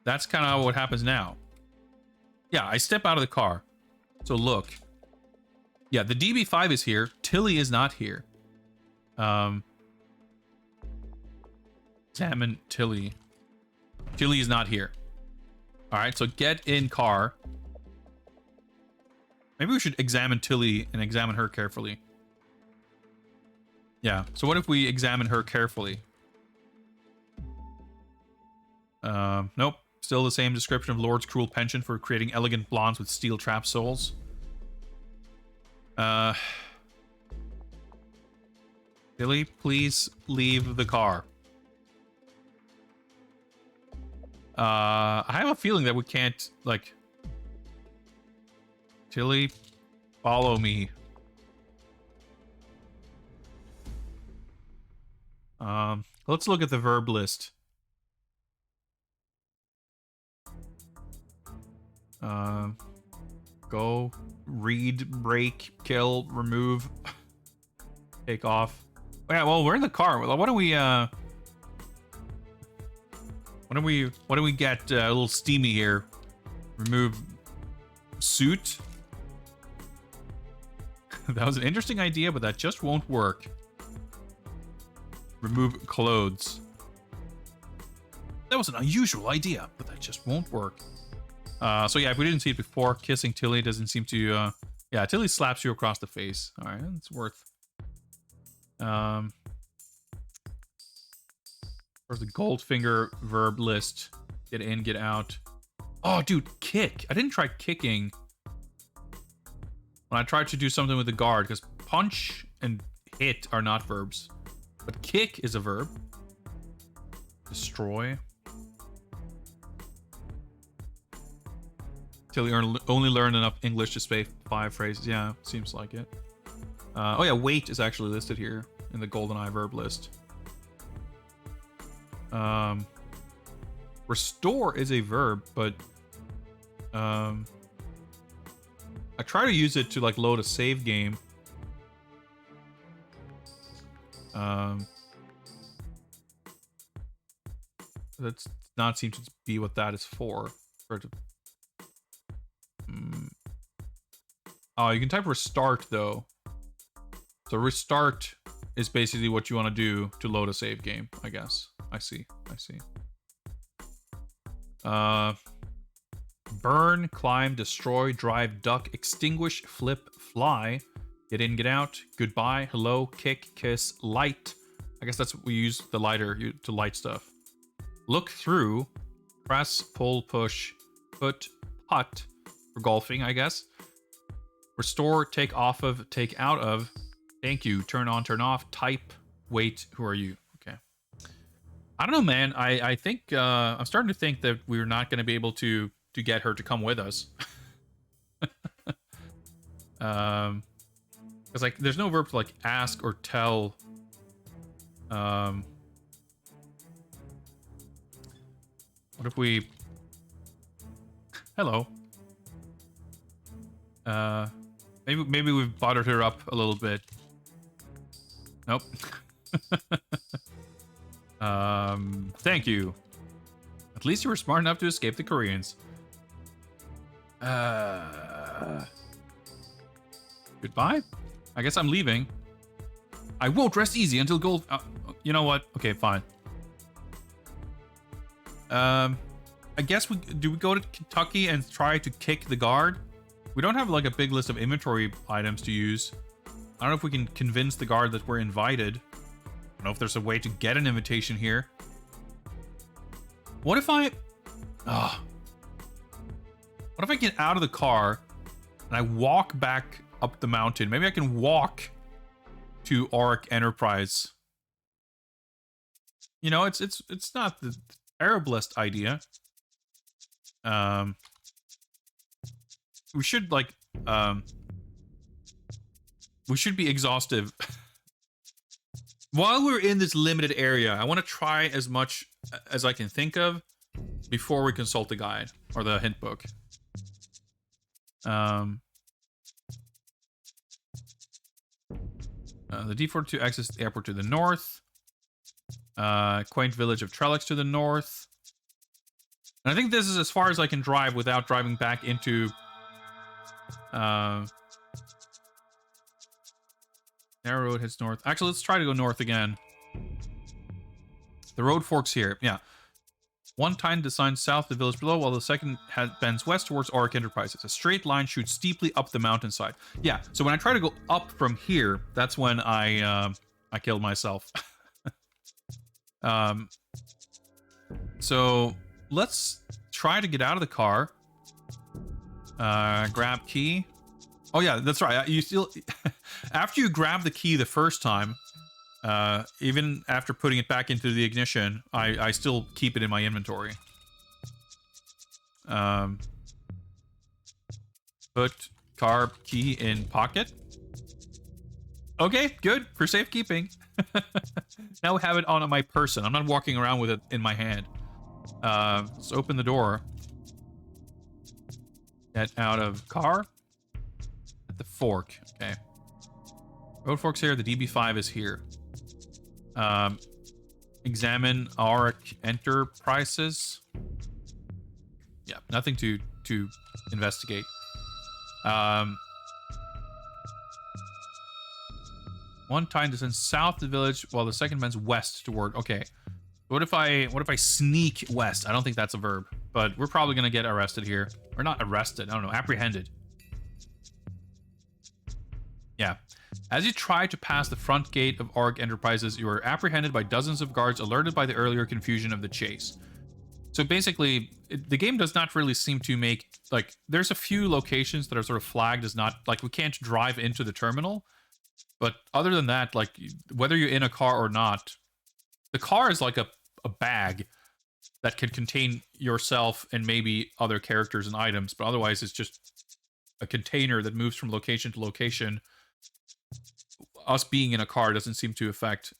that's kind of what happens now. Yeah, I step out of the car. So look. Yeah, the DB5 is here. Tilly is not here. Examine Tilly. Tilly is not here. All right, so get in car. Maybe we should examine Tilly and examine her carefully. Yeah, so what if we examine her carefully? Nope. Still the same description of Lord's cruel penchant for creating elegant blondes with steel trap souls. Tilly, please leave the car. I have a feeling that we can't, like... Tilly, follow me. Let's look at the verb list. Go, read, break, kill, remove, take off. Oh, yeah, well, we're in the car. What do we get a little steamy here? Remove suit. That was an interesting idea, but that just won't work. Remove clothes. That was an unusual idea, but that just won't work. So yeah, if we didn't see it before, kissing Tilly doesn't seem to, yeah, Tilly slaps you across the face. All right, it's worth. Where's the Goldfinger verb list? Get in, get out. Oh, dude, kick. I didn't try kicking when I tried to do something with the guard, because punch and hit are not verbs. But kick is a verb. Destroy. Tilly only learned enough English to say 5 phrases. Yeah, seems like it. Oh yeah, wait is actually listed here in the GoldenEye verb list. Restore is a verb, but I try to use it to like load a save game. That's not seem to be what that is for. Oh, you can type restart though. So restart is basically what you want to do to load a save game, I guess. I see. Burn, climb, destroy, drive, duck, extinguish, flip, fly, get in, get out, goodbye, hello, kick, kiss, light. I guess that's what we use the lighter to light stuff. Look through, press, pull, push, put, putt for golfing, I guess. Restore, take off of, take out of. Thank you, turn on, turn off, type, wait, who are you? Okay. I don't know, man. I think, I'm starting to think that we're not going to be able to get her to come with us. Because, like, there's no verb to, like, ask or tell. What if we... Hello. Maybe we've buttered her up a little bit. Nope. Thank you. At least you were smart enough to escape the Koreans. Goodbye? I guess I'm leaving. I won't rest easy until gold... you know what? Okay, fine. I guess we go to Kentucky and try to kick the guard. We don't have like a big list of inventory items to use. I don't know if we can convince the guard that we're invited. I don't know if there's a way to get an invitation here. What if I... what if I get out of the car and I walk back up the mountain? Maybe I can walk to Auric Enterprise. You know, it's not the terriblest idea. We should like we should be exhaustive. While we're in this limited area, I want to try as much as I can think of before we consult the guide or the hint book. The D42 exits the airport to the north. Quaint village of Trellix to the north. And I think this is as far as I can drive without driving back into... narrow road heads north. Actually, let's try to go north again. The road forks here. Yeah. One time descends south of the village below, while the second bends west towards Auric Enterprises. A straight line shoots steeply up the mountainside. Yeah, so when I try to go up from here, that's when I killed myself. So let's try to get out of the car. Grab key. Oh yeah, that's right. You still, after you grab the key the first time, even after putting it back into the ignition, I still keep it in my inventory. Put car key in pocket. Okay, good for safekeeping. Now we have it on my person. I'm not walking around with it in my hand. Let's open the door. Get out of car. At the fork. Okay. Road fork's here. The DB5 is here. Examine Auric Enterprises. Yeah, nothing to investigate. One time descends south of the village, while the second bends west toward. Okay. What if I sneak west? I don't think that's a verb, but we're probably gonna get arrested here, or not arrested. I don't know, apprehended. Yeah. As you try to pass the front gate of Auric Enterprises, you are apprehended by dozens of guards alerted by the earlier confusion of the chase. So basically, the game does not really seem to make, like, there's a few locations that are sort of flagged as not, like, we can't drive into the terminal. But other than that, like, whether you're in a car or not, the car is like a bag that can contain yourself and maybe other characters and items, but otherwise it's just a container that moves from location to location. Us being in a car doesn't seem to affect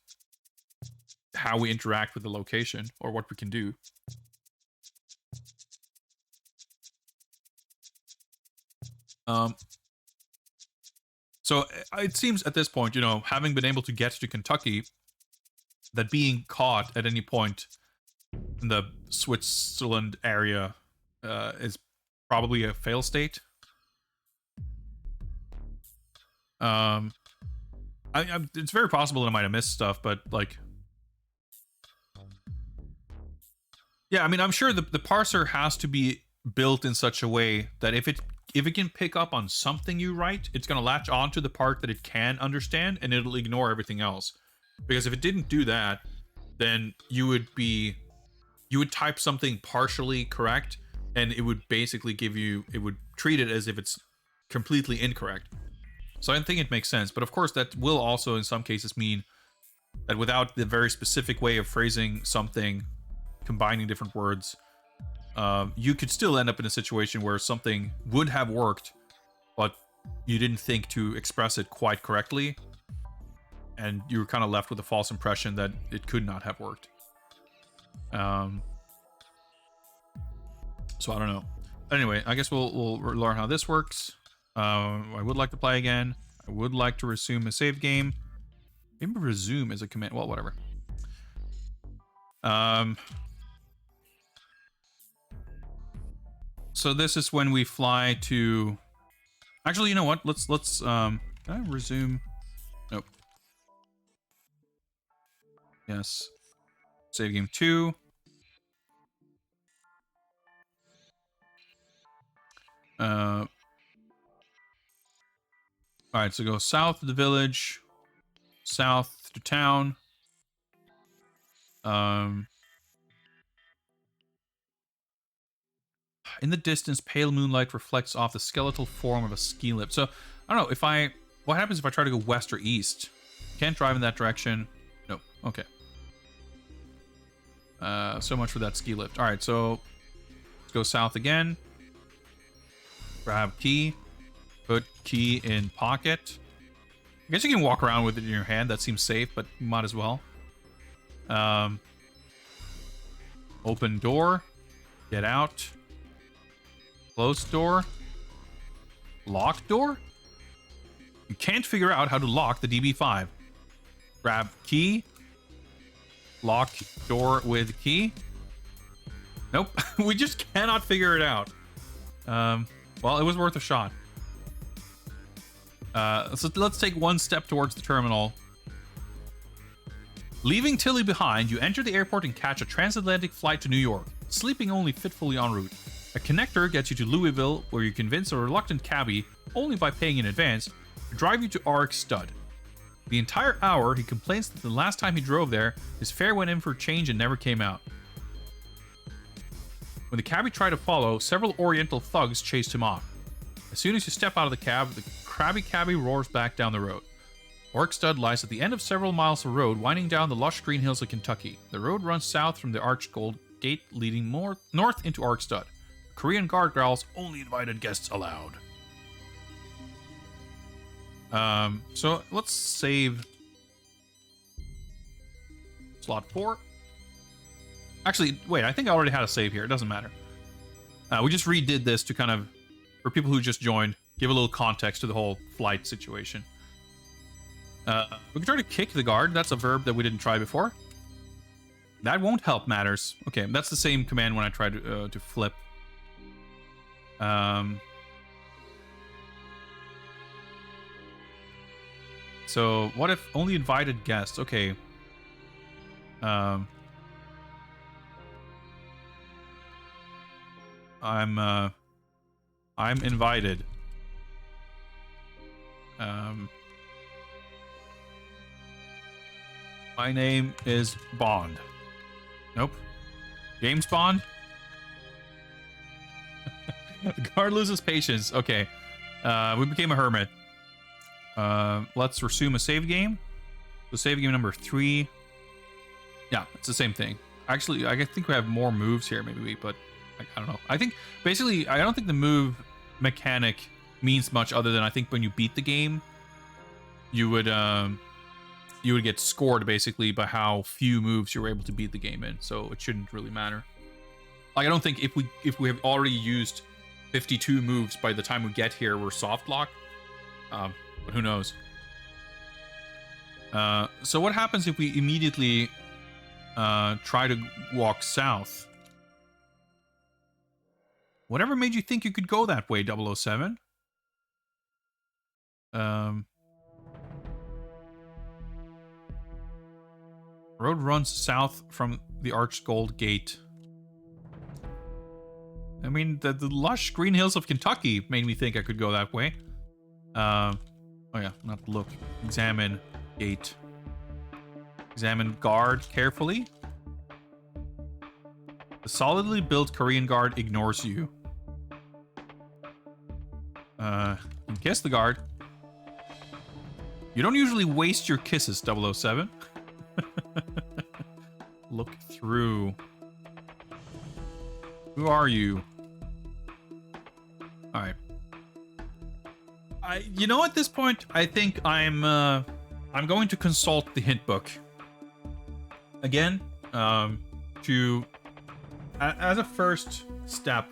how we interact with the location or what we can do. So it seems at this point, you know, having been able to get to Kentucky, that being caught at any point in the Switzerland area is probably a fail state. It's very possible that I might have missed stuff, but like, yeah, I mean, I'm sure the parser has to be built in such a way that if it can pick up on something you write, it's going to latch onto the part that it can understand, and it'll ignore everything else. Because if it didn't do that, then you would type something partially correct, and it would basically it would treat it as if it's completely incorrect. So I think it makes sense, but of course that will also in some cases mean that without the very specific way of phrasing something, combining different words, you could still end up in a situation where something would have worked, but you didn't think to express it quite correctly, and you were kind of left with a false impression that it could not have worked. So I don't know. Anyway, I guess we'll learn how this works. I would like to play again. I would like to resume a save game. Maybe resume is a command. Well, whatever. So this is when we fly to... Actually, you know what? Let's can I resume? Nope. Yes. Save game 2. All right, so go south of the village, south to town. In the distance, pale moonlight reflects off the skeletal form of a ski lift. So, I don't know, if I... What happens if I try to go west or east? Can't drive in that direction. No. Okay. So much for that ski lift. Alright, so... Let's go south again. Grab key. Put key in pocket. I guess you can walk around with it in your hand. That seems safe, but might as well. Open door. Get out. Closed door. Locked door? You can't figure out how to lock the DB5. Grab key. Lock door with key. Nope. We just cannot figure it out. Well, it was worth a shot. So let's take one step towards the terminal. Leaving Tilly behind, you enter the airport and catch a transatlantic flight to New York, sleeping only fitfully en route. A connector gets you to Louisville, where you convince a reluctant cabbie, only by paying in advance, to drive you to Ark Stud. The entire hour, he complains that the last time he drove there, his fare went in for change and never came out. When the cabbie tried to follow, several Oriental thugs chased him off. As soon as you step out of the cab, the crabby cabbie roars back down the road. Ark Stud lies at the end of several miles of road winding down the lush green hills of Kentucky. The road runs south from the arched gold gate leading north into Ark Stud. The Korean guard growls, "Only invited guests allowed." So let's save slot 4. Actually, wait, I think I already had a save here. It doesn't matter. We just redid this to kind of, for people who just joined, give a little context to the whole flight situation. We can try to kick the guard. That's a verb that we didn't try before. That won't help matters. Okay, that's the same command when I tried to flip. So what if only invited guests? Okay. I'm invited. My name is Bond. Nope. James Bond? The guard loses patience. Okay. We became a hermit. Let's resume a save game. So save game number 3. Yeah, it's the same thing. Actually, I think we have more moves here, maybe, but I don't know. I think, basically, I don't think the move mechanic means much other than I think when you beat the game, you would get scored, basically, by how few moves you were able to beat the game in, so it shouldn't really matter. Like, I don't think if we have already used 52 moves by the time we get here, we're soft lock. But who knows? So what happens if we immediately try to walk south? Whatever made you think you could go that way, 007? Road runs south from the Arched Gold Gate. I mean, the lush green hills of Kentucky made me think I could go that way. Oh yeah, not look. Examine gate. Examine guard carefully. The solidly built Korean guard ignores you. You kiss the guard. You don't usually waste your kisses, 007. Look through. Who are you? Alright. You know, at this point, I think I'm going to consult the hint book. Again, to, as a first step,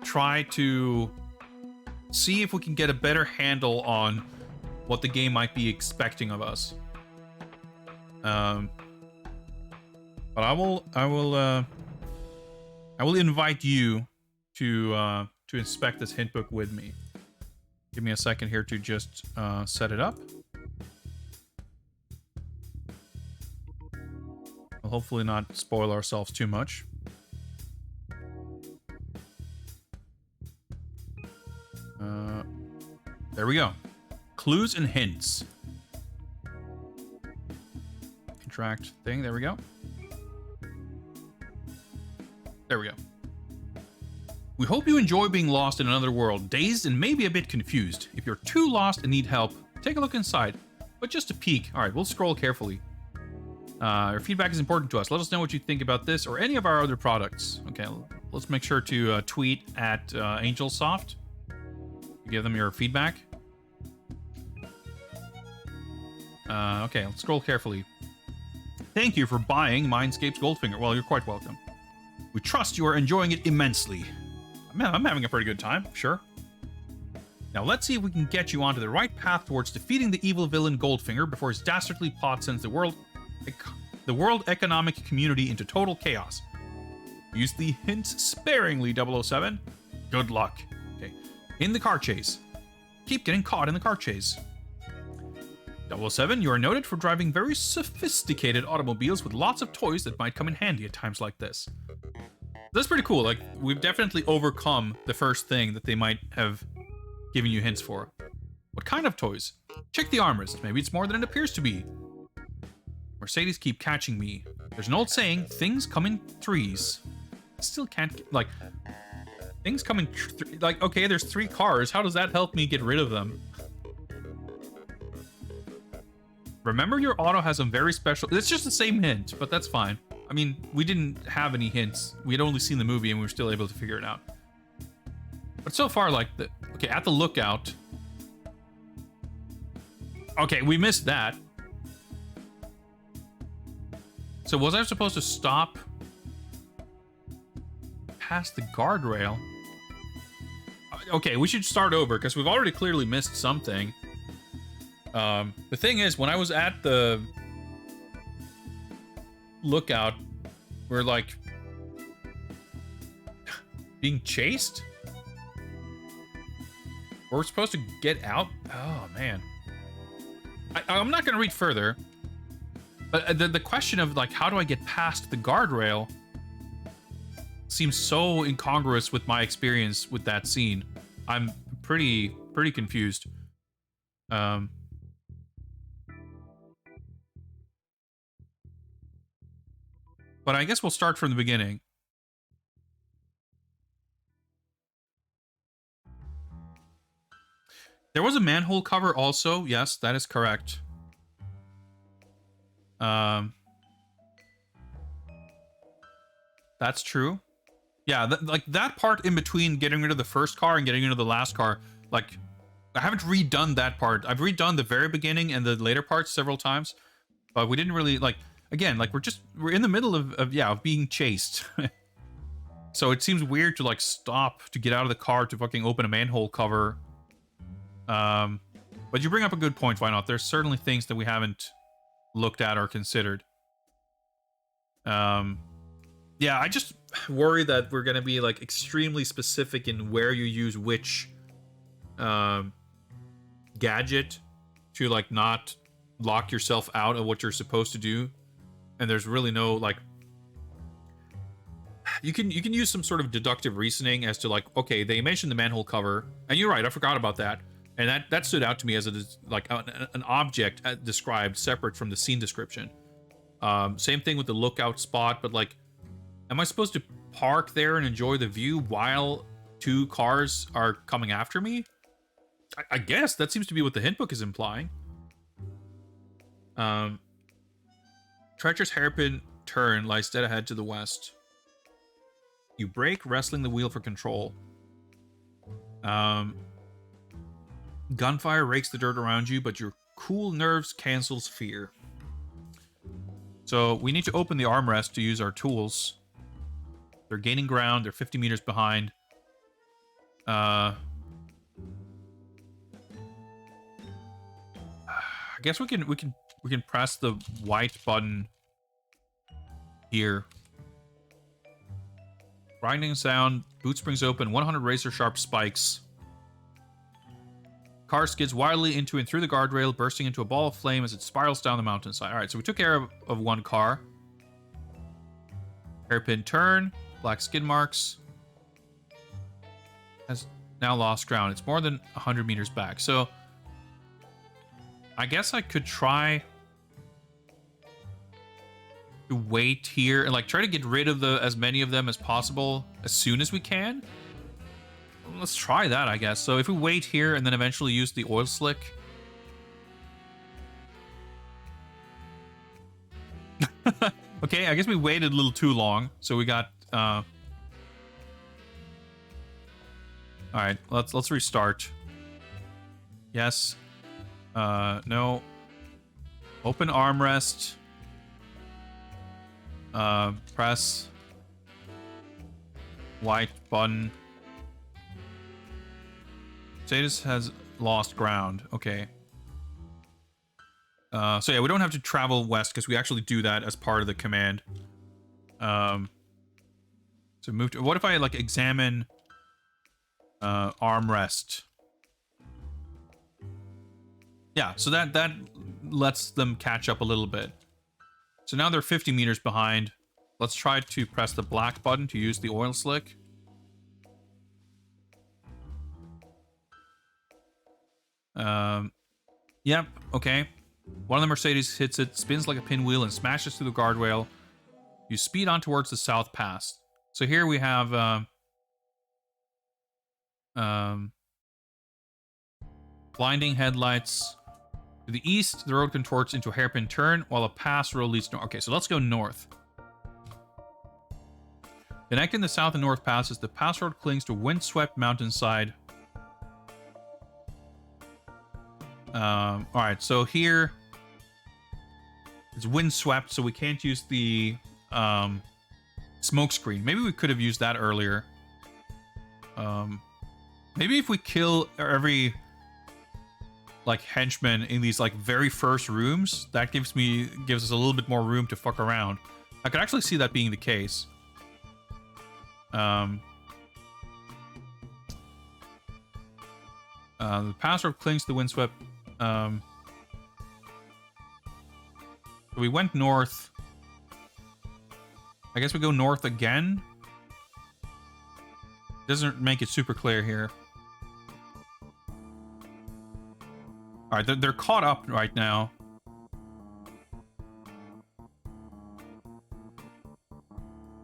try to see if we can get a better handle on what the game might be expecting of us. But I will invite you to inspect this hint book with me. Give me a second here to just set it up. We'll hopefully not spoil ourselves too much. we go. Clues and hints. Contract thing. There we go. There we go. We hope you enjoy being lost in another world, dazed and maybe a bit confused. If you're too lost and need help, take a look inside. But just a peek. All right, we'll scroll carefully. Your feedback is important to us. Let us know what you think about this or any of our other products. Okay, let's make sure to tweet at Angelsoft. Give them your feedback. Okay, let's scroll carefully. Thank you for buying Mindscape's Goldfinger. Well, you're quite welcome. We trust you are enjoying it immensely. I'm having a pretty good time, sure. Now let's see if we can get you onto the right path towards defeating the evil villain Goldfinger before his dastardly plot sends the world economic community into total chaos. Use the hints sparingly, 007. Good luck. Okay. In the car chase. Keep getting caught in the car chase. 007, you are noted for driving very sophisticated automobiles with lots of toys that might come in handy at times like this. That's pretty cool. Like, we've definitely overcome the first thing that they might have given you hints for. What kind of toys? Check the armrest. Maybe it's more than it appears to be. Mercedes keep catching me. There's an old saying, things come in threes. I still can't, like, things come in, like, okay, there's 3 cars. How does that help me get rid of them? Remember, your auto has some very special... It's just the same hint, but that's fine. I mean, we didn't have any hints. We had only seen the movie and we were still able to figure it out. But so far, like, okay, at the lookout... Okay, we missed that. So was I supposed to stop past the guardrail? Okay, we should start over because we've already clearly missed something. The thing is, when I was at the lookout, we're like being chased. We're supposed to get out. Oh man, I'm not gonna read further. But the question of like, how do I get past the guardrail seems so incongruous with my experience with that scene. I'm pretty confused. But I guess we'll start from the beginning. There was a manhole cover also. Yes, that is correct. That's true. Yeah, like that part in between getting rid of the first car and getting rid of the last car, like, I haven't redone that part. I've redone the very beginning and the later parts several times, but we didn't really, like, again, like, we're in the middle of being chased. So it seems weird to, like, stop to get out of the car to fucking open a manhole cover. But you bring up a good point, why not? There's certainly things that we haven't looked at or considered. Yeah, I just worry that we're gonna be, like, extremely specific in where you use which gadget to, like, not lock yourself out of what you're supposed to do. And there's really no, like, you can use some sort of deductive reasoning as to, like, okay, they mentioned the manhole cover, and you're right, I forgot about that, and that stood out to me as an object described separate from the scene description. Same thing with the lookout spot, but, like, am I supposed to park there and enjoy the view while 2 cars are coming after me? I guess that seems to be what the hint book is implying. Treacherous hairpin turn lies dead ahead to the west. You brake, wrestling the wheel for control. Gunfire rakes the dirt around you, but your cool nerves cancels fear. So we need to open the armrest to use our tools. They're gaining ground. They're 50 meters behind. I guess we can press the white button here. Grinding sound. Boot springs open. 100 razor sharp spikes. Car skids wildly into and through the guardrail, bursting into a ball of flame as it spirals down the mountainside. All right, so we took care of one car. Hairpin turn. Black skid marks. Has now lost ground. It's more than 100 meters back. So I guess I could try to wait here and like try to get rid of as many of them as possible as soon as we can. Let's try that, I guess. So if we wait here and then eventually use the oil slick. Okay, I guess we waited a little too long. So we got all right, let's restart. Yes. No. Open armrest. Press white button. Status has lost ground. Okay. So yeah, we don't have to travel west because we actually do that as part of the command. So move to. What if I like examine armrest? Yeah, so that lets them catch up a little bit. So now they're 50 meters behind. Let's try to press the black button to use the oil slick. Yep, okay. One of the Mercedes hits it, spins like a pinwheel, and smashes through the guardrail. You speed on towards the South Pass. So here we have blinding headlights. To the east, the road contorts into a hairpin turn, while a pass road leads north. Okay, so let's go north. Connecting the south and north passes, the pass road clings to a windswept mountainside. Alright, so here it's windswept, so we can't use the smoke screen. Maybe we could have used that earlier. Maybe if we kill every like henchman in these like very first rooms, that gives us a little bit more room to fuck around. I could actually see that being the case. The password clings to the windswept. We went north. I guess we go north again. Doesn't make it super clear here. All right, they're caught up right now.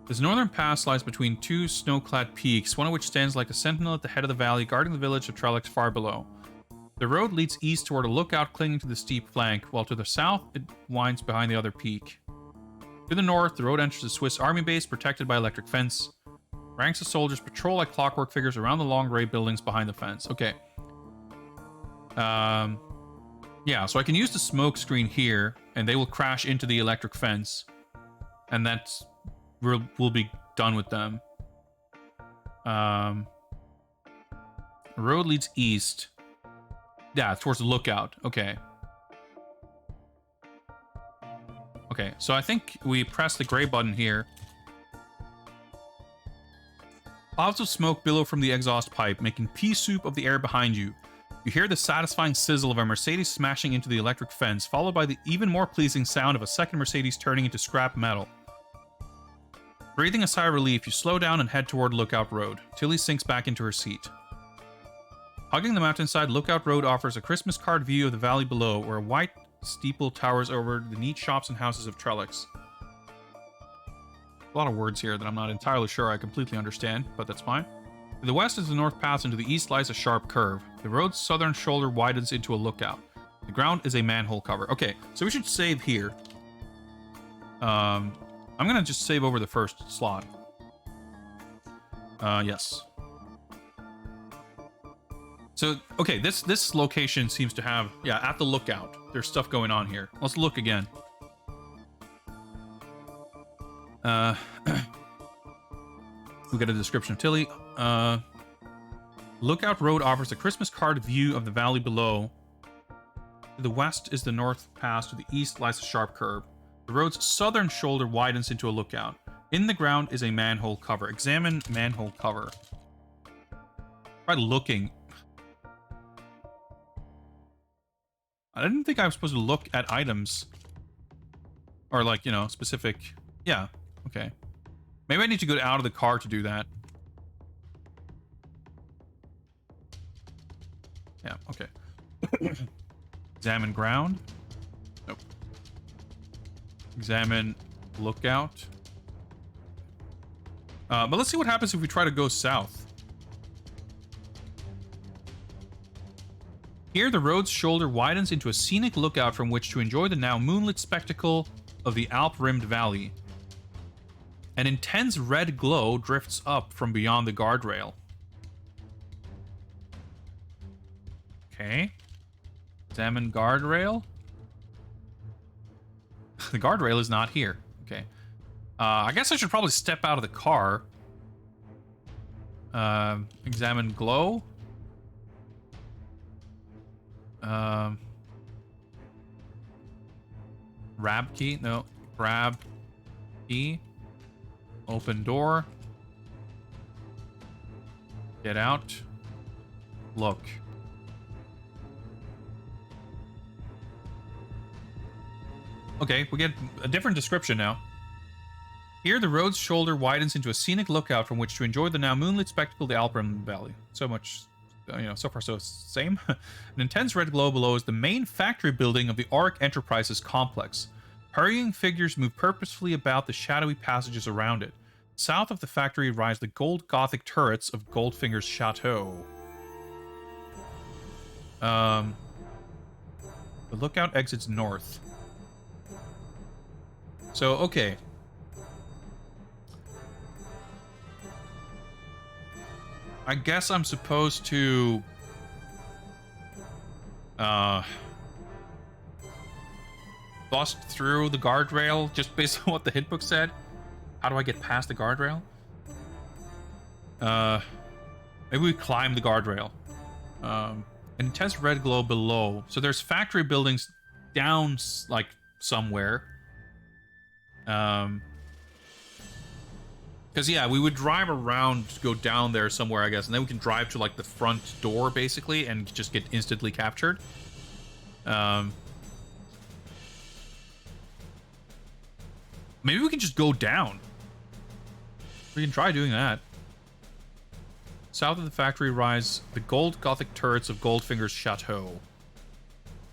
This northern pass lies between two snow-clad peaks, one of which stands like a sentinel at the head of the valley, guarding the village of Trelix far below. The road leads east toward a lookout clinging to the steep flank, while to the south it winds behind the other peak. To the north, the road enters a Swiss army base protected by electric fence. Ranks of soldiers patrol like clockwork figures around the long gray buildings behind the fence. Okay. Yeah, so I can use the smoke screen here, and they will crash into the electric fence. And we'll be done with them. Road leads east. Yeah, towards the lookout. Okay. Okay, so I think we press the gray button here. Clouds of smoke billow from the exhaust pipe, making pea soup of the air behind you. You hear the satisfying sizzle of a Mercedes smashing into the electric fence, followed by the even more pleasing sound of a second Mercedes turning into scrap metal. Breathing a sigh of relief, you slow down and head toward Lookout Road. Tilly sinks back into her seat. Hugging the mountainside, Lookout Road offers a Christmas card view of the valley below, where a white steeple towers over the neat shops and houses of Trelix. A lot of words here that I'm not entirely sure I completely understand, but that's fine. To the west is the North Pass, and to the east lies a sharp curve. The road's southern shoulder widens into a lookout. The ground is a manhole cover. Okay, so we should save here. I'm gonna just save over the first slot. Yes. So, okay, this location seems to have... Yeah, at the lookout. There's stuff going on here. Let's look again. We got a description of Tilly. Lookout Road offers a Christmas card view of the valley below. To the west is the North Pass. To the east lies a sharp curve. The road's southern shoulder widens into a lookout. In the ground is a manhole cover. Examine manhole cover. Try looking. I didn't think I was supposed to look at items. Or like, you know, specific... Yeah, okay. Maybe I need to go out of the car to do that. Yeah, okay. Examine ground. Nope. Examine lookout. But let's see what happens if we try to go south. Here, the road's shoulder widens into a scenic lookout from which to enjoy the now moonlit spectacle of the Alp-rimmed valley. An intense red glow drifts up from beyond the guardrail. Okay. Examine guardrail. The guardrail is not here. Okay. I guess I should probably step out of the car. Examine glow. Grab key? No. Grab key. Open door. Get out. Look. Okay, we get a different description now. Here, the road's shoulder widens into a scenic lookout from which to enjoy the now moonlit spectacle of the Alpine Valley. So much, so far so same. An intense red glow below is the main factory building of the Auric Enterprises complex. Hurrying figures move purposefully about the shadowy passages around it. South of the factory rise the gold Gothic turrets of Goldfinger's chateau. The lookout exits north. So, okay. I guess I'm supposed to... bust through the guardrail, just based on what the hitbook said. How do I get past the guardrail? Maybe we climb the guardrail. An intense red glow below. So there's factory buildings down, like, somewhere. Because, yeah, we would drive around, go down there somewhere, I guess, and then we can drive to, like, the front door, basically, and just get instantly captured. Maybe we can just go down. We can try doing that. South of the factory rise the gold Gothic turrets of Goldfinger's chateau.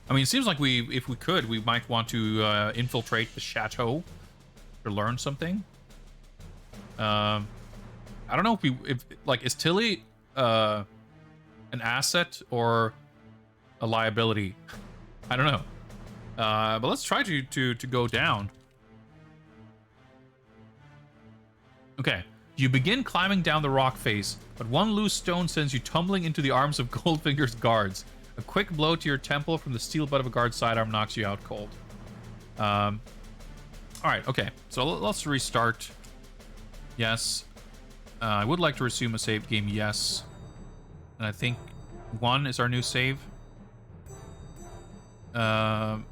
I mean, it seems like if we could, we might want to infiltrate the chateau to learn something. I don't know if is Tilly an asset or a liability? I don't know. But let's try to go down. Okay. You begin climbing down the rock face, but one loose stone sends you tumbling into the arms of Goldfinger's guards. A quick blow to your temple from the steel butt of a guard's sidearm knocks you out cold. Alright, okay. So let's restart. Yes. I would like to resume a save game, yes. And I think 1 is our new save. There's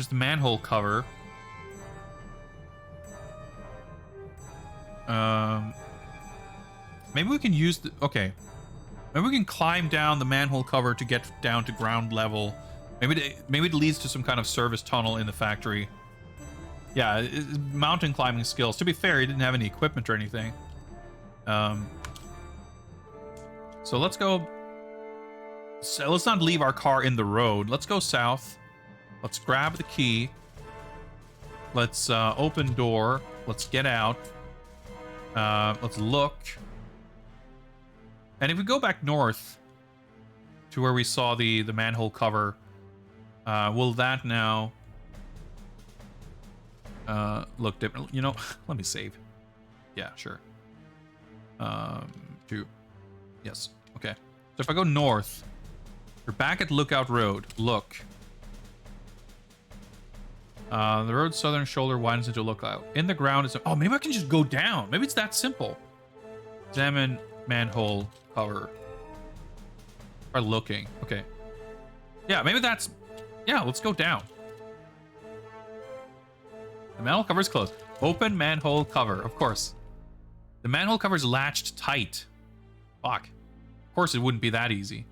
the manhole cover. Maybe we can use the... Okay. Maybe we can climb down the manhole cover to get down to ground level. Maybe it leads to some kind of service tunnel in the factory. Yeah, mountain climbing skills. To be fair, he didn't have any equipment or anything. So let's go... So let's not leave our car in the road. Let's go south. Let's grab the key. Let's open door. Let's get out. Let's look. And if we go back north to where we saw the manhole cover, will that now look different? You know, let me save. Yeah, sure. 2. Yes. Okay. So if I go north, we're back at Lookout Road. Look. The road's southern shoulder widens into a lookout. In the ground is... Oh, maybe I can just go down. Maybe it's that simple. Examine manhole cover. Try looking. Okay. Yeah, maybe that's... Yeah, let's go down. The manhole cover is closed. Open manhole cover, of course. The manhole cover is latched tight. Fuck. Of course it wouldn't be that easy.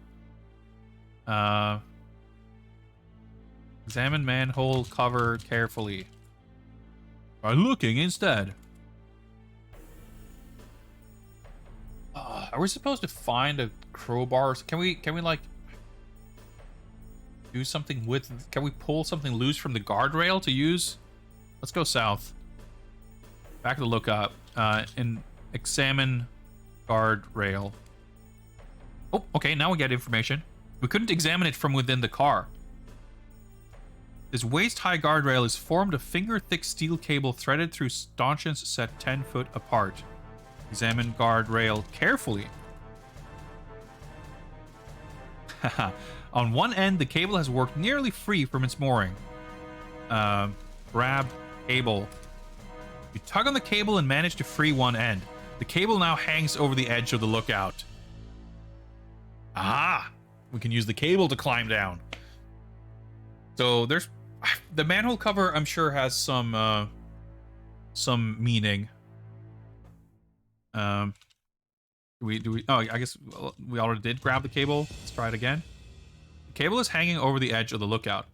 Examine manhole cover carefully. By looking instead. Are we supposed to find a crowbar? Can we like... Do something with... Can we pull something loose from the guardrail to use? Let's go south. Back to the lookout. And examine guardrail. Oh, okay, now we get information. We couldn't examine it from within the car. This waist-high guardrail is formed of finger-thick steel cable threaded through stanchions set 10 foot apart. Examine guardrail carefully. Haha. On one end, the cable has worked nearly free from its mooring. Grab cable. You tug on the cable and manage to free one end. The cable now hangs over the edge of the lookout. Aha! We can use the cable to climb down. So there's... The manhole cover, I'm sure, has some meaning. Do we... Oh, I guess we already did grab the cable. Let's try it again. The cable is hanging over the edge of the lookout.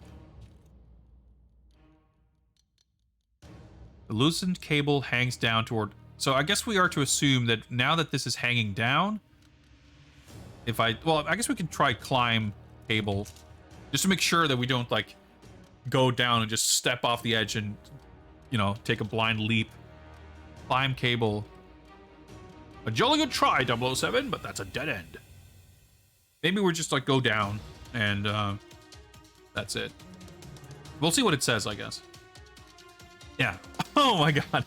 The loosened cable hangs down toward... So I guess we are to assume that now that this is hanging down... If I... Well, I guess we can try climb cable. Just to make sure that we don't, like, go down and just step off the edge and, you know, take a blind leap. Climb cable. A jolly good try, 007, but that's a dead end. Maybe we're just, like, go down and, that's it. We'll see what it says, I guess. Yeah. Oh, my God.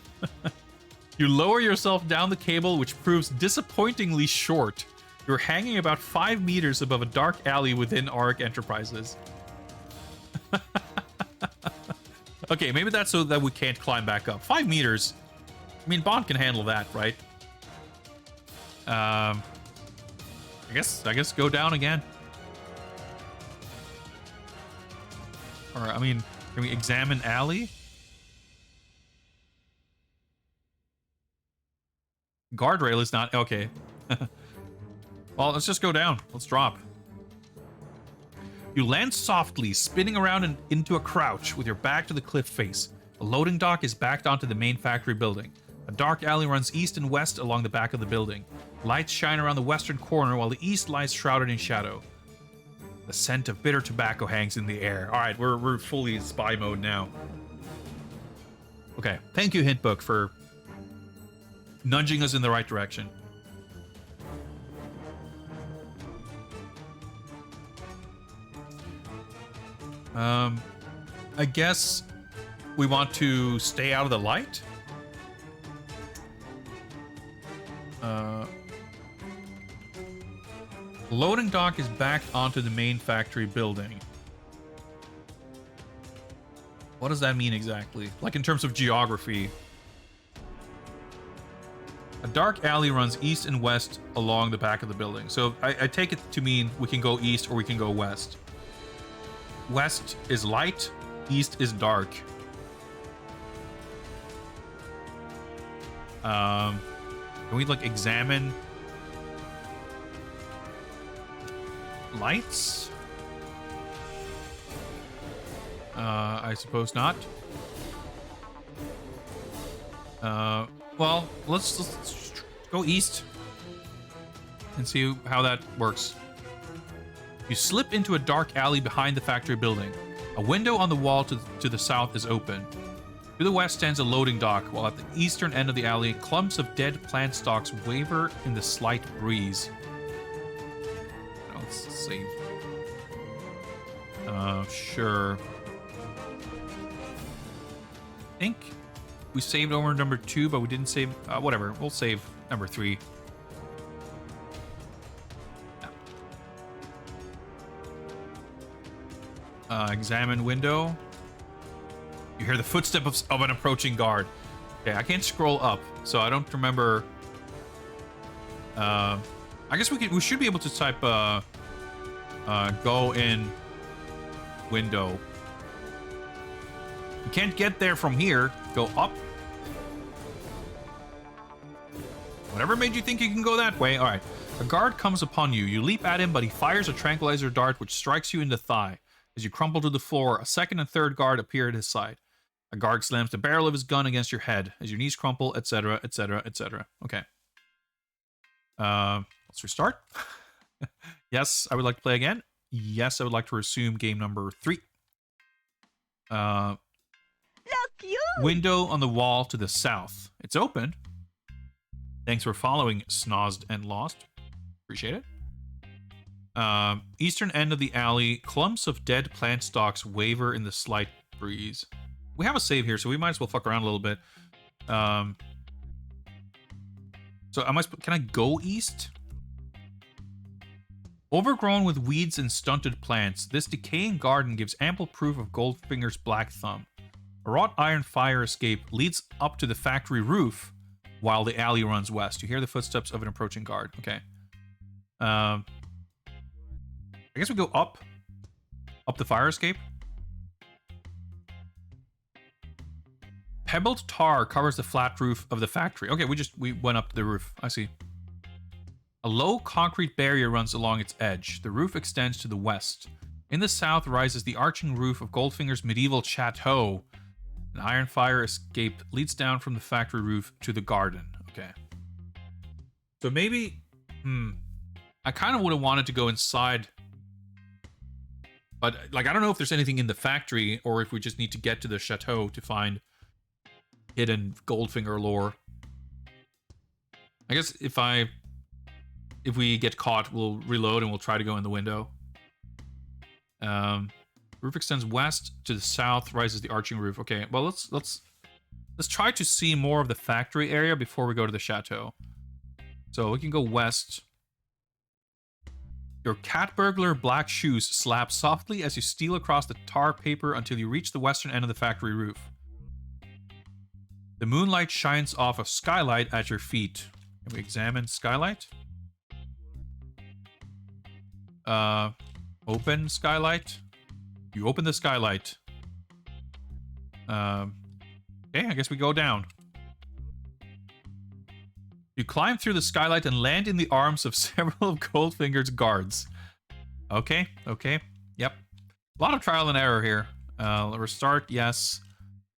You lower yourself down the cable, which proves disappointingly short. You're hanging about 5 meters above a dark alley within Auric Enterprises. Okay, maybe that's so that we can't climb back up. 5 meters. I mean, Bond can handle that, right? I guess go down again. Or, I mean, can we examine alley? Guardrail is not... Okay. Well, let's just go down. Let's drop. You land softly, spinning around and into a crouch with your back to the cliff face. The loading dock is backed onto the main factory building. A dark alley runs east and west along the back of the building. Lights shine around the western corner while the east lies shrouded in shadow. The scent of bitter tobacco hangs in the air. All right, we're fully in spy mode now. Okay, thank you, Hintbook, for nudging us in the right direction. I guess we want to stay out of the light. Loading dock is backed onto the main factory building. What does that mean exactly? Like in terms of geography. A dark alley runs east and west along the back of the building. So I take it to mean we can go east or we can go west. West is light, east is dark. Can we like examine lights? I suppose not. Well, let's go east and see how that works. You slip into a dark alley behind the factory building. A window on the wall to the south is open. To the west stands a loading dock, while at the eastern end of the alley, clumps of dead plant stalks waver in the slight breeze. Let's save. Sure. I think we saved over number 2, but we didn't save... whatever, we'll save number 3. Examine window. You hear the footsteps of an approaching guard. Okay, I can't scroll up, so I don't remember. I guess we should be able to type go in window. You can't get there from here. Go up. Whatever made you think you can go that way. All right. A guard comes upon you. You leap at him, but he fires a tranquilizer dart which strikes you in the thigh. As you crumple to the floor, a second and third guard appear at his side. A guard slams the barrel of his gun against your head as your knees crumple, etc., etc., etc. Okay. Let's restart. Yes, I would like to play again. Yes, I would like to resume game number 3. Look, you! Window on the wall to the south. It's open. Thanks for following, Snozzed and Lost. Appreciate it. Eastern end of the alley. Clumps of dead plant stalks waver in the slight breeze. We have a save here, so we might as well fuck around a little bit. So can I go east? Overgrown with weeds and stunted plants, this decaying garden gives ample proof of Goldfinger's black thumb. A wrought iron fire escape leads up to the factory roof, while the alley runs west. You hear the footsteps of an approaching guard. Okay. I guess we go up the fire escape. Pebbled tar covers the flat roof of the factory. Okay, we went up to the roof. I see. A low concrete barrier runs along its edge. The roof extends to the west. In the south rises the arching roof of Goldfinger's medieval chateau. An iron fire escape leads down from the factory roof to the garden. Okay. So maybe... I kind of would have wanted to go inside. But, like, I don't know if there's anything in the factory or if we just need to get to the chateau to find hidden Goldfinger lore. I guess if we get caught, we'll reload and we'll try to go in the window. Roof extends west to the south, rises the arching roof. Okay, well let's try to see more of the factory area before we go to the chateau. So we can go west. Your cat burglar black shoes slap softly as you steal across the tar paper until you reach the western end of the factory roof. The moonlight shines off a skylight at your feet. Can we examine skylight? Open skylight. You open the skylight. Okay, I guess we go down. You climb through the skylight and land in the arms of several of Goldfinger's guards. Okay, yep. A lot of trial and error here. Restart, yes.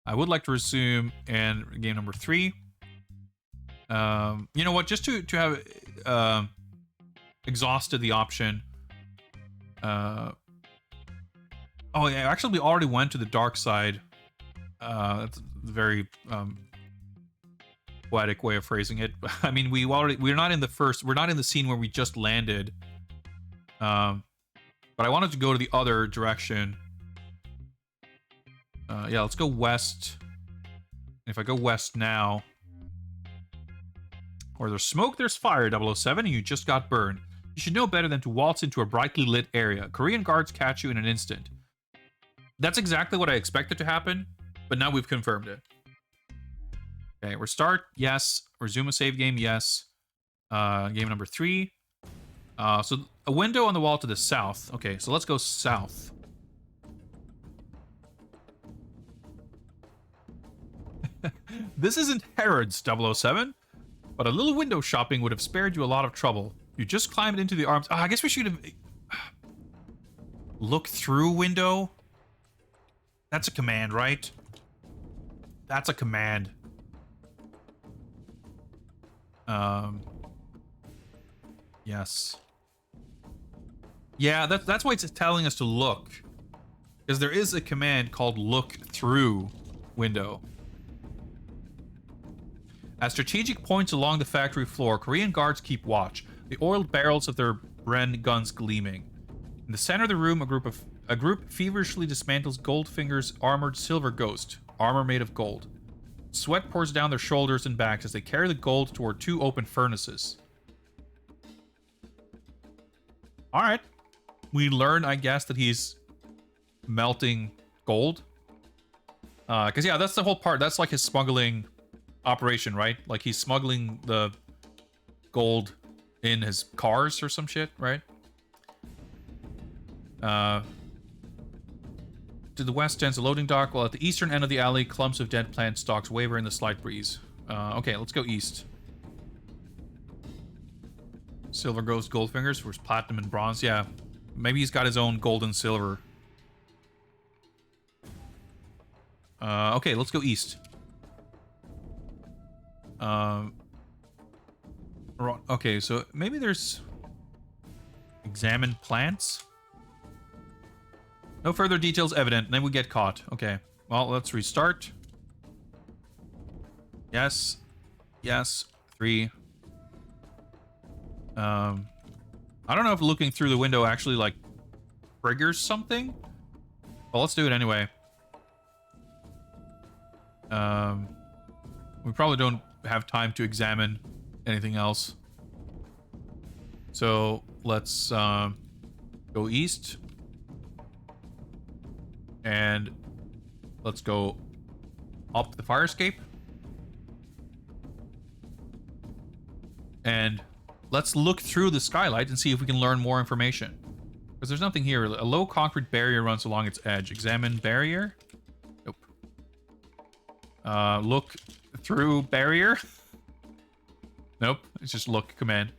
I would like to resume and game number 3. You know what? Just to have exhausted the option. Oh yeah, actually we already went to the dark side. That's a very poetic way of phrasing it. I mean, we're not in the scene where we just landed. But I wanted to go to the other direction. Yeah, let's go west. If I go west now, where there's smoke, there's fire, 007, and you just got burned. You should know better than to waltz into a brightly lit area. Korean guards catch you in an instant. That's exactly what I expected to happen, but now we've confirmed it. Okay, restart, yes. Resume a save game, yes. Game number 3. So a window on the wall to the south. Okay, so let's go south. This isn't Harrods, 007, but a little window shopping would have spared you a lot of trouble. You just climbed into the arms. I guess we should have... Look through window? That's a command, right? That's a command. Yes. Yeah, that's why it's telling us to look. Because there is a command called look through window. At strategic points along the factory floor, Korean guards keep watch, the oiled barrels of their Bren guns gleaming. In the center of the room, a group feverishly dismantles Goldfinger's armored silver ghost, armor made of gold. Sweat pours down their shoulders and backs as they carry the gold toward 2 open furnaces. Alright. We learn, I guess, that he's melting gold. Because, yeah, that's the whole part. That's like his smuggling operation, right? Like he's smuggling the gold in his cars or some shit, right? To the west stands a loading dock, while at the eastern end of the alley, clumps of dead plant stalks waver in the slight breeze. Okay, let's go east. Silver Ghost Goldfingers for his platinum and bronze. Yeah, maybe he's got his own gold and silver. Okay, let's go east. Okay, so maybe there's... Examine plants? No further details evident. Then we get caught. Okay. Well, let's restart. Yes. Yes. 3. I don't know if looking through the window actually, like, triggers something. Well, let's do it anyway. We probably don't have time to examine anything else. So, let's, go east. And let's go up the fire escape. And let's look through the skylight and see if we can learn more information. Because there's nothing here. A low concrete barrier runs along its edge. Examine barrier. Nope. Look through barrier. Nope. It's just look command.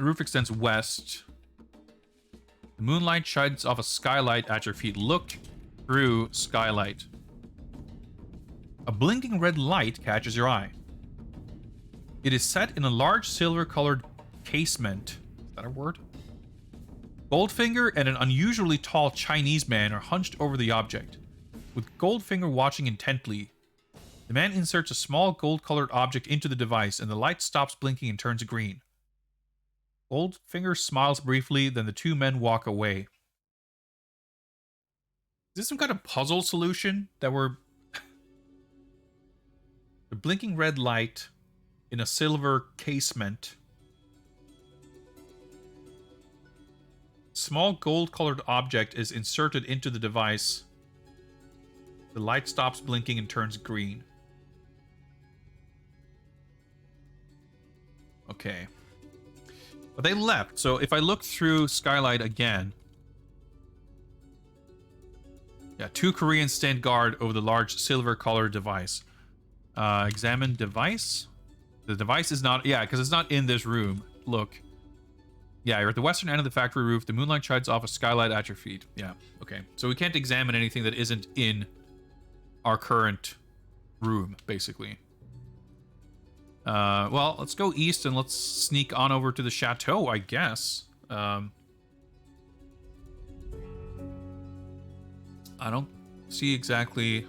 Roof extends west. The moonlight shines off a skylight at your feet. Look through skylight. A blinking red light catches your eye. It is set in a large silver-colored casement. Is that a word? Goldfinger and an unusually tall Chinese man are hunched over the object, with Goldfinger watching intently. The man inserts a small gold-colored object into the device, and the light stops blinking and turns green. Goldfinger smiles briefly, then the two men walk away. Is this some kind of puzzle solution that we're... The blinking red light in a silver casement. Small gold-colored object is inserted into the device. The light stops blinking and turns green. Okay. But they left, so if I look through skylight again... Yeah, 2 Koreans stand guard over the large silver-colored device. Examine device. The device is not... Yeah, because it's not in this room. Look. Yeah, you're at the western end of the factory roof. The moonlight shines off a skylight at your feet. Yeah, okay. So we can't examine anything that isn't in our current room, basically. Well, let's go east and let's sneak on over to the chateau, I guess. I don't see exactly...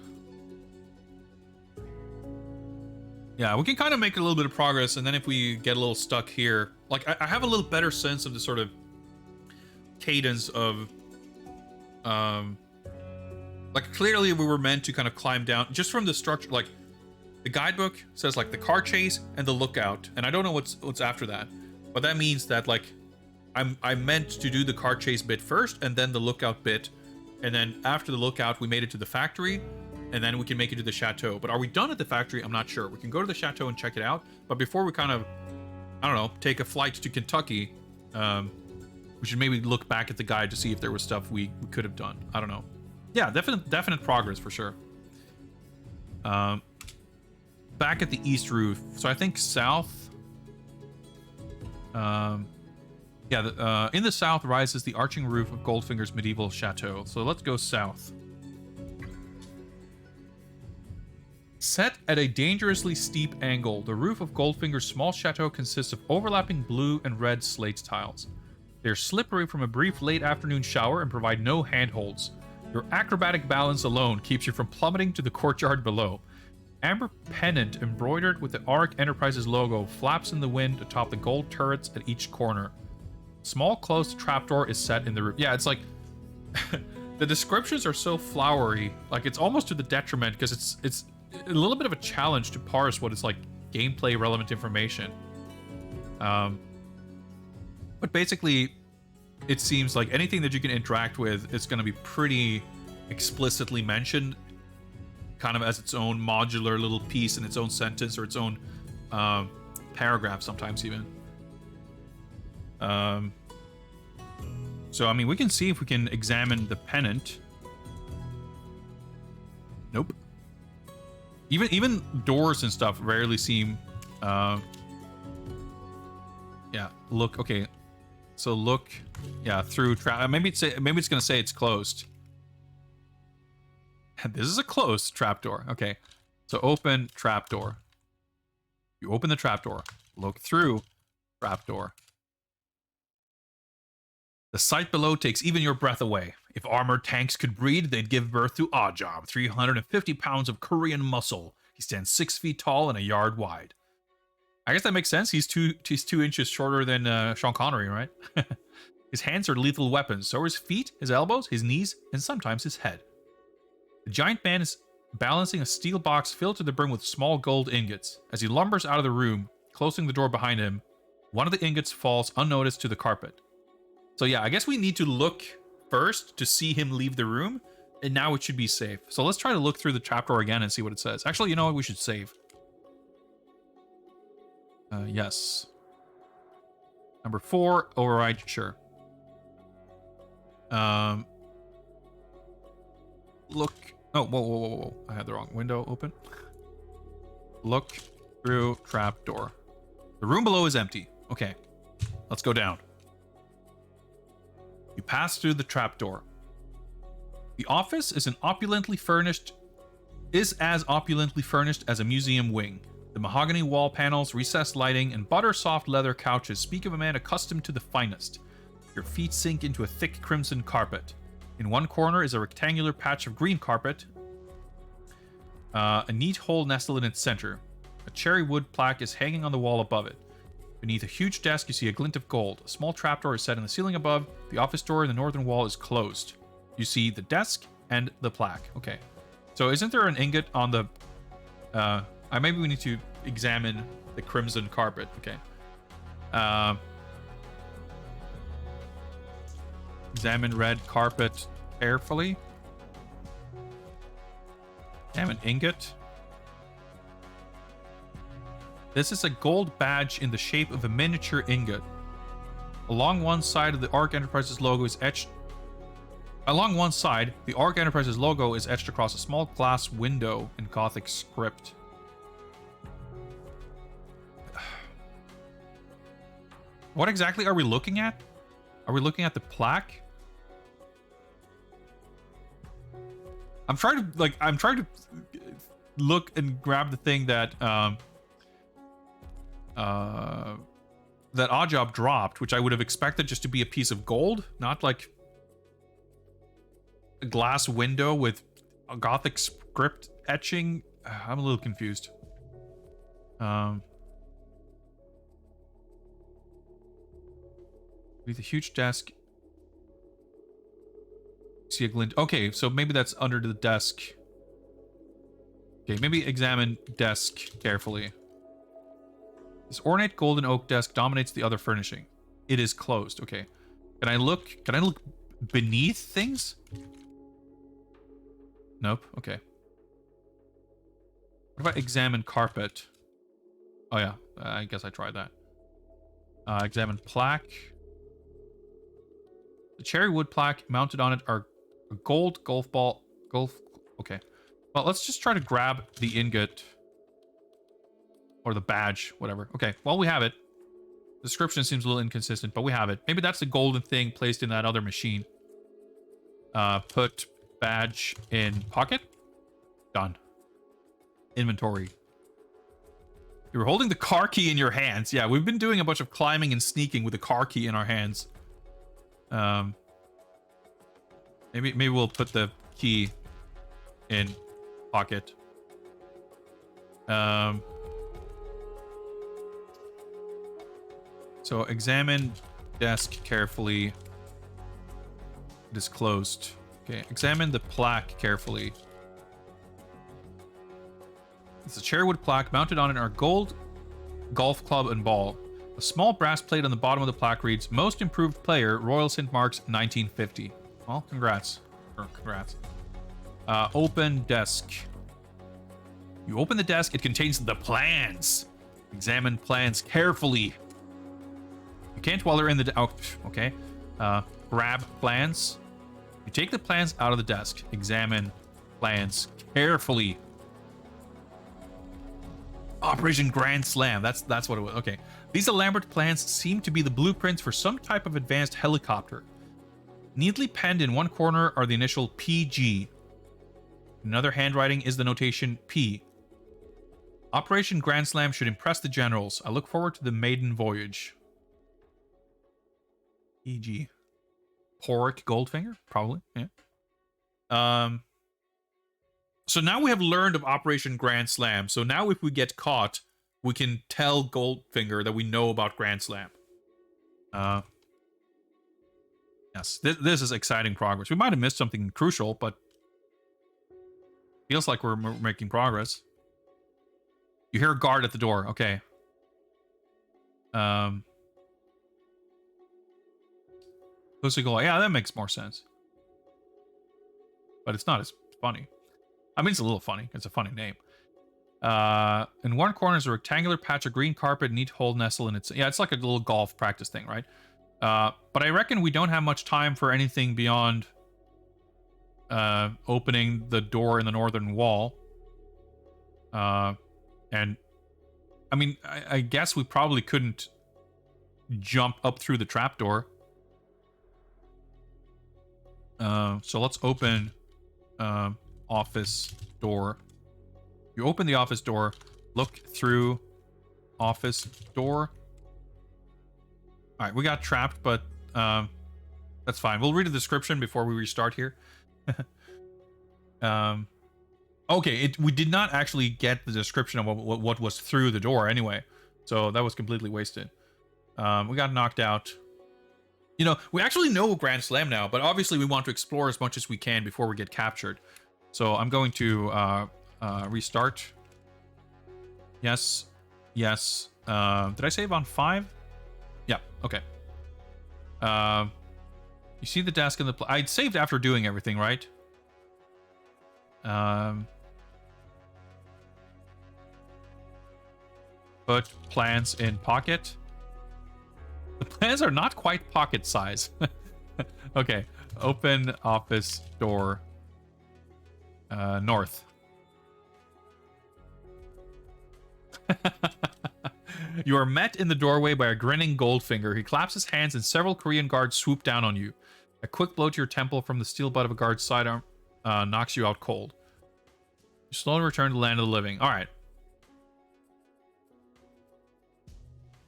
Yeah, we can kind of make a little bit of progress, and then if we get a little stuck here... Like, I have a little better sense of the sort of cadence of... Like, clearly we were meant to kind of climb down, just from the structure, like... The guidebook says, like, the car chase and the lookout, and I don't know what's after that. But that means that, like, I meant to do the car chase bit first, and then the lookout bit, and then after the lookout, we made it to the factory, and then we can make it to the chateau. But are we done at the factory? I'm not sure. We can go to the chateau and check it out, but before we kind of, I don't know, take a flight to Kentucky, we should maybe look back at the guide to see if there was stuff we could have done. I don't know. Yeah, definite progress for sure. Back at the east roof. So I think south. Yeah, in the south rises the arching roof of Goldfinger's medieval chateau. So let's go south. Set at a dangerously steep angle, the roof of Goldfinger's small chateau consists of overlapping blue and red slate tiles. They are slippery from a brief late afternoon shower and provide no handholds. Your acrobatic balance alone keeps you from plummeting to the courtyard below. Amber pennant embroidered with the Arc Enterprises logo flaps in the wind atop the gold turrets at each corner. Small closed trapdoor is set in the roof. Yeah, it's like the descriptions are so flowery, like it's almost to the detriment because it's a little bit of a challenge to parse what is like gameplay relevant information. But basically, it seems like anything that you can interact with is going to be pretty explicitly mentioned, kind of as its own modular little piece in its own sentence or its own paragraph sometimes even. So, I mean, we can see if we can examine the pennant. Nope. Even doors and stuff rarely seem... yeah, look, okay. So look, yeah, through... maybe it's going to say it's closed. This is a closed trapdoor. Okay. So open trapdoor. You open the trapdoor. Look through trapdoor. The sight below takes even your breath away. If armored tanks could breed, they'd give birth to Ojob, 350 pounds of Korean muscle. He stands 6 feet tall and a yard wide. I guess that makes sense. He's 2 inches shorter than Sean Connery, right? His hands are lethal weapons. So are his feet, his elbows, his knees, and sometimes his head. The giant man is balancing a steel box filled to the brim with small gold ingots. As he lumbers out of the room, closing the door behind him, one of the ingots falls unnoticed to the carpet. So yeah, I guess we need to look first to see him leave the room, and now it should be safe. So let's try to look through the trapdoor again and see what it says. Actually, you know what? We should save. Yes. Number 4, override, sure. Look. Oh, whoa. I had the wrong window open. Look through trapdoor. The room below is empty. Okay. Let's go down. You pass through the trapdoor. The office is as opulently furnished as a museum wing. The mahogany wall panels, recessed lighting, and butter-soft leather couches speak of a man accustomed to the finest. Your feet sink into a thick crimson carpet. In one corner is a rectangular patch of green carpet, a neat hole nestled in its center. A cherry wood plaque is hanging on the wall above it. Beneath a huge desk, you see a glint of gold. A small trapdoor is set in the ceiling above. The office door in the northern wall is closed. You see the desk and the plaque. Okay. So isn't there an ingot on the... maybe we need to examine the crimson carpet. Okay. Examine red carpet carefully. Examine ingot. This is a gold badge in the shape of a miniature ingot. Along one side, the Arc Enterprises logo is etched across a small glass window in Gothic script. What exactly are we looking at? Are we looking at the plaque? I'm trying to look and grab the thing that that Ojob dropped, which I would have expected just to be a piece of gold, not like a glass window with a Gothic script etching. I'm a little confused. With a huge desk. See a glint. Okay, so maybe that's under the desk. Okay, maybe examine desk carefully. This ornate golden oak desk dominates the other furnishing. It is closed. Okay. Can I look beneath things? Nope. Okay. What if I examine carpet? Oh yeah, I guess I tried that. Examine plaque. The cherry wood plaque mounted on it are a gold golf ball. Okay. Well, let's just try to grab the ingot. Or the badge, whatever. Okay, well, we have it. The description seems a little inconsistent, but we have it. Maybe that's the golden thing placed in that other machine. Put badge in pocket. Done. Inventory. You were holding the car key in your hands. Yeah, we've been doing a bunch of climbing and sneaking with the car key in our hands. Maybe we'll put the key in pocket. So examine desk carefully. It is closed. Okay, examine the plaque carefully. It's a cherrywood plaque. Mounted on it are gold golf club and ball. A small brass plate on the bottom of the plaque reads, "Most improved player, Royal St. Mark's 1950. Well, congrats. Congrats. Open desk. You open the desk. It contains the plans. Examine plans carefully. You can't while they're in the... okay. Grab plans. You take the plans out of the desk. Examine plans carefully. Operation Grand Slam. That's what it was. Okay. These elaborate plans seem to be the blueprints for some type of advanced helicopter. Neatly penned in one corner are the initial PG. In another handwriting is the notation P. Operation Grand Slam should impress the generals. I look forward to the maiden voyage. PG. Pork Goldfinger, probably. Yeah. So now we have learned of Operation Grand Slam. So now if we get caught, we can tell Goldfinger that we know about Grand Slam. Yes, this is exciting progress. We might have missed something crucial, but feels like we're making progress. You hear a guard at the door. Okay. Lucigola. Yeah, that makes more sense. But it's not as funny. I mean, it's a little funny. It's a funny name. In one corner is a rectangular patch of green carpet, neat hole nestle in its... Yeah, it's like a little golf practice thing, right? But I reckon we don't have much time for anything beyond opening the door in the northern wall. And, I mean, I guess we probably couldn't jump up through the trapdoor. So let's open office door. You open the office door, look through office door. All right, we got trapped, but that's fine. We'll read the description before we restart here. Okay, we did not actually get the description of what was through the door anyway, so that was completely wasted. We got knocked out. You know, we actually know Grand Slam now, but obviously we want to explore as much as we can before we get captured. So I'm going to restart. Yes. Yes. Did I save on 5? Yeah, okay. You see the desk in the... I saved after doing everything, right? Put plans in pocket. The plans are not quite pocket size. Okay, open office door. North. You are met in the doorway by a grinning Goldfinger. He claps his hands and several Korean guards swoop down on you. A quick blow to your temple from the steel butt of a guard's sidearm knocks you out cold. You slowly return to the land of the living. All right.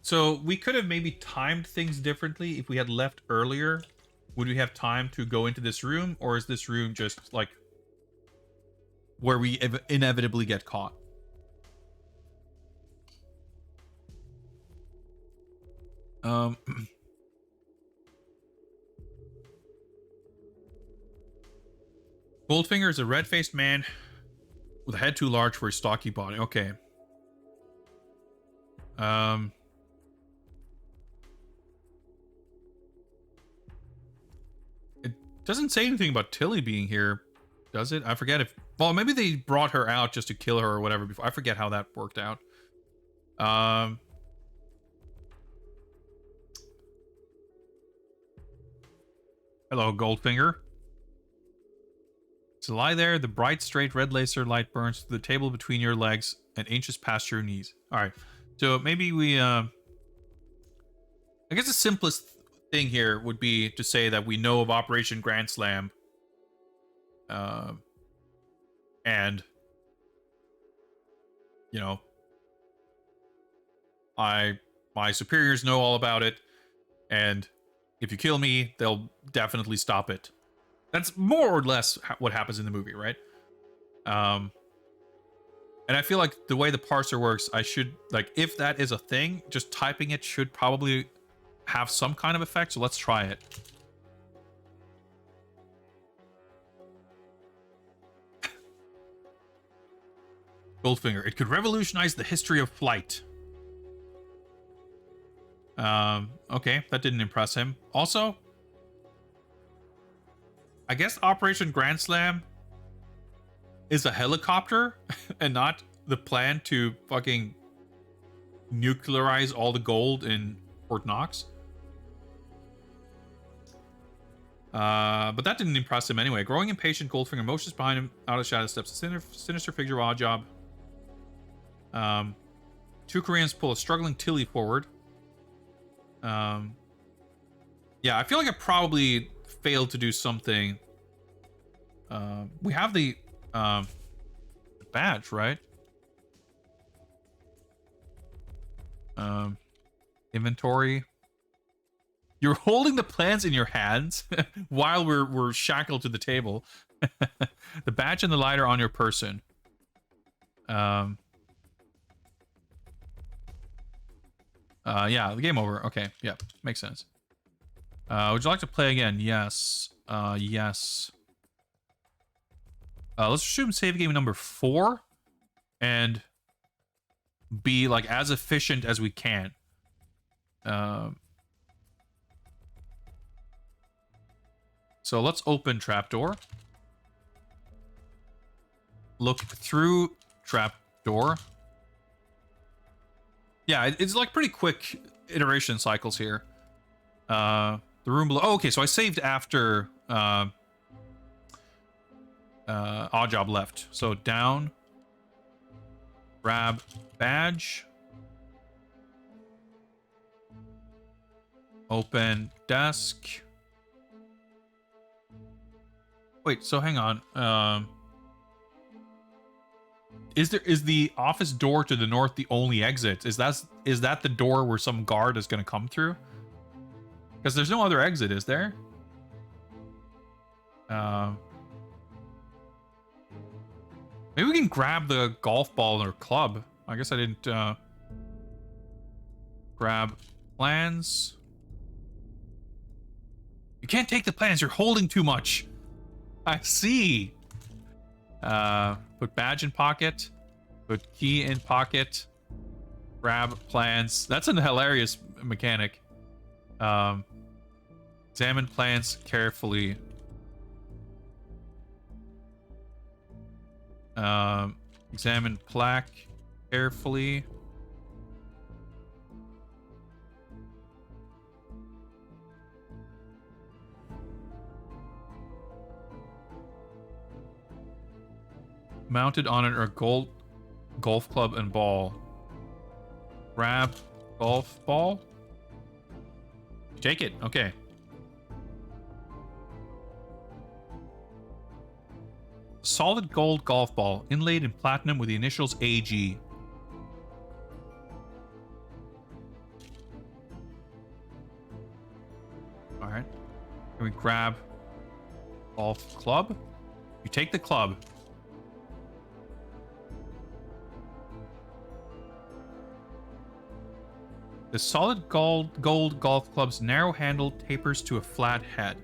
So we could have maybe timed things differently if we had left earlier. Would we have time to go into this room, or is this room just like where we inevitably get caught? Goldfinger is a red-faced man with a head too large for his stocky body. Okay. It doesn't say anything about Tilly being here, does it? I forget if... Well, maybe they brought her out just to kill her or whatever before. I forget how that worked out. Hello, Goldfinger. So lie there, the bright, straight red laser light burns through the table between your legs and inches past your knees. Alright, so maybe we, I guess the simplest thing here would be to say that we know of Operation Grand Slam. And, you know, my superiors know all about it, and if you kill me, they'll definitely stop it. That's more or less what happens in the movie, right? And I feel like the way the parser works, I should, like, if that is a thing, just typing it should probably have some kind of effect, so let's try it. Goldfinger, it could revolutionize the history of flight. Okay, that didn't impress him. Also, I guess Operation Grand Slam is a helicopter and not the plan to fucking nuclearize all the gold in Fort Knox. But that didn't impress him anyway. Growing impatient, Goldfinger motions behind him. Out of shadow steps a sinister figure. Odd job. Two Koreans pull a struggling Tilly forward. Yeah, I feel like I probably failed to do something. We have the badge, right? Inventory. You're holding the plans in your hands while we're shackled to the table. The badge and the lighter on your person. Yeah, the game over. Okay, yeah, makes sense. Would you like to play again? Yes. Yes. Let's assume save game number 4 and be like as efficient as we can. So let's open trapdoor. Look through trapdoor. Yeah, it's like pretty quick iteration cycles here. The room below. Oh, okay, so I saved after Oddjob left. So down, grab badge, open desk. Wait, so hang on. Is the office door to the north the only exit? Is that the door where some guard is going to come through? Because there's no other exit, is there? Maybe we can grab the golf ball or club. I guess I didn't grab plans. You can't take the plans. You're holding too much. I see. Put badge in pocket. Put key in pocket. Grab plans. That's a hilarious mechanic. Examine plans carefully. Examine plaque carefully. Mounted on it are golf club and ball. Grab golf ball. Take it. Okay. Solid gold golf ball inlaid in platinum with the initials AG. All right. Can we grab golf club? You take the club. The solid gold golf club's narrow handle tapers to a flat head.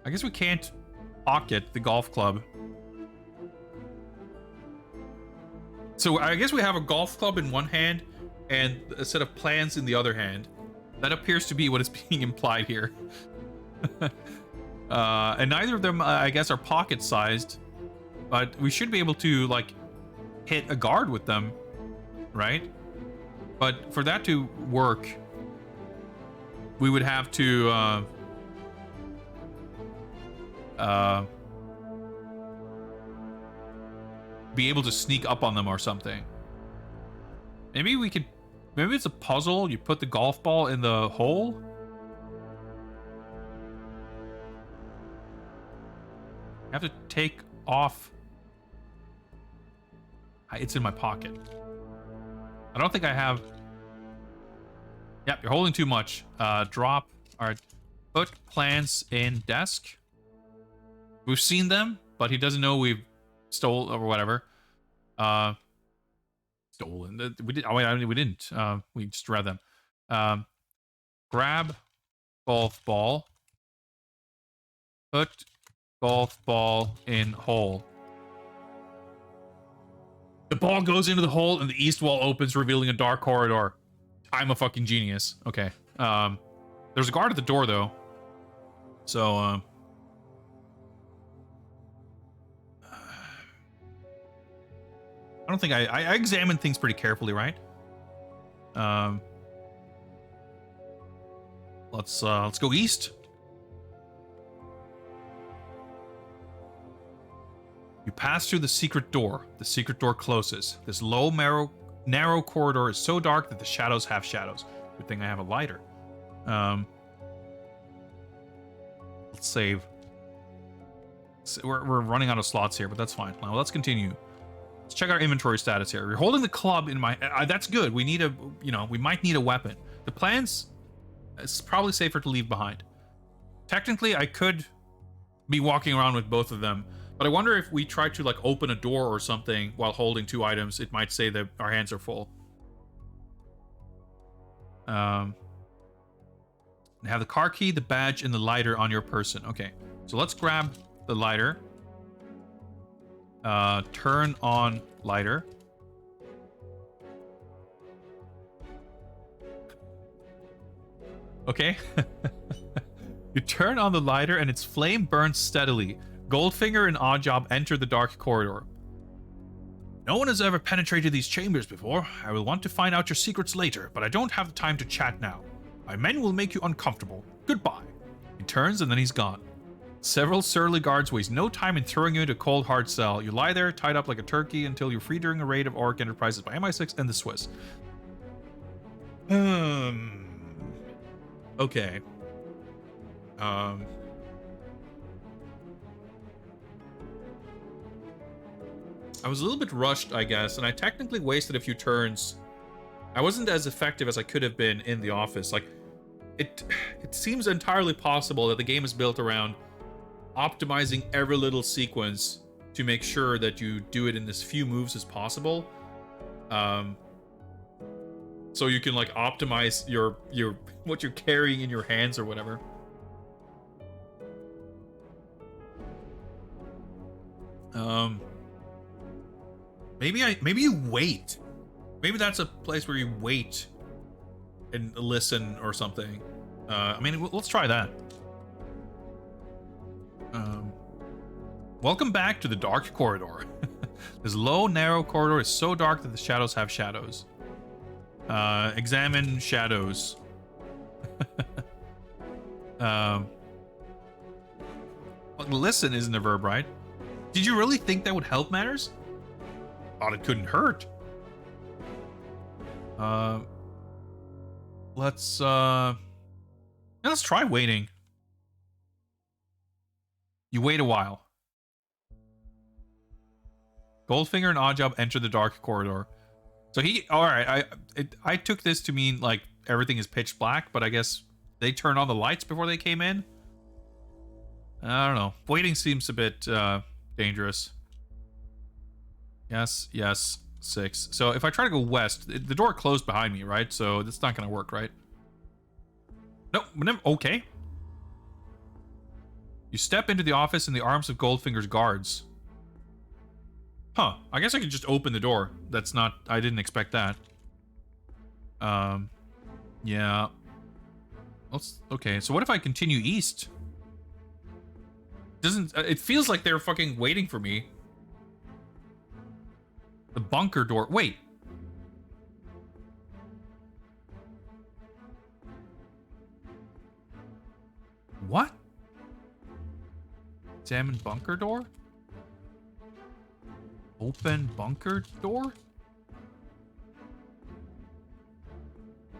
I guess we can't pocket the golf club. So I guess we have a golf club in one hand and a set of plans in the other hand. That appears to be what is being implied here. And neither of them, I guess, are pocket-sized. But we should be able to, like, hit a guard with them, right? But for that to work, we would have to be able to sneak up on them or something. Maybe we could, maybe it's a puzzle. You put the golf ball in the hole. I have to take off. It's in my pocket. I don't think I have. Yep, you're holding too much. Drop. All right. Put plans in desk. We've seen them, but he doesn't know we've stole or whatever. Stolen. We did. Oh wait, we didn't. We just read them. Grab golf ball. Put golf ball in hole. The ball goes into the hole and the east wall opens, revealing a dark corridor. I'm a fucking genius. Okay. There's a guard at the door, though. So, I don't think I examined things pretty carefully, right? Let's go east. You pass through the secret door. The secret door closes. This low, narrow corridor is so dark that the shadows have shadows. Good thing I have a lighter. Let's save. So we're running out of slots here, but that's fine. Now let's continue. Let's check our inventory status here. We're holding the club in my... that's good. We need a... You know, we might need a weapon. The plans... It's probably safer to leave behind. Technically, I could be walking around with both of them. But I wonder if we try to, like, open a door or something while holding 2 items, it might say that our hands are full. Have the car key, the badge, and the lighter on your person. Okay, so let's grab the lighter. Turn on lighter. Okay. You turn on the lighter and its flame burns steadily. Goldfinger and Oddjob enter the dark corridor. No one has ever penetrated these chambers before. I will want to find out your secrets later, but I don't have the time to chat now. My men will make you uncomfortable. Goodbye. He turns and then he's gone. Several surly guards waste no time in throwing you into a cold, hard cell. You lie there, tied up like a turkey, until you're free during a raid of Orc Enterprises by MI6 and the Swiss. Okay. I was a little bit rushed, I guess, and I technically wasted a few turns. I wasn't as effective as I could have been in the office. Like, it seems entirely possible that the game is built around optimizing every little sequence to make sure that you do it in as few moves as possible. So you can, like, optimize your what you're carrying in your hands or whatever. Maybe you wait. Maybe that's a place where you wait and listen or something. I mean, let's try that. Welcome back to the dark corridor. This low, narrow corridor is so dark that the shadows have shadows. Examine shadows. Listen isn't a verb, right? Did you really think that would help matters? Thought it couldn't hurt. Let's try waiting. You wait a while. Goldfinger and Oddjob enter the dark corridor. So alright, I took this to mean like everything is pitch black, but I guess they turned on the lights before they came in. I don't know. Waiting seems a bit dangerous. Yes, 6. So if I try to go west, the door closed behind me, right? So that's not going to work, right? No, okay. You step into the office in the arms of Goldfinger's guards. Huh, I guess I could just open the door. That's not... I didn't expect that. Yeah. Okay, so what if I continue east? It feels like they're fucking waiting for me. The bunker door. Wait. What? Examine bunker door? Open bunker door?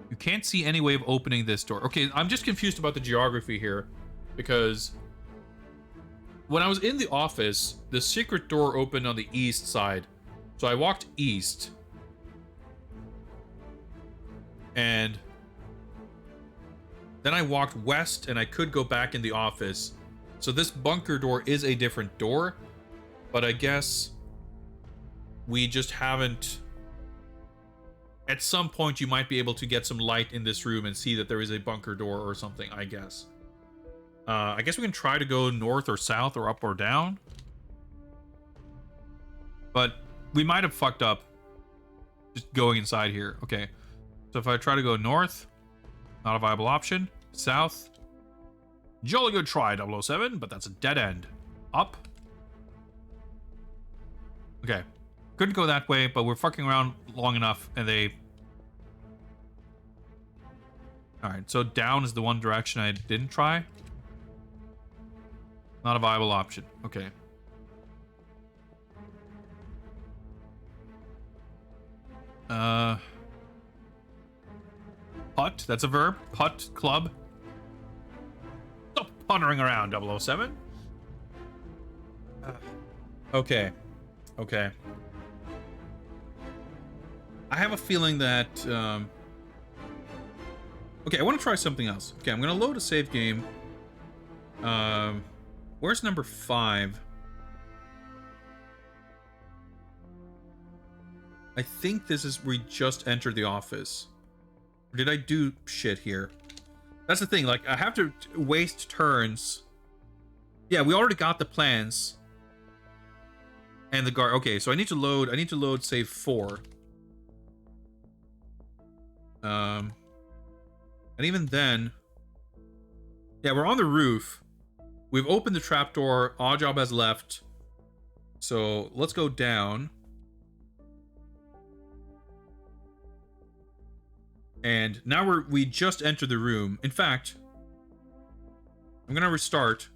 You can't see any way of opening this door. Okay, I'm just confused about the geography here. Because when I was in the office, the secret door opened on the east side. So I walked east. And then I walked west and I could go back in the office. So this bunker door is a different door. But I guess we just haven't... At some point you might be able to get some light in this room and see that there is a bunker door or something, I guess. I guess we can try to go north or south or up or down. But we might have fucked up just going inside here. Okay. So if I try to go north, not a viable option. South. Jolly good try, 007, but that's a dead end. Up. Okay. Couldn't go that way, but we're fucking around long enough and they... Alright, so down is the one direction I didn't try. Not a viable option. Okay. Putt, that's a verb. Putt, club. Stop puttering around, 007. Okay. Okay. I have a feeling that... Okay, I want to try something else. Okay, I'm going to load a save game. Where's number 5? I think this is... We just entered the office. Or did I do shit here? That's the thing, like, I have to waste turns. Yeah, we already got the plans. And the guard... Okay, so I need to load save 4. And even then... Yeah, we're on the roof. We've opened the trapdoor. Oddjob has left. So, let's go down. And now we just entered the room. In fact, I'm gonna restart.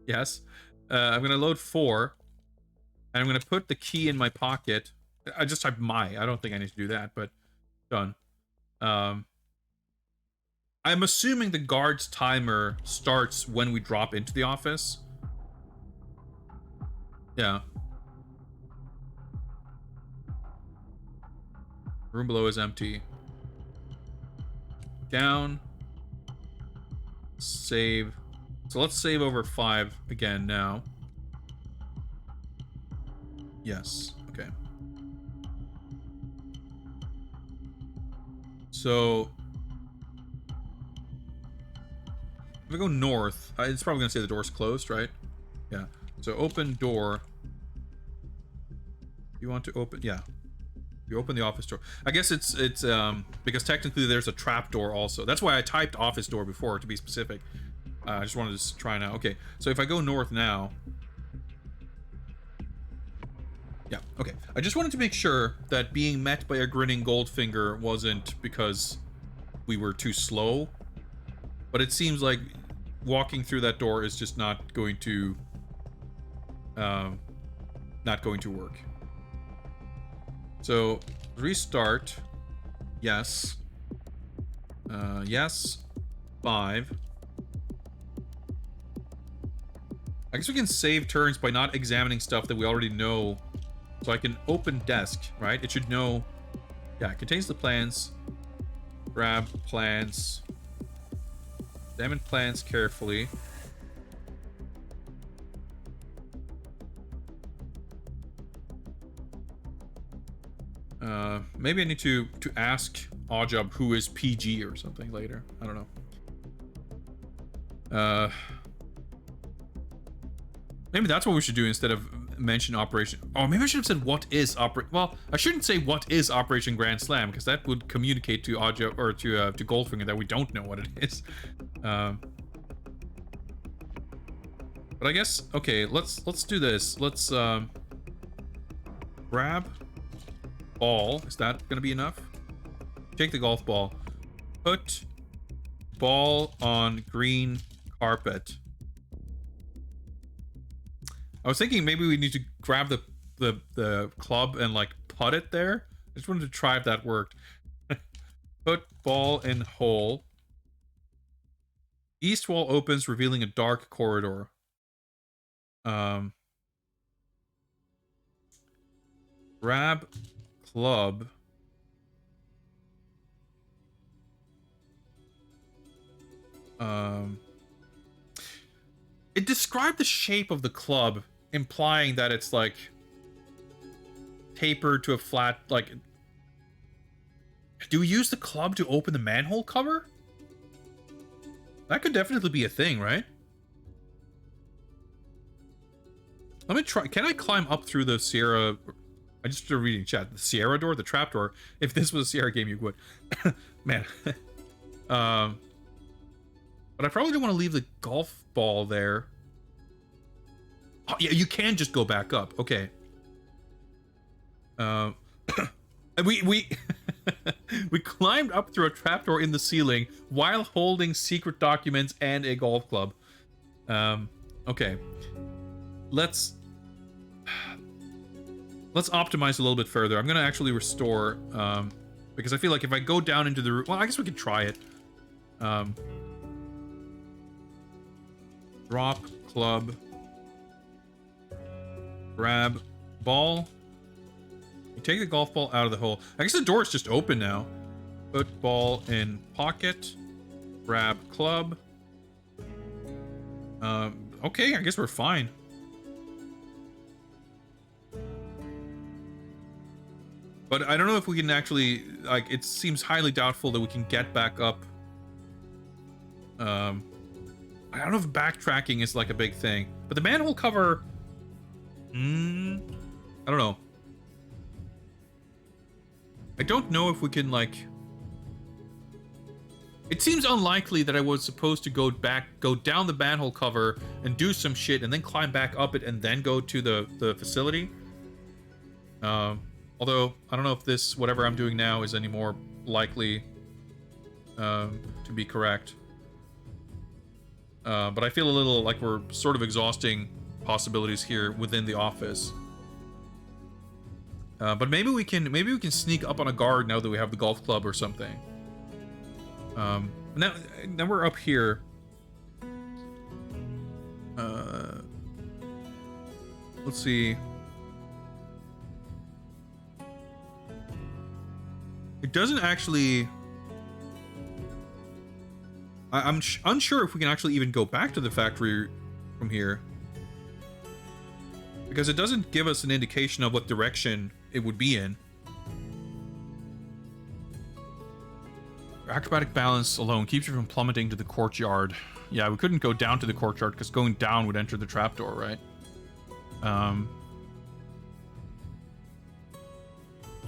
Yes. I'm gonna load 4. And I'm gonna put the key in my pocket. I just typed my. I don't think I need to do that, but done. I'm assuming the guard's timer starts when we drop into the office. Yeah. Room below is empty. Down. Save. So let's save over 5 again now. Yes. Okay. So if I go north, it's probably gonna say the door's closed, right? Yeah. So open door. You want to open? Yeah. You open the office door. I guess it's because technically there's a trap door also. That's why I typed office door before, to be specific. I just wanted to try now. Okay. So if I go north now. Yeah, okay. I just wanted to make sure that being met by a grinning Goldfinger wasn't because we were too slow. But it seems like walking through that door is just not going to work. So, restart. Yes. Yes. 5. I guess we can save turns by not examining stuff that we already know. So I can open desk, right? It should know... Yeah, it contains the plans. Grab plans. Examine plans carefully. Maybe I need to ask Oddjob who is PG or something later. I don't know. Maybe that's what we should do instead of mention Operation... Oh, maybe I should have said what is Operation... Well, I shouldn't say what is Operation Grand Slam, because that would communicate to Oddjob, or to Goldfinger that we don't know what it is. But I guess... Okay, let's do this. Let's grab ball. Is that gonna be enough? Take the golf ball. Put ball on green carpet. I was thinking maybe we need to grab the club and like putt it there. I just wanted to try if that worked. Put ball in hole. East wall opens, revealing a dark corridor. Grab club. It described the shape of the club, implying that it's like tapered to a flat, like... Do we use the club to open the manhole cover? That could definitely be a thing, right? Let me try. Can I climb up through the Sierra... I just started reading chat. The Sierra door? The trap door? If this was a Sierra game, you would. Man. But I probably don't want to leave the golf ball there. Oh, yeah, you can just go back up. Okay. We we climbed up through a trapdoor in the ceiling while holding secret documents and a golf club. Okay. Let's optimize a little bit further. I'm gonna actually restore, because I feel like if I go down into the room... Well, I guess we could try it. Drop club. Grab ball. You take the golf ball out of the hole. I guess the door is just open now. Put ball in pocket. Grab club. Okay, I guess we're fine. But I don't know if we can actually, like, it seems highly doubtful that we can get back up. I don't know if backtracking is like a big thing. But the manhole cover... I don't know. I don't know if we can, like... It seems unlikely that I was supposed to go down the manhole cover and do some shit and then climb back up it and then go to the facility. Although, I don't know if this, whatever I'm doing now, is any more likely to be correct. But I feel a little like we're sort of exhausting possibilities here within the office. But maybe we can sneak up on a guard now that we have the golf club or something. Now we're up here. Let's see. It doesn't actually... I'm unsure if we can actually even go back to the factory from here. Because it doesn't give us an indication of what direction it would be in. Acrobatic balance alone keeps you from plummeting to the courtyard. Yeah, we couldn't go down to the courtyard because going down would enter the trapdoor, right?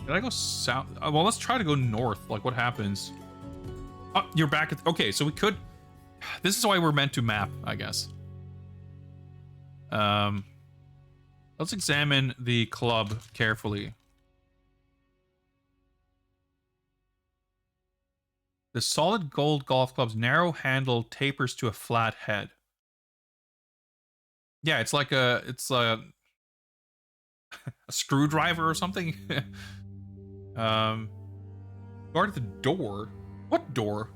Did I go south? Well, let's try to go north. Like, what happens? Oh, you're back at... Okay, so we could... This is why we're meant to map, I guess. Let's examine the club carefully. The solid gold golf club's narrow handle tapers to a flat head. Yeah, it's like a screwdriver or something. Guard at the door. What door?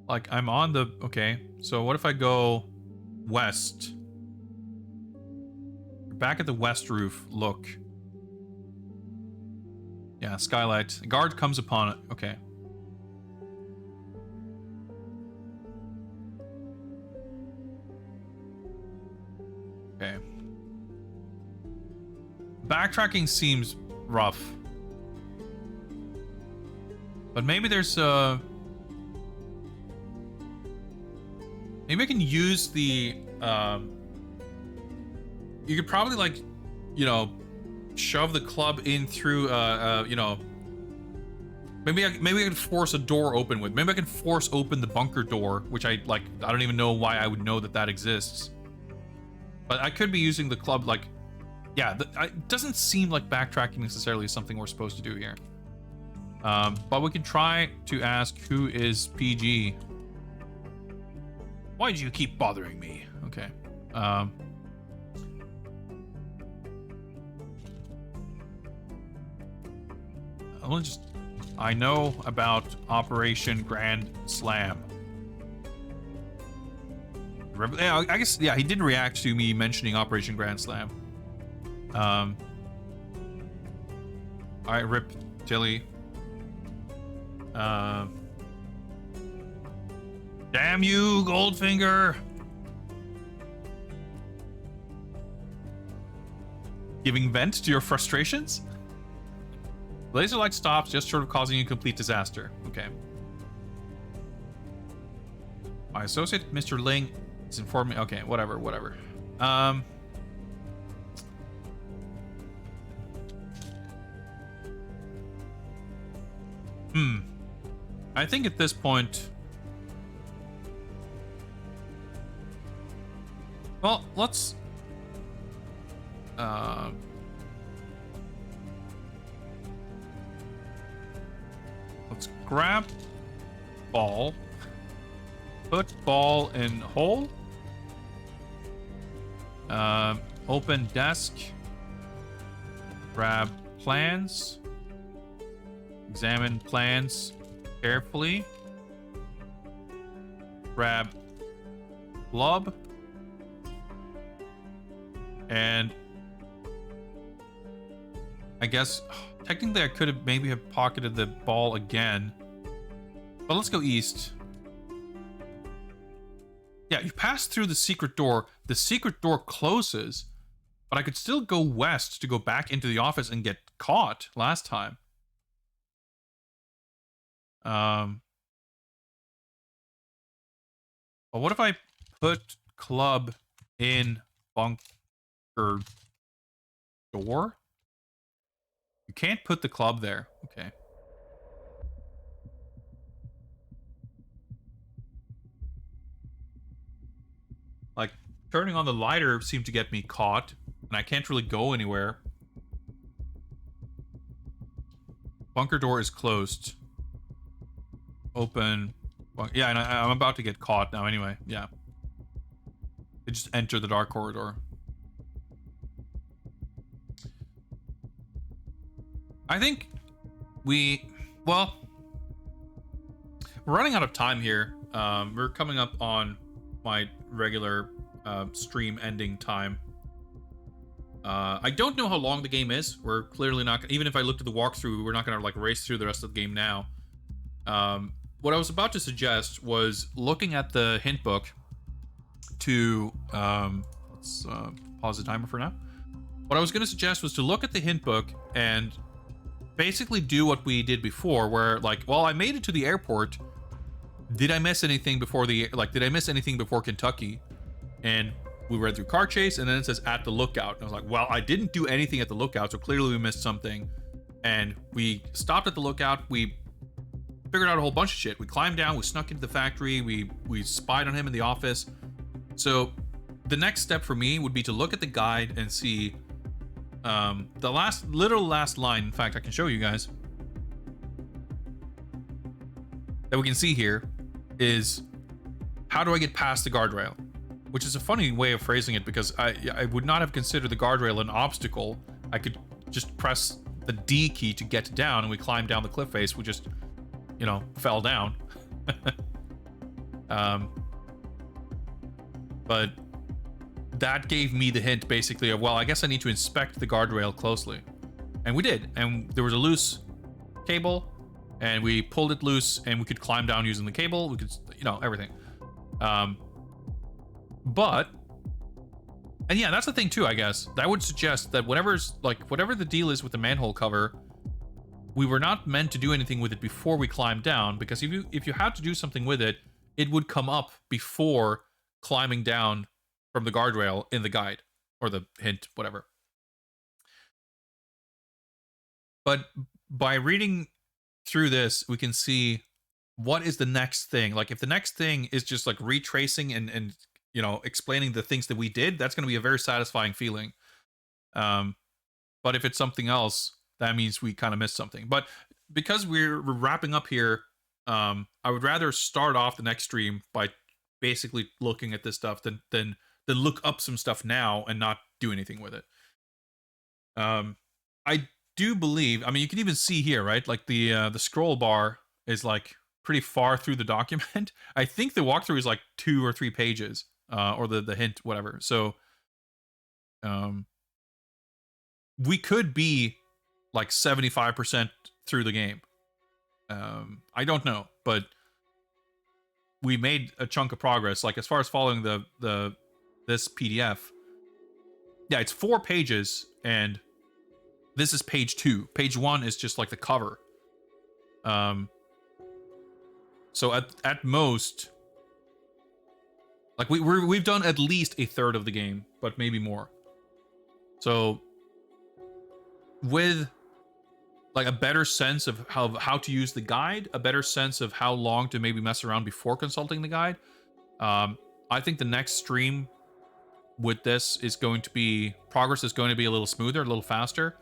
Like, I'm on the... Okay, so what if I go west? Back at the west roof, look. Yeah, skylight. A guard comes upon it. Okay. Okay. Backtracking seems rough. But maybe there's maybe I can use the you could probably, like, you know, shove the club in through you know, maybe I can force a door open with. Maybe I can force open the bunker door, which I don't even know why I would know that exists. But I could be using the club, like, yeah, it doesn't seem like backtracking necessarily is something we're supposed to do here. But we can try to ask who is PG. Why do you keep bothering me? Okay. I know about Operation Grand Slam. Yeah, I guess, yeah, he did react to me mentioning Operation Grand Slam. Alright, rip Tilly. Damn you, Goldfinger! Giving vent to your frustrations? Laser light stops, just short of causing a complete disaster. Okay. My associate, Mr. Ling, is informing me. Okay, whatever. I think at this point... Well, let's... Let's grab ball. Put ball in hole. Open desk. Grab plans. Examine plans carefully. Grab club. And I guess technically I could have maybe have pocketed the ball again. But let's go east. Yeah, you pass through the secret door. The secret door closes, but I could still go west to go back into the office and get caught last time. But what if I put club in bunker door? You can't put the club there. Okay. Like, turning on the lighter seemed to get me caught, and I can't really go anywhere. Bunker door is closed. Open. Yeah, and I'm about to get caught now anyway. Yeah. They just enter the dark corridor. I think well, we're running out of time here. We're coming up on my regular stream ending time. I don't know how long the game is. We're clearly not gonna, even if I looked at the walkthrough, we're not gonna like race through the rest of the game now. What I was about to suggest was looking at the hint book to let's pause the timer for now. What I was going to suggest was to look at the hint book and basically do what we did before, where like, well, I made it to the airport. Did I miss anything before did I miss anything before Kentucky? And we read through car chase, and then it says at the lookout. And I was like, well, I didn't do anything at the lookout, so clearly we missed something. And we stopped at the lookout. We figured out a whole bunch of shit. We climbed down, we snuck into the factory, we spied on him in the office. So the next step for me would be to look at the guide and see the last line. In fact, I can show you guys that we can see here is, how do I get past the guardrail? Which is a funny way of phrasing it, because I would not have considered the guardrail an obstacle. I could just press the D key to get down, and we climbed down the cliff face. We just, you know, fell down. But that gave me the hint, basically, of, well, I guess I need to inspect the guardrail closely. And we did. And there was a loose cable, and we pulled it loose, and we could climb down using the cable. We could, you know, everything. But, and yeah, that's the thing too, I guess. That would suggest that whatever the deal is with the manhole cover, we were not meant to do anything with it before we climbed down, because if you had to do something with it, it would come up before climbing down from the guardrail in the guide, or the hint, whatever. But by reading through this, we can see what is the next thing. Like, if the next thing is just like retracing and you know, explaining the things that we did, that's going to be a very satisfying feeling. But if it's something else, that means we kind of missed something. But because we're wrapping up here, I would rather start off the next stream by basically looking at this stuff than look up some stuff now and not do anything with it. I do believe, I mean, you can even see here, right? Like the scroll bar is like pretty far through the document. I think the walkthrough is like 2 or 3 pages, or the hint, whatever. So, we could be like 75% through the game. I don't know, but we made a chunk of progress. Like, as far as following this PDF, yeah, it's 4 pages, and this is page 2. Page 1 is just like the cover. So at most, like we've done at least a third of the game, but maybe more. So with like a better sense of how to use the guide, a better sense of how long to maybe mess around before consulting the guide, I think the next stream with this is going to be, progress is going to be a little smoother, a little faster,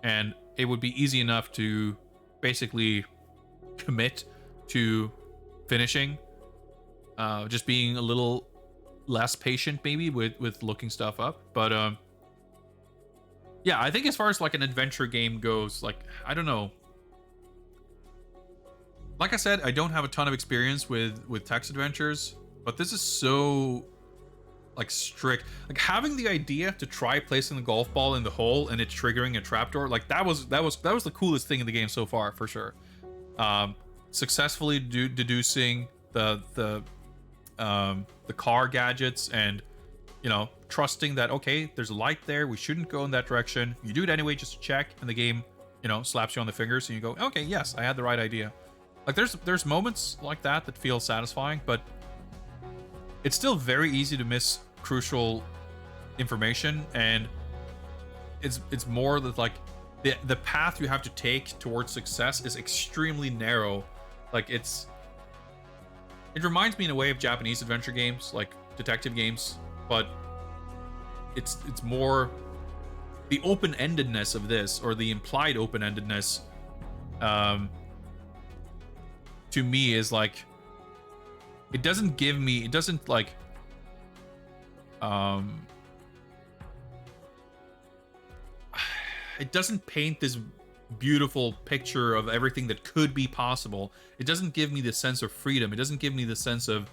and it would be easy enough to basically commit to finishing, just being a little less patient maybe with looking stuff up. But yeah, I think as far as like an adventure game goes, like, I don't know, like I said, I don't have a ton of experience with text adventures, but this is so like strict. Like having the idea to try placing the golf ball in the hole and it triggering a trapdoor, like that was the coolest thing in the game so far for sure. Successfully deducing the car gadgets, and trusting that, okay, there's a light there, we shouldn't go in that direction, you do it anyway just to check, and the game slaps you on the fingers and you go, okay, yes, I had the right idea. Like there's moments like that feel satisfying, but it's still very easy to miss crucial information, and it's more that like the path you have to take towards success is extremely narrow. Like it reminds me in a way of Japanese adventure games, like detective games, but it's more the open-endedness of this, or the implied open-endedness, to me is like, it doesn't it doesn't paint this beautiful picture of everything that could be possible. It doesn't give me the sense of freedom. It doesn't give me the sense of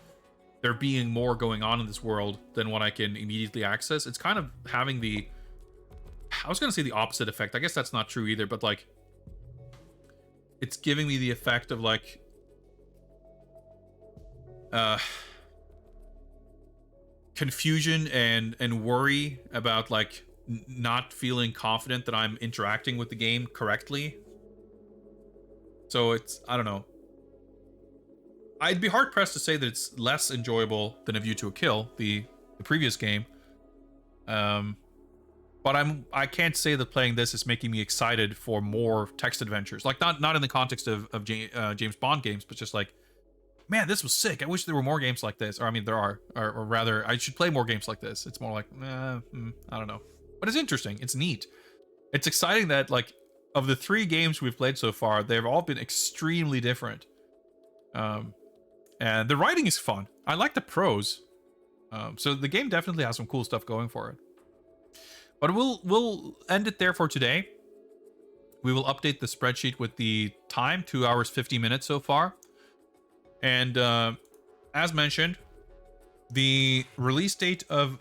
there being more going on in this world than what I can immediately access. It's kind of having I was going to say the opposite effect. I guess that's not true either, but like it's giving me the effect of like confusion and worry about like not feeling confident that I'm interacting with the game correctly. So I don't know. I'd be hard pressed to say that it's less enjoyable than A View to a Kill, the previous game. But I can't say that playing this is making me excited for more text adventures. Like not in the context of James Bond games, but just like, man, this was sick. I wish there were more games like this. Or I mean, there are, or rather, I should play more games like this. It's more like, I don't know. But it's interesting. It's neat. It's exciting that like of the 3 games we've played so far, they've all been extremely different. And the writing is fun. I like the prose. So the game definitely has some cool stuff going for it. But we'll end it there for today. We will update the spreadsheet with the time, 2 hours 50 minutes so far. And as mentioned, the release date of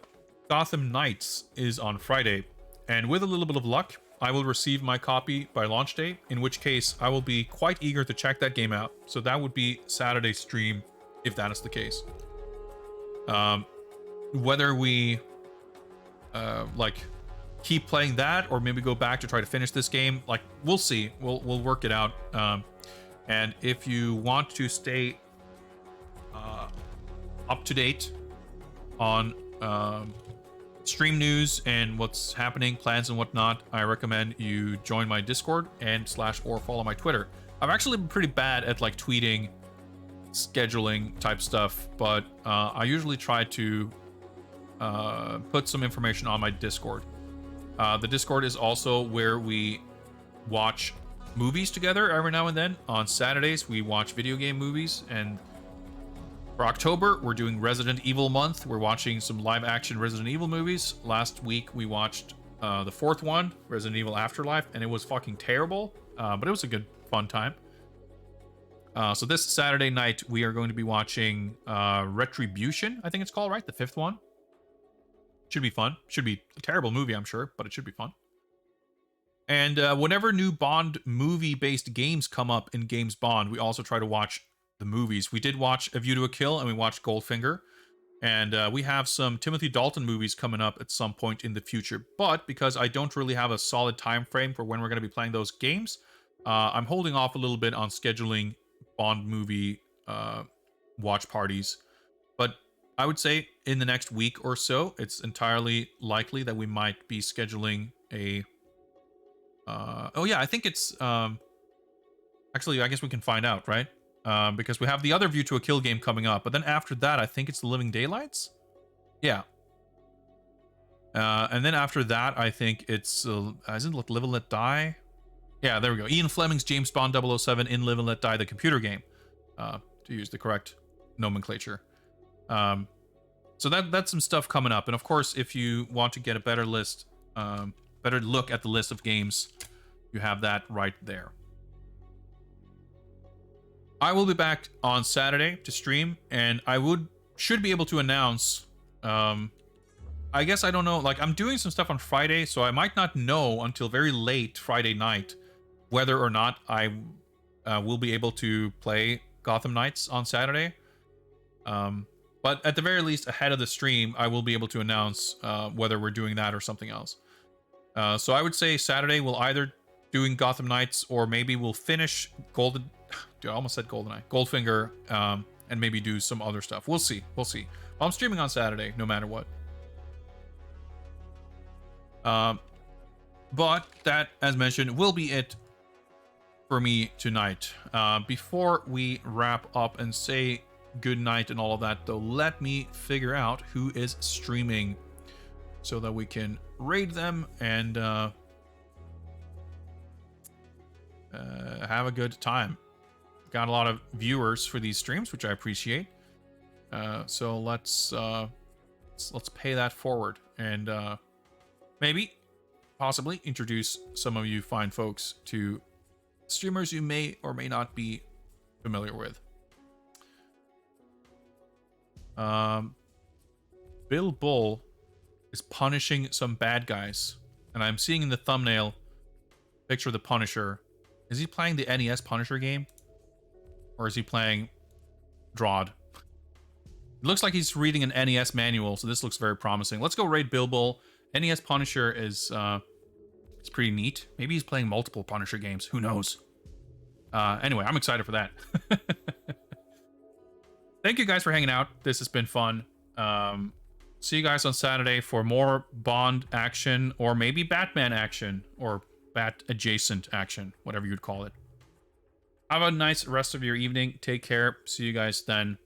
Gotham Knights is on Friday. And with a little bit of luck, I will receive my copy by launch day, in which case I will be quite eager to check that game out. So that would be Saturday's stream, if that is the case. Whether we like keep playing that, or maybe go back to try to finish this game, like we'll see. We'll work it out. And if you want to stay up to date on stream news and what's happening, plans and whatnot, I recommend you join my Discord and / or follow my Twitter. I've actually been pretty bad at like tweeting scheduling type stuff, but I usually try to put some information on my Discord. The Discord is also where we watch movies together every now and then. On Saturdays, we watch video game movies, and for October, we're doing Resident Evil month. We're watching some live action Resident Evil movies. Last week, we watched the 4th one, Resident Evil Afterlife, and it was fucking terrible, but it was a good, fun time. So this Saturday night, we are going to be watching Retribution, I think it's called, right? The 5th one. Should be fun. Should be a terrible movie, I'm sure, but it should be fun. And whenever new Bond movie-based games come up in Games Bond, we also try to watch the movies. We did watch A View to a Kill, and we watched Goldfinger. And we have some Timothy Dalton movies coming up at some point in the future. But because I don't really have a solid time frame for when we're going to be playing those games, I'm holding off a little bit on scheduling Bond movie watch parties. But I would say in the next week or so, it's entirely likely that we might be scheduling a... oh yeah, I think it's... actually, I guess we can find out, right? Because we have the other View to a Kill game coming up. But then after that, I think it's The Living Daylights? Yeah. And then after that, I think it's... isn't it Live and Let Die? Yeah, there we go. Ian Fleming's James Bond 007 in Live and Let Die, the computer game. To use the correct nomenclature. So that's some stuff coming up. And of course, if you want to get a better list, better look at the list of games, you have that right there. I will be back on Saturday to stream, and I should be able to announce I guess I don't know. Like, I'm doing some stuff on Friday, so I might not know until very late Friday night whether or not I will be able to play Gotham Knights on Saturday. But at the very least, ahead of the stream, I will be able to announce whether we're doing that or something else. So I would say Saturday we'll either doing Gotham Knights or maybe we'll finish Golden. Dude, I almost said GoldenEye, Goldfinger, and maybe do some other stuff. We'll see. We'll see. I'm streaming on Saturday, no matter what. But that, as mentioned, will be it for me tonight. Before we wrap up and say good night and all of that, though, let me figure out who is streaming so that we can raid them and have a good time. Got a lot of viewers for these streams, which I appreciate. So let's pay that forward and maybe possibly introduce some of you fine folks to streamers you may or may not be familiar with. Bill Bull is punishing some bad guys, and I'm seeing in the thumbnail picture of the Punisher. Is he playing the NES Punisher game, or is he playing Drod? It looks like he's reading an NES manual, so this looks very promising. Let's go raid Bill Bull. NES Punisher is it's pretty neat. Maybe he's playing multiple Punisher games. Who knows? Anyway, I'm excited for that. Thank you guys for hanging out. This has been fun. See you guys on Saturday for more Bond action, or maybe Batman action, or Bat adjacent action, whatever you'd call it. Have a nice rest of your evening. Take care. See you guys then.